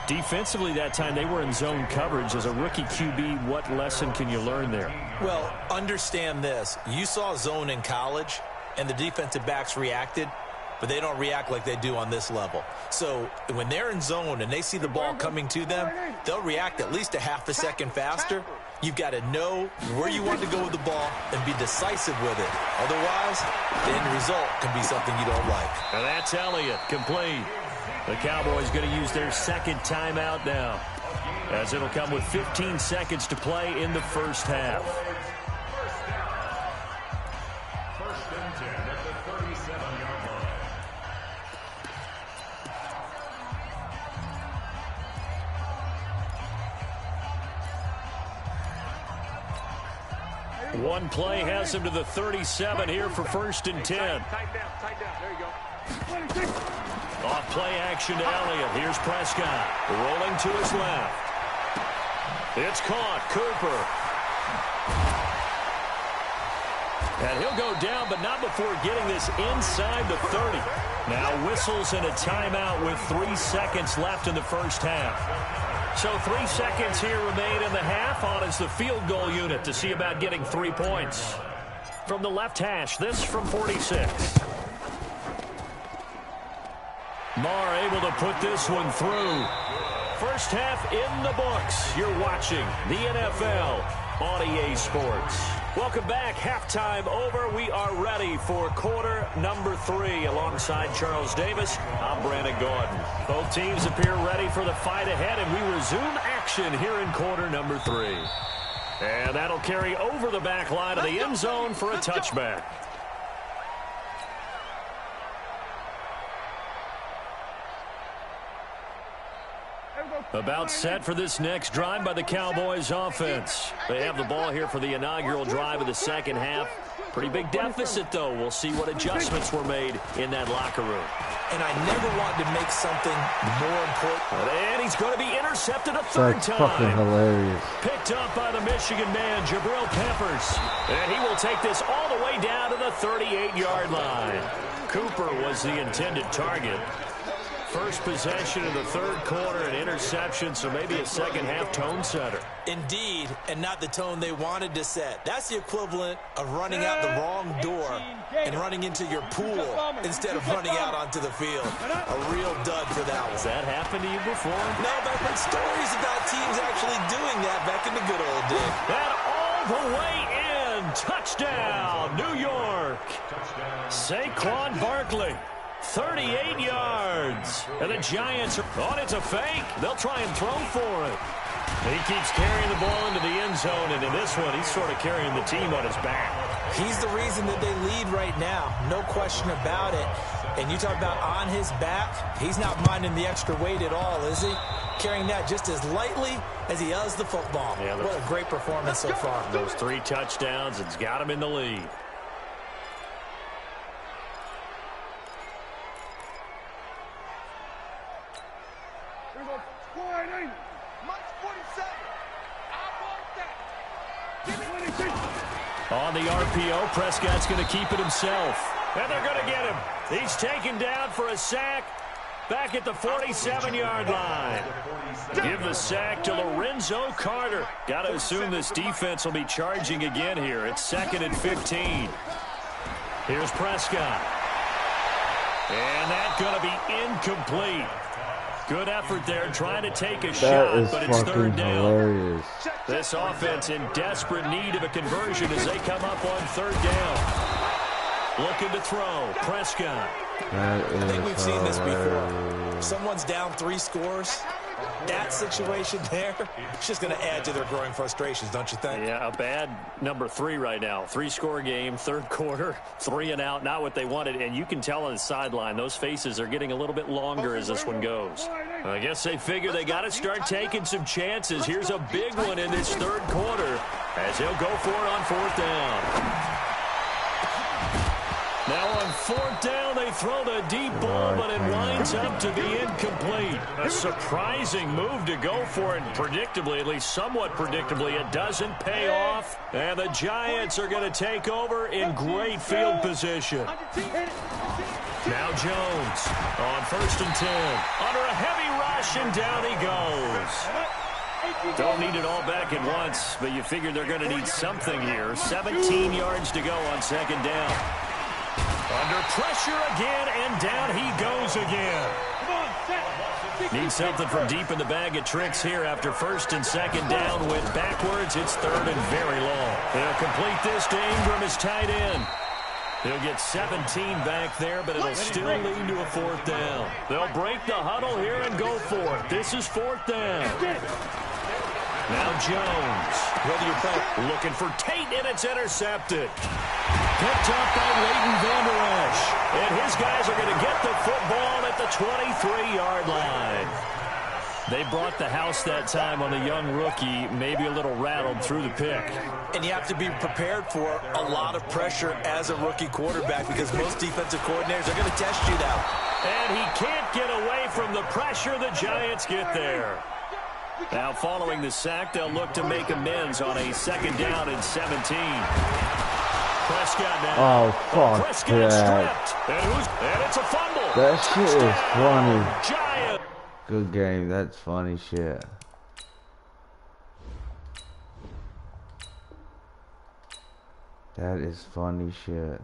Defensively that time, they were in zone coverage. As a rookie QB, what lesson can you learn there? Well, understand this. You saw zone in college, and the defensive backs reacted, but they don't react like they do on this level. So when they're in zone and they see the ball coming to them, they'll react at least a half a second faster. You've got to know where you want to go with the ball and be decisive with it. Otherwise, the end result can be something you don't like. And that's Elliott, complete. The Cowboys going to use their second timeout now, as it'll come with 15 seconds to play in the first half. First and 10 at the 37-yard line. One play has him to the 37 here for 1st and 10. Tight down. There you go. Off play action to Elliott. Here's Prescott rolling to his left. It's caught. Cooper. And he'll go down, but not before getting this inside the 30. Now whistles and a timeout with 3 seconds left in the first half. So 3 seconds here remain in the half. On is the field goal unit to see about getting 3 points. From the left hash, this from 46. Marr able to put this one through. First half in the books. You're watching the NFL on EA Sports. Welcome back. Halftime over. We are ready for quarter number 3. Alongside Charles Davis, I'm Brandon Gordon. Both teams appear ready for the fight ahead, and we resume action here in quarter number 3. And that'll carry over the back line of the end zone for a touchback. About set for this next drive by the Cowboys offense. They have the ball here for the inaugural drive of the second half. Pretty big deficit, though. We'll see what adjustments were made in that locker room. And I never wanted to make something more important. And he's going to be intercepted a third That's time. fucking hilarious. Picked up by the Michigan man, Jabril Peppers. And he will take this all the way down to the 38-yard line. Cooper was the intended target. First possession of the third quarter, an interception, so maybe a second-half tone setter. Indeed, and not the tone they wanted to set. That's the equivalent of running out the wrong door and running into your pool instead of running out onto the field. A real dud for that one. Has that happened to you before? No, but I've heard stories about teams actually doing that back in the good old days. And all the way in. Touchdown, New York. Saquon Barkley. 38 yards. And the Giants are on. It's a fake. They'll try and throw for it. He keeps carrying the ball into the end zone, and in this one, he's sort of carrying the team on his back. He's the reason that they lead right now. No question about it. And you talk about on his back, he's not minding the extra weight at all, is he? Carrying that just as lightly as he does the football. Yeah, what a great performance so far. Those 3 touchdowns, it's got him in the lead. On the RPO, Prescott's going to keep it himself. And they're going to get him. He's taken down for a sack back at the 47-yard line. Give the sack to Lorenzo Carter. Got to assume this defense will be charging again here. It's 2nd and 15. Here's Prescott. And that's going to be incomplete. Good effort there, trying to take a shot, but it's third down. Hilarious. This offense in desperate need of a conversion as they come up on third down. Looking to throw. Prescott. I think we've seen this before. Someone's down 3 scores. That situation there, it's just going to add to their growing frustrations, don't you think? Yeah, a bad number 3 right now. 3-score game, third quarter, 3 and out, not what they wanted. And you can tell on the sideline, those faces are getting a little bit longer as this one goes. I guess they figure they got to start taking some chances. Here's a big one in this third quarter as he'll go for it on 4th down. Now on 4th down, they throw the deep ball, but it winds up to be incomplete. A surprising move to go for it, and predictably, at least somewhat predictably, it doesn't pay off. And the Giants are going to take over in great field position. Now Jones on 1st and 10. Under a heavy rush, and down he goes. Don't need it all back at once, but you figure they're going to need something here. 17 yards to go on 2nd down. Under pressure again, and down he goes again. Need something from deep in the bag of tricks here after 1st and 2nd down. Went backwards. It's 3rd and very long. They'll complete this to Ingram as tight end. They'll get 17 back there, but it'll still lead to a 4th down. They'll break the huddle here and go for it. This is 4th down. Now Jones. Whether you're playing, looking for Tate, and it's intercepted. Picked up by Leighton Vander Esch. And his guys are going to get the football at the 23-yard line. They brought the house that time on the young rookie, maybe a little rattled through the pick. And you have to be prepared for a lot of pressure as a rookie quarterback because most defensive coordinators are going to test you now. And he can't get away from the pressure. The Giants get there. Now following the sack, they'll look to make amends on a 2nd down and 17. Prescott now. Oh, fuck Prescott that. stripped. And it's a fumble. That shit is funny. Giant. Good game. That's funny shit. That is funny shit.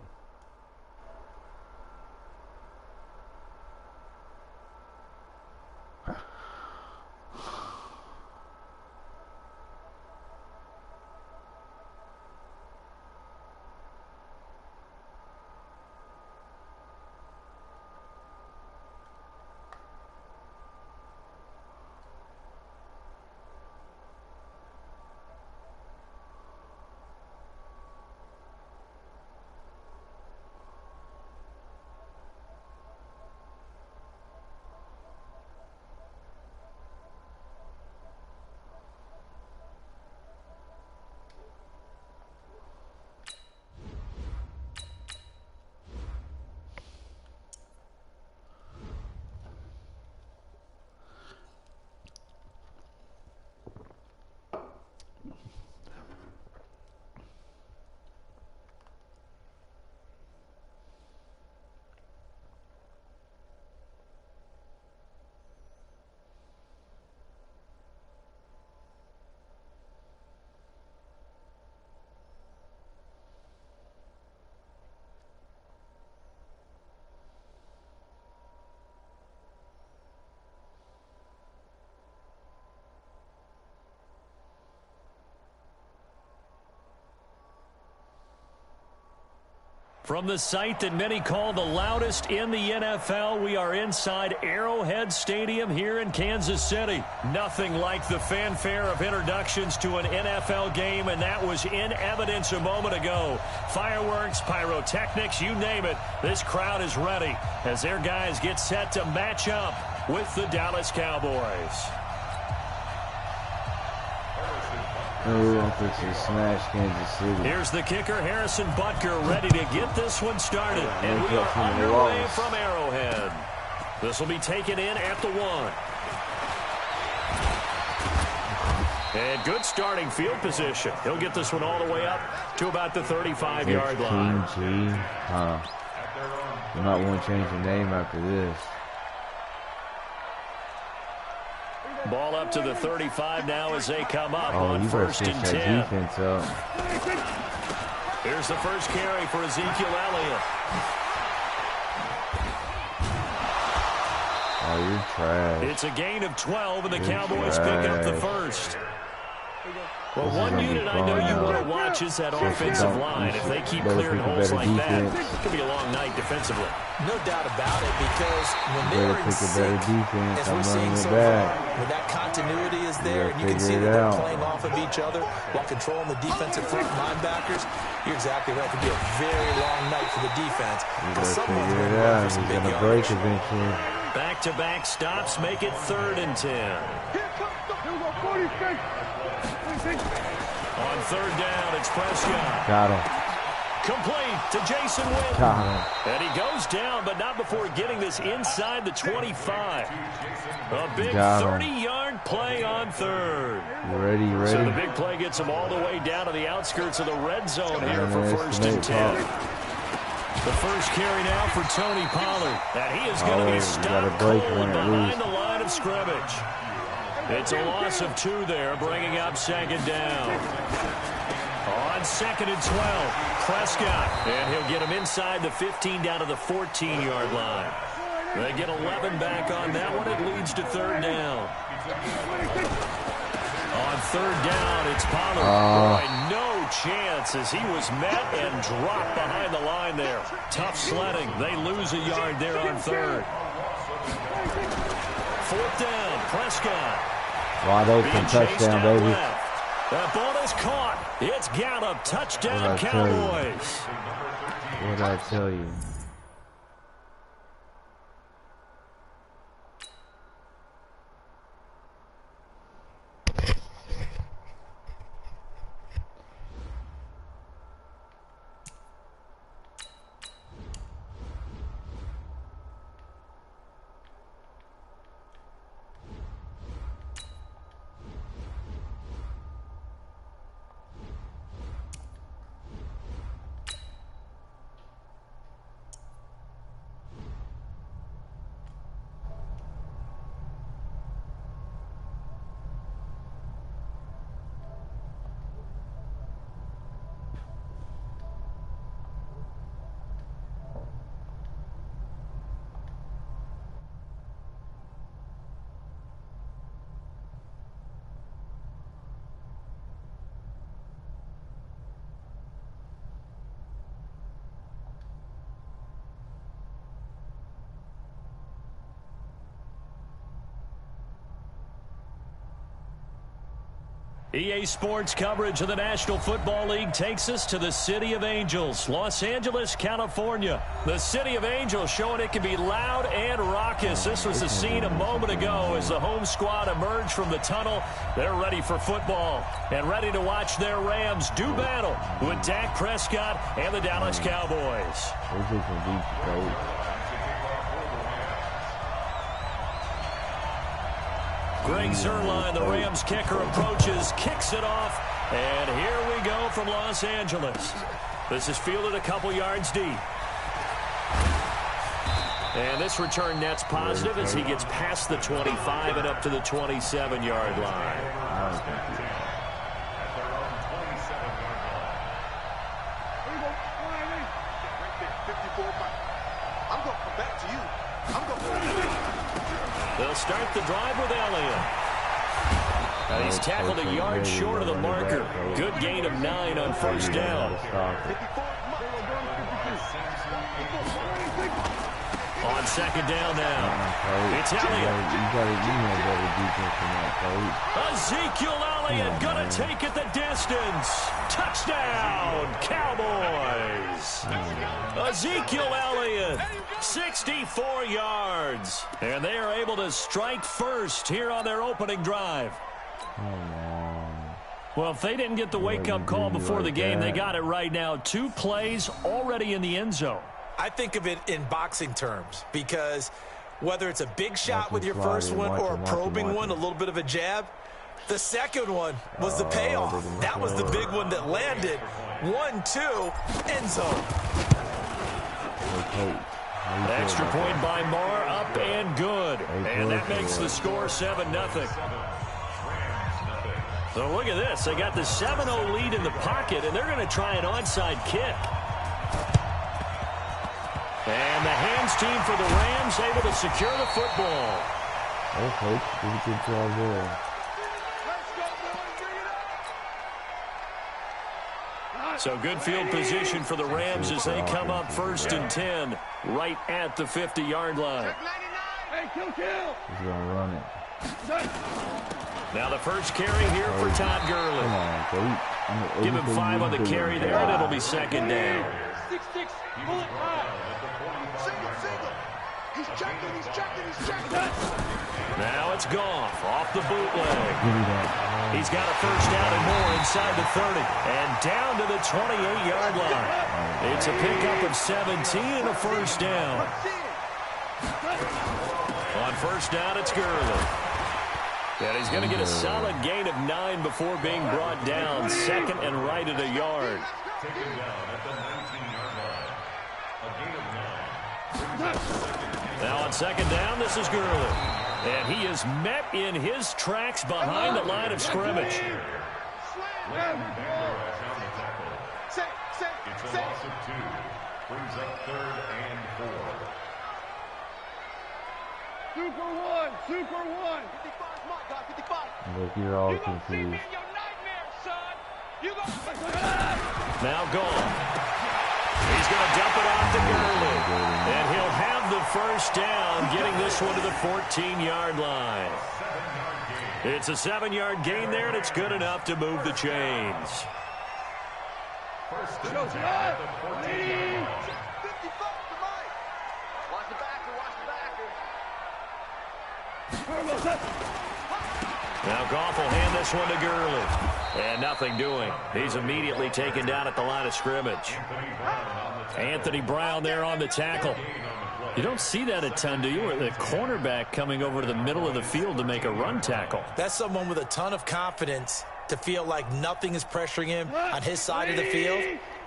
From the site that many call the loudest in the NFL, we are inside Arrowhead Stadium here in Kansas City. Nothing like the fanfare of introductions to an NFL game, and that was in evidence a moment ago. Fireworks, pyrotechnics, you name it. This crowd is ready as their guys get set to match up with the Dallas Cowboys. We're going to fix this smash Kansas City. Here's the kicker, Harrison Butker, ready to get this one started. And we are underway from Arrowhead. This will be taken in at the 1. And good starting field position. He'll get this one all the way up to about the 35-yard line. You might want to change the name after this. Ball up to the 35 now as they come up on you first and 10. Defense up. Here's the first carry for Ezekiel Elliott. Oh, you're trash. It's a gain of 12, and the Cowboys pick up the first. Well, one unit I know you want to watch is that offensive line. If they keep clearing holes like that, it could be a long night defensively. No doubt about it, because when they're in sync, as we're seeing so far, when that continuity is there, and you can see that they're playing off of each other while controlling the defensive front linebackers, you're exactly right. It could be a very long night for the defense. Because someone's going to run for some big yardage. Back-to-back stops make it 3rd and 10. On 3rd down, it's Prescott. Got him. Complete to Jason Witten. Got him. And he goes down, but not before getting this inside the 25. A big 30-yard play on 3rd. You ready? You ready? So the big play gets him all the way down to the outskirts of the red zone here for 1st and 10. The first carry now for Tony Pollard. And he is going to be stopped cold behind the line of scrimmage. It's a loss of 2 there, bringing up 2nd down. On 2nd and 12, Prescott. And he'll get him inside the 15 down to the 14-yard line. They get 11 back on that one. It leads to 3rd down. On 3rd down, it's Pollard. Boy, no chance as he was met and dropped behind the line there. Tough sledding. They lose a yard there on 3rd. 4th down, Prescott. Wide open, touchdown, baby. That ball is caught. It's Gallup. Touchdown, Cowboys. What did I tell you? EA Sports coverage of the National Football League takes us to the City of Angels, Los Angeles, California. The City of Angels showing it can be loud and raucous. This was the scene a moment ago as the home squad emerged from the tunnel. They're ready for football and ready to watch their Rams do battle with Dak Prescott and the Dallas Cowboys. Greg Zuerlein, the Rams kicker, approaches, kicks it off, and here we go from Los Angeles. This is fielded a couple yards deep. And this return net's positive as he gets past the 25 and up to the 27-yard line. They'll start the drive with Elliott. And he's tackled a yard short of the marker. Good gain of 9 on first down. On second down now. It's Elliott. You got to better defense than that, coach. Ezekiel Elliott going to take it the distance. Touchdown, Cowboys. Ezekiel Elliott, 64 yards. And they are able to strike first here on their opening drive. Well, if they didn't get the wake-up call before the game, they got it right now. 2 plays already in the end zone. I think of it in boxing terms because whether it's a big shot with your first one or a probing one, a little bit of a jab, the second one was the payoff. That was the big one that landed. 1-2, end zone. Extra point by Marr, up and good. And that makes the score 7-0. So look at this. They got the 7-0 lead in the pocket, and they're going to try an onside kick. And the hands team for the Rams able to secure the football. Okay, good job there. So good field position for the Rams as they come up 1st and 10 right at the 50-yard line. He's going to run it. Now the first carry here for Todd Gurley. Come on, Give him 5 on the carry there, and it'll be second down. 6-6, pull it high. Single. He's checking. Now it's Goff off the bootleg. He's got a first down and more inside the 30. And down to the 28-yard line. It's a pickup of 17 and a first down. On first down, it's Gurley. And he's going to get a solid gain of 9 before being brought down. 2nd and right at a yard. Taken down at the 19-yard line. A gain of 9. Now on second down, this is Gurley. And he is met in his tracks behind the line of scrimmage. It's a loss of 2. Brings up 3rd and 4. Super one. 55. Look, you're all confused. Now gone. He's going to dump it off to Gurley. And he'll have the first down, getting this one to the 14-yard line. It's a 7-yard gain there, and it's good enough to move the chains. First and 10 at the 14-yard line. Now Goff will hand this one to Gurley. And nothing doing. He's immediately taken down at the line of scrimmage. Anthony Brown there on the tackle. You don't see that a ton, do you? Or the cornerback coming over to the middle of the field to make a run tackle. That's someone with a ton of confidence to feel like nothing is pressuring him on his side of the field.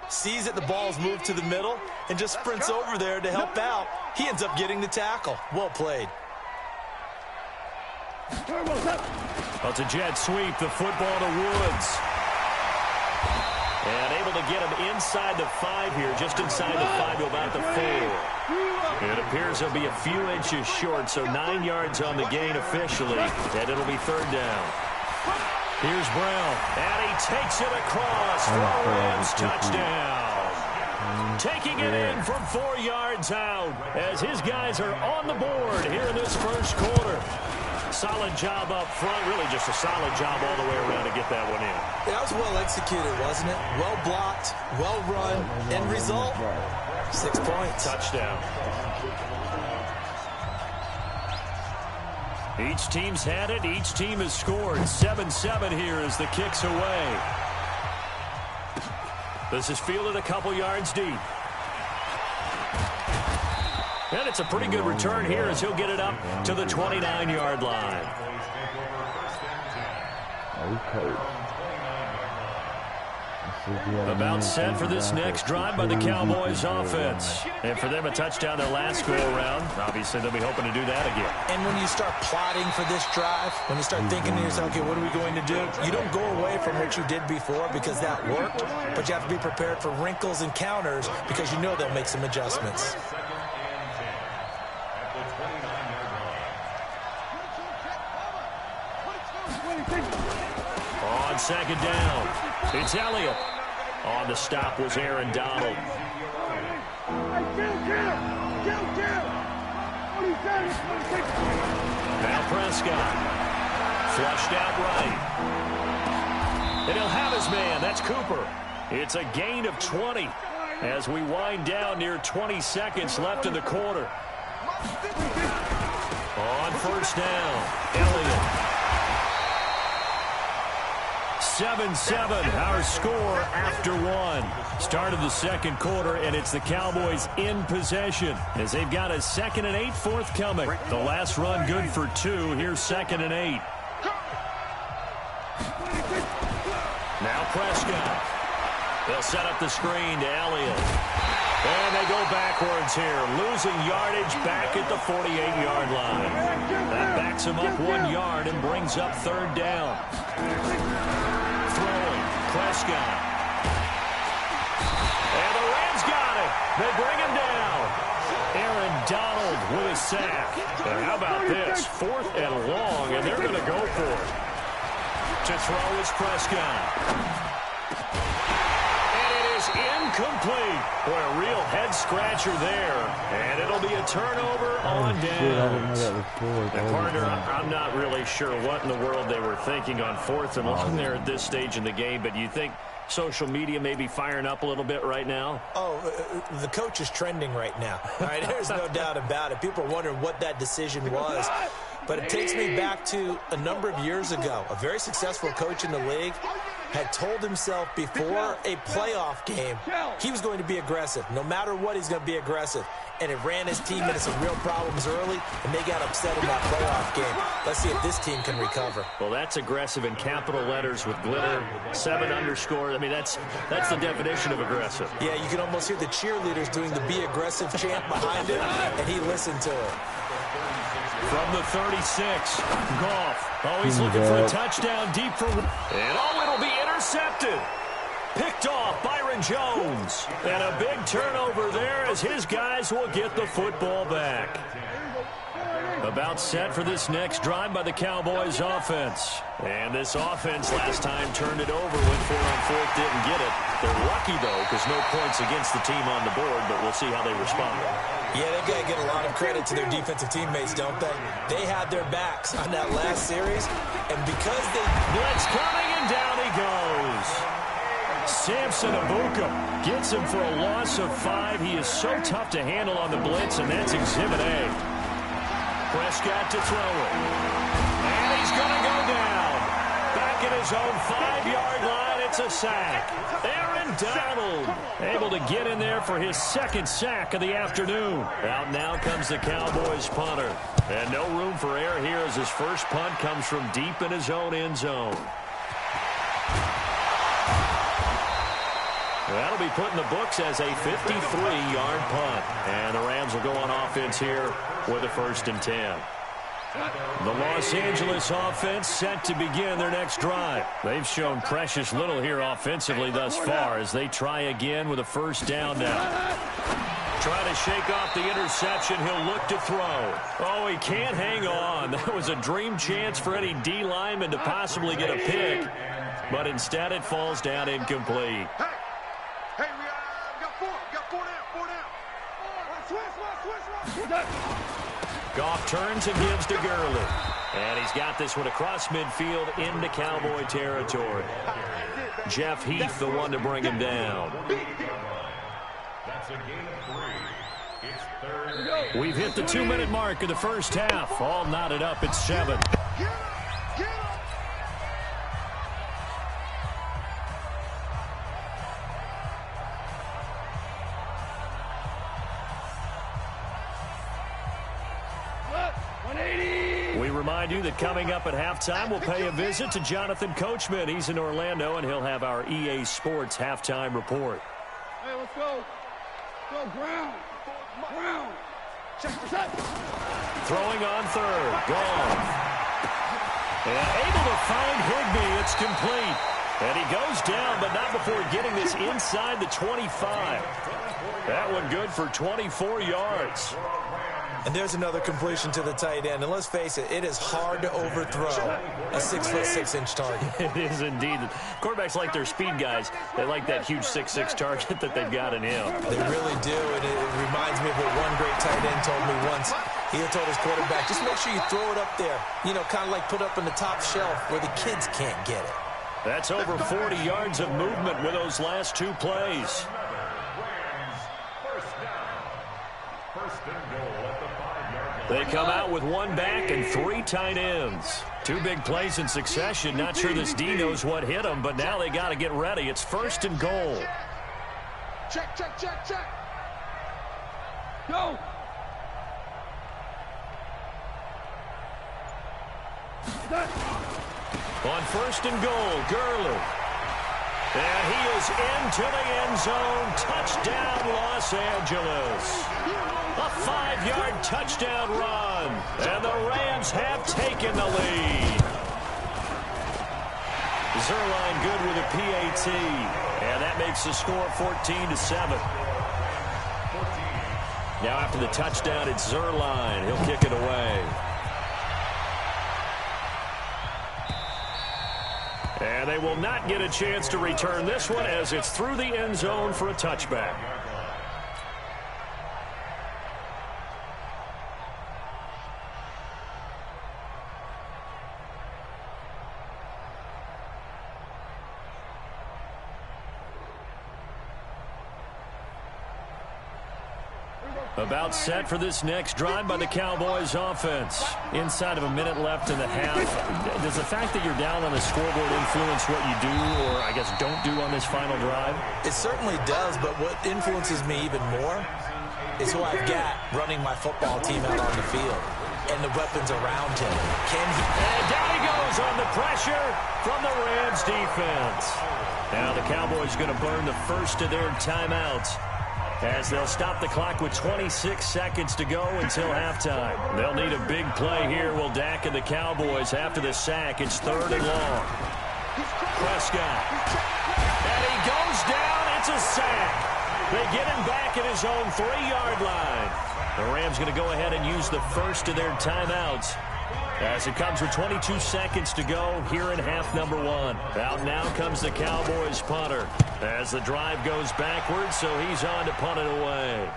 Sees that the ball's moved to the middle and just sprints over there to help out. He ends up getting the tackle. Well played. Well, it's a jet sweep, the football to Woods. And able to get him inside the 5 here, just inside the 5 to about the 4. It appears he'll be a few inches short, so 9 yards on the gain officially, and it'll be 3rd down. Here's Brown, and he takes it across for a Rams touchdown. Taking it in from 4 yards out as his guys are on the board here in this first quarter. Solid job up front, really just a solid job all the way around to get that one in. That was well executed, wasn't it? Well blocked, well run, end result, 6 points. Touchdown. Each team's had it, each team has scored. 7-7 here as the kick's away. This is fielded a couple yards deep. And it's a pretty good return here as he'll get it up to the 29-yard line. About set for this next drive by the Cowboys offense. And for them, a touchdown their last go-around. Obviously, they'll be hoping to do that again. And when you start plotting for this drive, when you start thinking to yourself, okay, what are we going to do? You don't go away from what you did before because that worked, but you have to be prepared for wrinkles and counters because you know they'll make some adjustments. On second down, it's Elliott. On the stop was Aaron Donald. Now Prescott. Flushed out right. And he'll have his man. That's Cooper. It's a gain of 20 as we wind down near 20 seconds left in the quarter. On first down, Elliott. 7-7, our score after one. Start of the second quarter, and it's the Cowboys in possession as they've got a 2nd and 8 forthcoming. The last run good for 2. Here's 2nd and 8. Now Prescott. They'll set up the screen to Elliott. And they go backwards here, losing yardage back at the 48-yard line. That backs him up 1 yard and brings up 3rd down. Throwing, Prescott. And the Rams got it. They bring him down. Aaron Donald with a sack. And how about this? 4th and long, and they're going to go for it. To throw is Prescott. Incomplete. Boy, a real head-scratcher there. And it'll be a turnover on downs. And partner, I'm not really sure what in the world they were thinking on 4th and long there at this stage in the game, but you think social media may be firing up a little bit right now? Oh, the coach is trending right now. All right, there's no doubt about it. People are wondering what that decision was. But it takes me back to a number of years ago. A very successful coach in the league had told himself before a playoff game he was going to be aggressive. No matter what, he's going to be aggressive. And it ran his team into some real problems early, and they got upset in that playoff game. Let's see if this team can recover. Well, that's aggressive in capital letters with glitter, 7 underscore. I mean, that's the definition of aggressive. Yeah, you can almost hear the cheerleaders doing the be aggressive chant behind him, and he listened to it. From the 36, Goff. Oh, he's looking for a touchdown deep for... And oh, it'll be intercepted. Picked off Byron Jones. And a big turnover there as his guys will get the football back. About set for this next drive by the Cowboys offense. And this offense last time turned it over when 4 on 4th didn't get it. They're lucky, though, because no points against the team on the board, but we'll see how they respond. Yeah, they've got to get a lot of credit to their defensive teammates, don't they? They had their backs on that last series, and because they... Blitz coming, and down he goes. Samson Abuka gets him for a loss of 5. He is so tough to handle on the blitz, and that's Exhibit A. Prescott to throw it. And he's going to go down. Back at his own 5-yard line, it's a sack. Aaron Donald able to get in there for his 2nd sack of the afternoon. Out now comes the Cowboys punter. And no room for error here as his first punt comes from deep in his own end zone. That'll be put in the books as a 53-yard punt. And the Rams will go on offense here with a 1st and 10. The Los Angeles offense set to begin their next drive. They've shown precious little here offensively thus far as they try again with a 1st down now. Trying to shake off the interception. He'll look to throw. Oh, he can't hang on. That was a dream chance for any D lineman to possibly get a pick. But instead it falls down incomplete. Hey, we got 4. We got 4 down. Switch. Goff turns and gives to Gurley. And he's got this one across midfield into Cowboy territory. Jeff Heath, the one to bring him down. That's a gain of 3. It's 3rd. We've hit the 2-minute mark of the first half. All knotted up at 7. Remind you that coming up at halftime, we'll pay a visit to Jonathan Coachman. He's in Orlando, and he'll have our EA Sports halftime report. Hey, let's go. Go, ground. Ground. Check this out. Throwing on 3rd. Goff. And able to find Higbee. It's complete. And he goes down, but not before getting this inside the 25. That one good for 24 yards. And there's another completion to the tight end. And let's face it, it is hard to overthrow a 6'6" target. It is indeed. Quarterbacks like their speed guys. They like that huge 6'6" target that they've got in him. They really do. And it reminds me of what one great tight end told me once. He told his quarterback, just make sure you throw it up there. You know, kind of like put up in the top shelf where the kids can't get it. That's over 40 yards of movement with those last two plays. They come out with one back and three tight ends. Two big plays in succession. Not sure this D knows what hit them, but now they got to get ready. It's 1st and goal. Check, check, check, check. Go. On 1st and goal, Gurley. And he is into the end zone. Touchdown, Los Angeles. A 5-yard touchdown run. And the Rams have taken the lead. Zerline good with a PAT. And that makes the score 14-7. Now after the touchdown, it's Zerline. He'll kick it away. And they will not get a chance to return this one as it's through the end zone for a touchback. About set for this next drive by the Cowboys offense. Inside of a minute left in the half. Does the fact that you're down on the scoreboard influence what you do, or I guess don't do on this final drive? It certainly does, but what influences me even more is who I've got running my football team out on the field and the weapons around him. Can he? And down he goes on the pressure from the Rams defense. Now the Cowboys going to burn the first of their timeouts, as they'll stop the clock with 26 seconds to go until halftime. They'll need a big play here, will Dak and the Cowboys after the sack. It's 3rd and long. Prescott. And he goes down. It's a sack. They get him back at his own 3-yard line. The Rams going to go ahead and use the first of their timeouts, as it comes with 22 seconds to go here in half number 1. Out now comes the Cowboys punter as the drive goes backwards, so he's on to punt it away.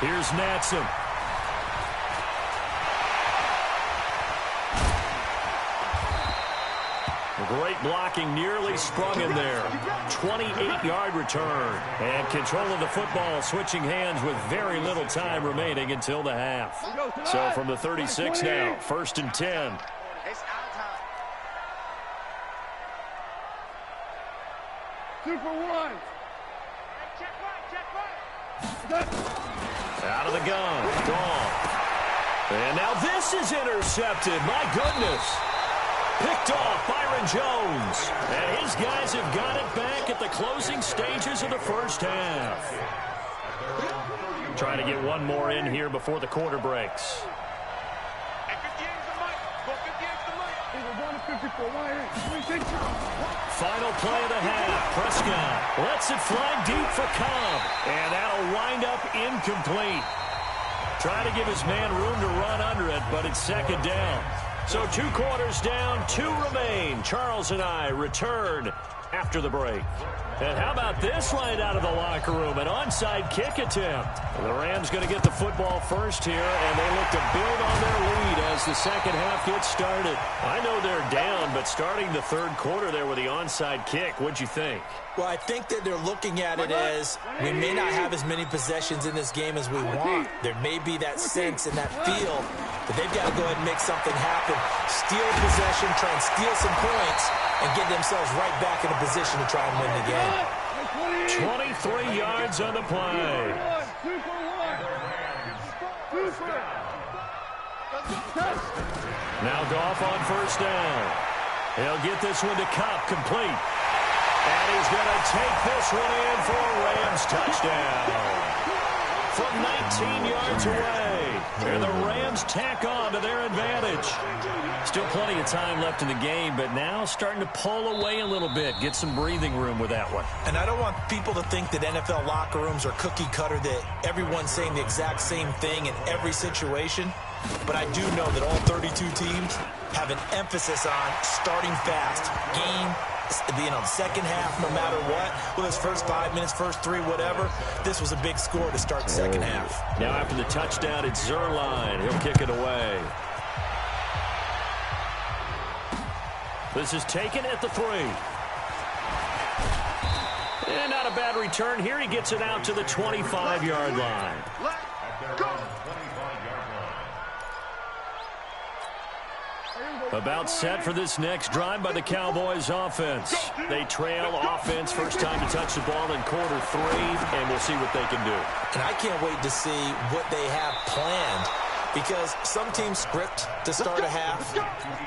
Here's Natson. Great blocking, nearly sprung in there. 28-yard return. And control of the football, switching hands with very little time remaining until the half. So from the 36 now, 1st and 10. Two for one. Out of the gun. Gone. And now this is intercepted. My goodness. Picked off Byron Jones. And his guys have got it back at the closing stages of the first half. Trying to get one more in here before the quarter breaks. Final play of the half. Prescott lets it fly deep for Cobb. And that'll wind up incomplete. Trying to give his man room to run under it, but it's 2nd down. So 2 quarters down, 2 remain. Charles and I return after the break. And how about this right out of the locker room? An onside kick attempt. The Rams going to get the football first here, and they look to build on their lead as the second half gets started. I know they're down, but starting the 3rd quarter there with the onside kick, what'd you think? Well, I think that they're looking at it as we may not have as many possessions in this game as we want. There may be that sense and that feel, but they've got to go ahead and make something happen. Steal possession, try and steal some points, and get themselves right back in a position to try and win the game. 23 yards on the play. Now Goff on 1st down. He'll get this one to Kupp, complete. And he's going to take this one in for a Rams touchdown. From 19 yards away. And the Rams tack on to their advantage. Still plenty of time left in the game, but now starting to pull away a little bit. Get some breathing room with that one. And I don't want people to think that NFL locker rooms are cookie cutter, that everyone's saying the exact same thing in every situation. But I do know that all 32 teams have an emphasis on starting fast, game the second half, no matter what, with his first 5 minutes, first 3, whatever, this was a big score to start the second half. Now after the touchdown, it's Zerline. He'll kick it away. This is taken at the 3. And not a bad return here. He gets it out to the 25-yard line. About set for this next drive by the Cowboys offense. They trail offense, first time to touch the ball in quarter 3, and we'll see what they can do. And I can't wait to see what they have planned, because some teams script to start a half.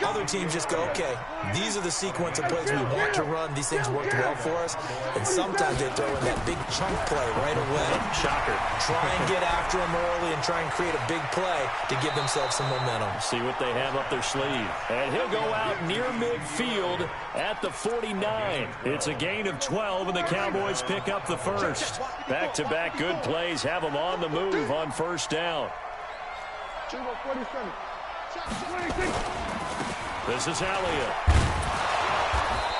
Other teams just go, okay, these are the sequence of plays we want to run. These things worked well for us. And sometimes they throw in that big chunk play right away. Shocker. Try and get after them early and try and create a big play to give themselves some momentum. See what they have up their sleeve. And he'll go out near midfield at the 49. It's a gain of 12, and the Cowboys pick up the first. Back-to-back good plays have them on the move on first down. This is Elliott.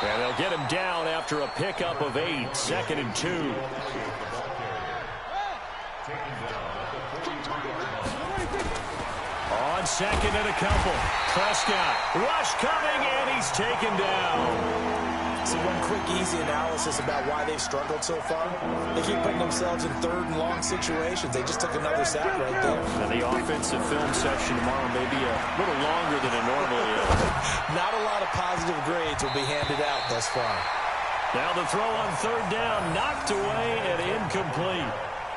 And they'll get him down after a pickup of 8, 2nd and 2. On 2nd and a couple. Prescott, rush coming, and he's taken down. So one quick, easy analysis about why they've struggled so far. They keep putting themselves in 3rd and long situations. They just took another sack right there. And the offensive film session tomorrow may be a little longer than it normally is. Not a lot of positive grades will be handed out thus far. Now the throw on 3rd down, knocked away and incomplete.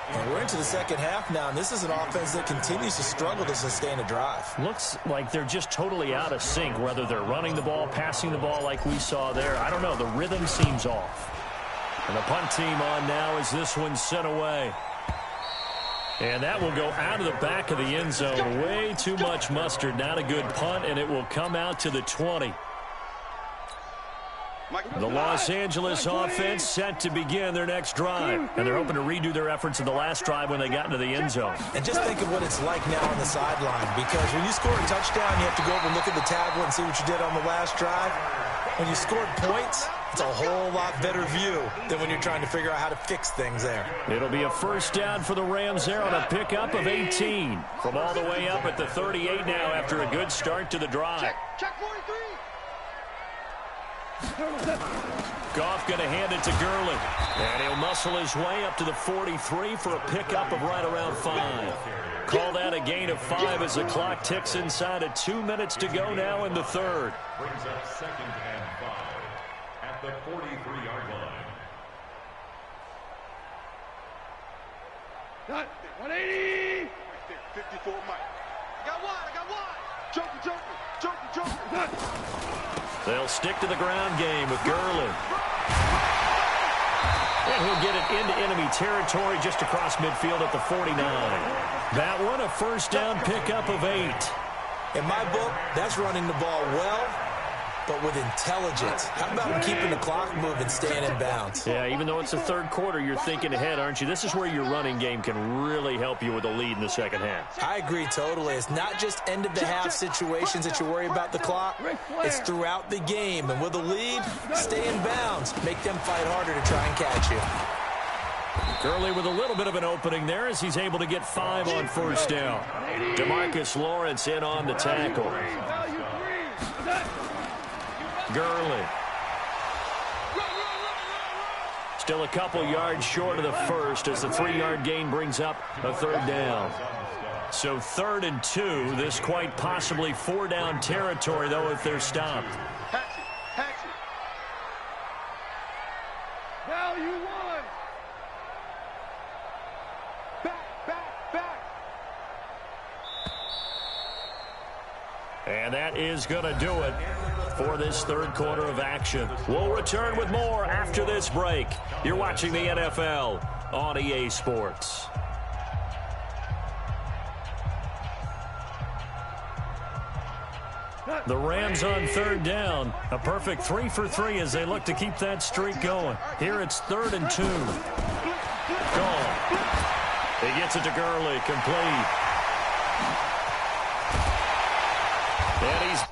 And we're into the second half now, and this is an offense that continues to struggle to sustain a drive. Looks like they're just totally out of sync, whether they're running the ball, passing the ball like we saw there. I don't know. The rhythm seems off. And the punt team on now as this one's sent away. And that will go out of the back of the end zone. Way too much mustard. Not a good punt, and it will come out to the 20. The Los Angeles offense set to begin their next drive. And they're hoping to redo their efforts in the last drive when they got into the end zone. And just think of what it's like now on the sideline. Because when you score a touchdown, you have to go over and look at the tablet and see what you did on the last drive. When you scored points, it's a whole lot better view than when you're trying to figure out how to fix things there. It'll be a first down for the Rams there on a pickup of 18. From all the way up at the 38 now after a good start to the drive. Check 43. Goff going to hand it to Gurley. And he'll muscle his way up to the 43 for a pickup of right around 5. Call that a gain of 5 as the clock ticks inside of 2 minutes to go now in the 3rd. Brings up 2nd and 5 at the 43-yard line. Got 180. Right there, 54 Mike. I got one. Joker. They'll stick to the ground game with Gurley. And he'll get it into enemy territory just across midfield at the 49. That one, a first down pickup of 8. In my book, that's running the ball well, but with intelligence. How about him keeping the clock moving, staying in bounds? Yeah, even though it's the 3rd quarter, you're thinking ahead, aren't you? This is where your running game can really help you with a lead in the second half. I agree totally. It's not just end-of-the-half situations that you worry about the clock. It's throughout the game. And with a lead, stay in bounds. Make them fight harder to try and catch you. Gurley with a little bit of an opening there as he's able to get 5 on first down. DeMarcus Lawrence in on the tackle. Gurley. Still a couple yards short of the first as the 3-yard gain brings up a 3rd down. So 3rd and 2. This quite possibly 4-down territory, though, if they're stopped. Hatch it. Value 1. Back. And that is going to do it for this 3rd quarter of action. We'll return with more after this break. You're watching the NFL on EA Sports. The Rams on 3rd down. A perfect 3 for 3 as they look to keep that streak going. Here it's 3rd and 2. Gone. He gets it to Gurley, complete. And he's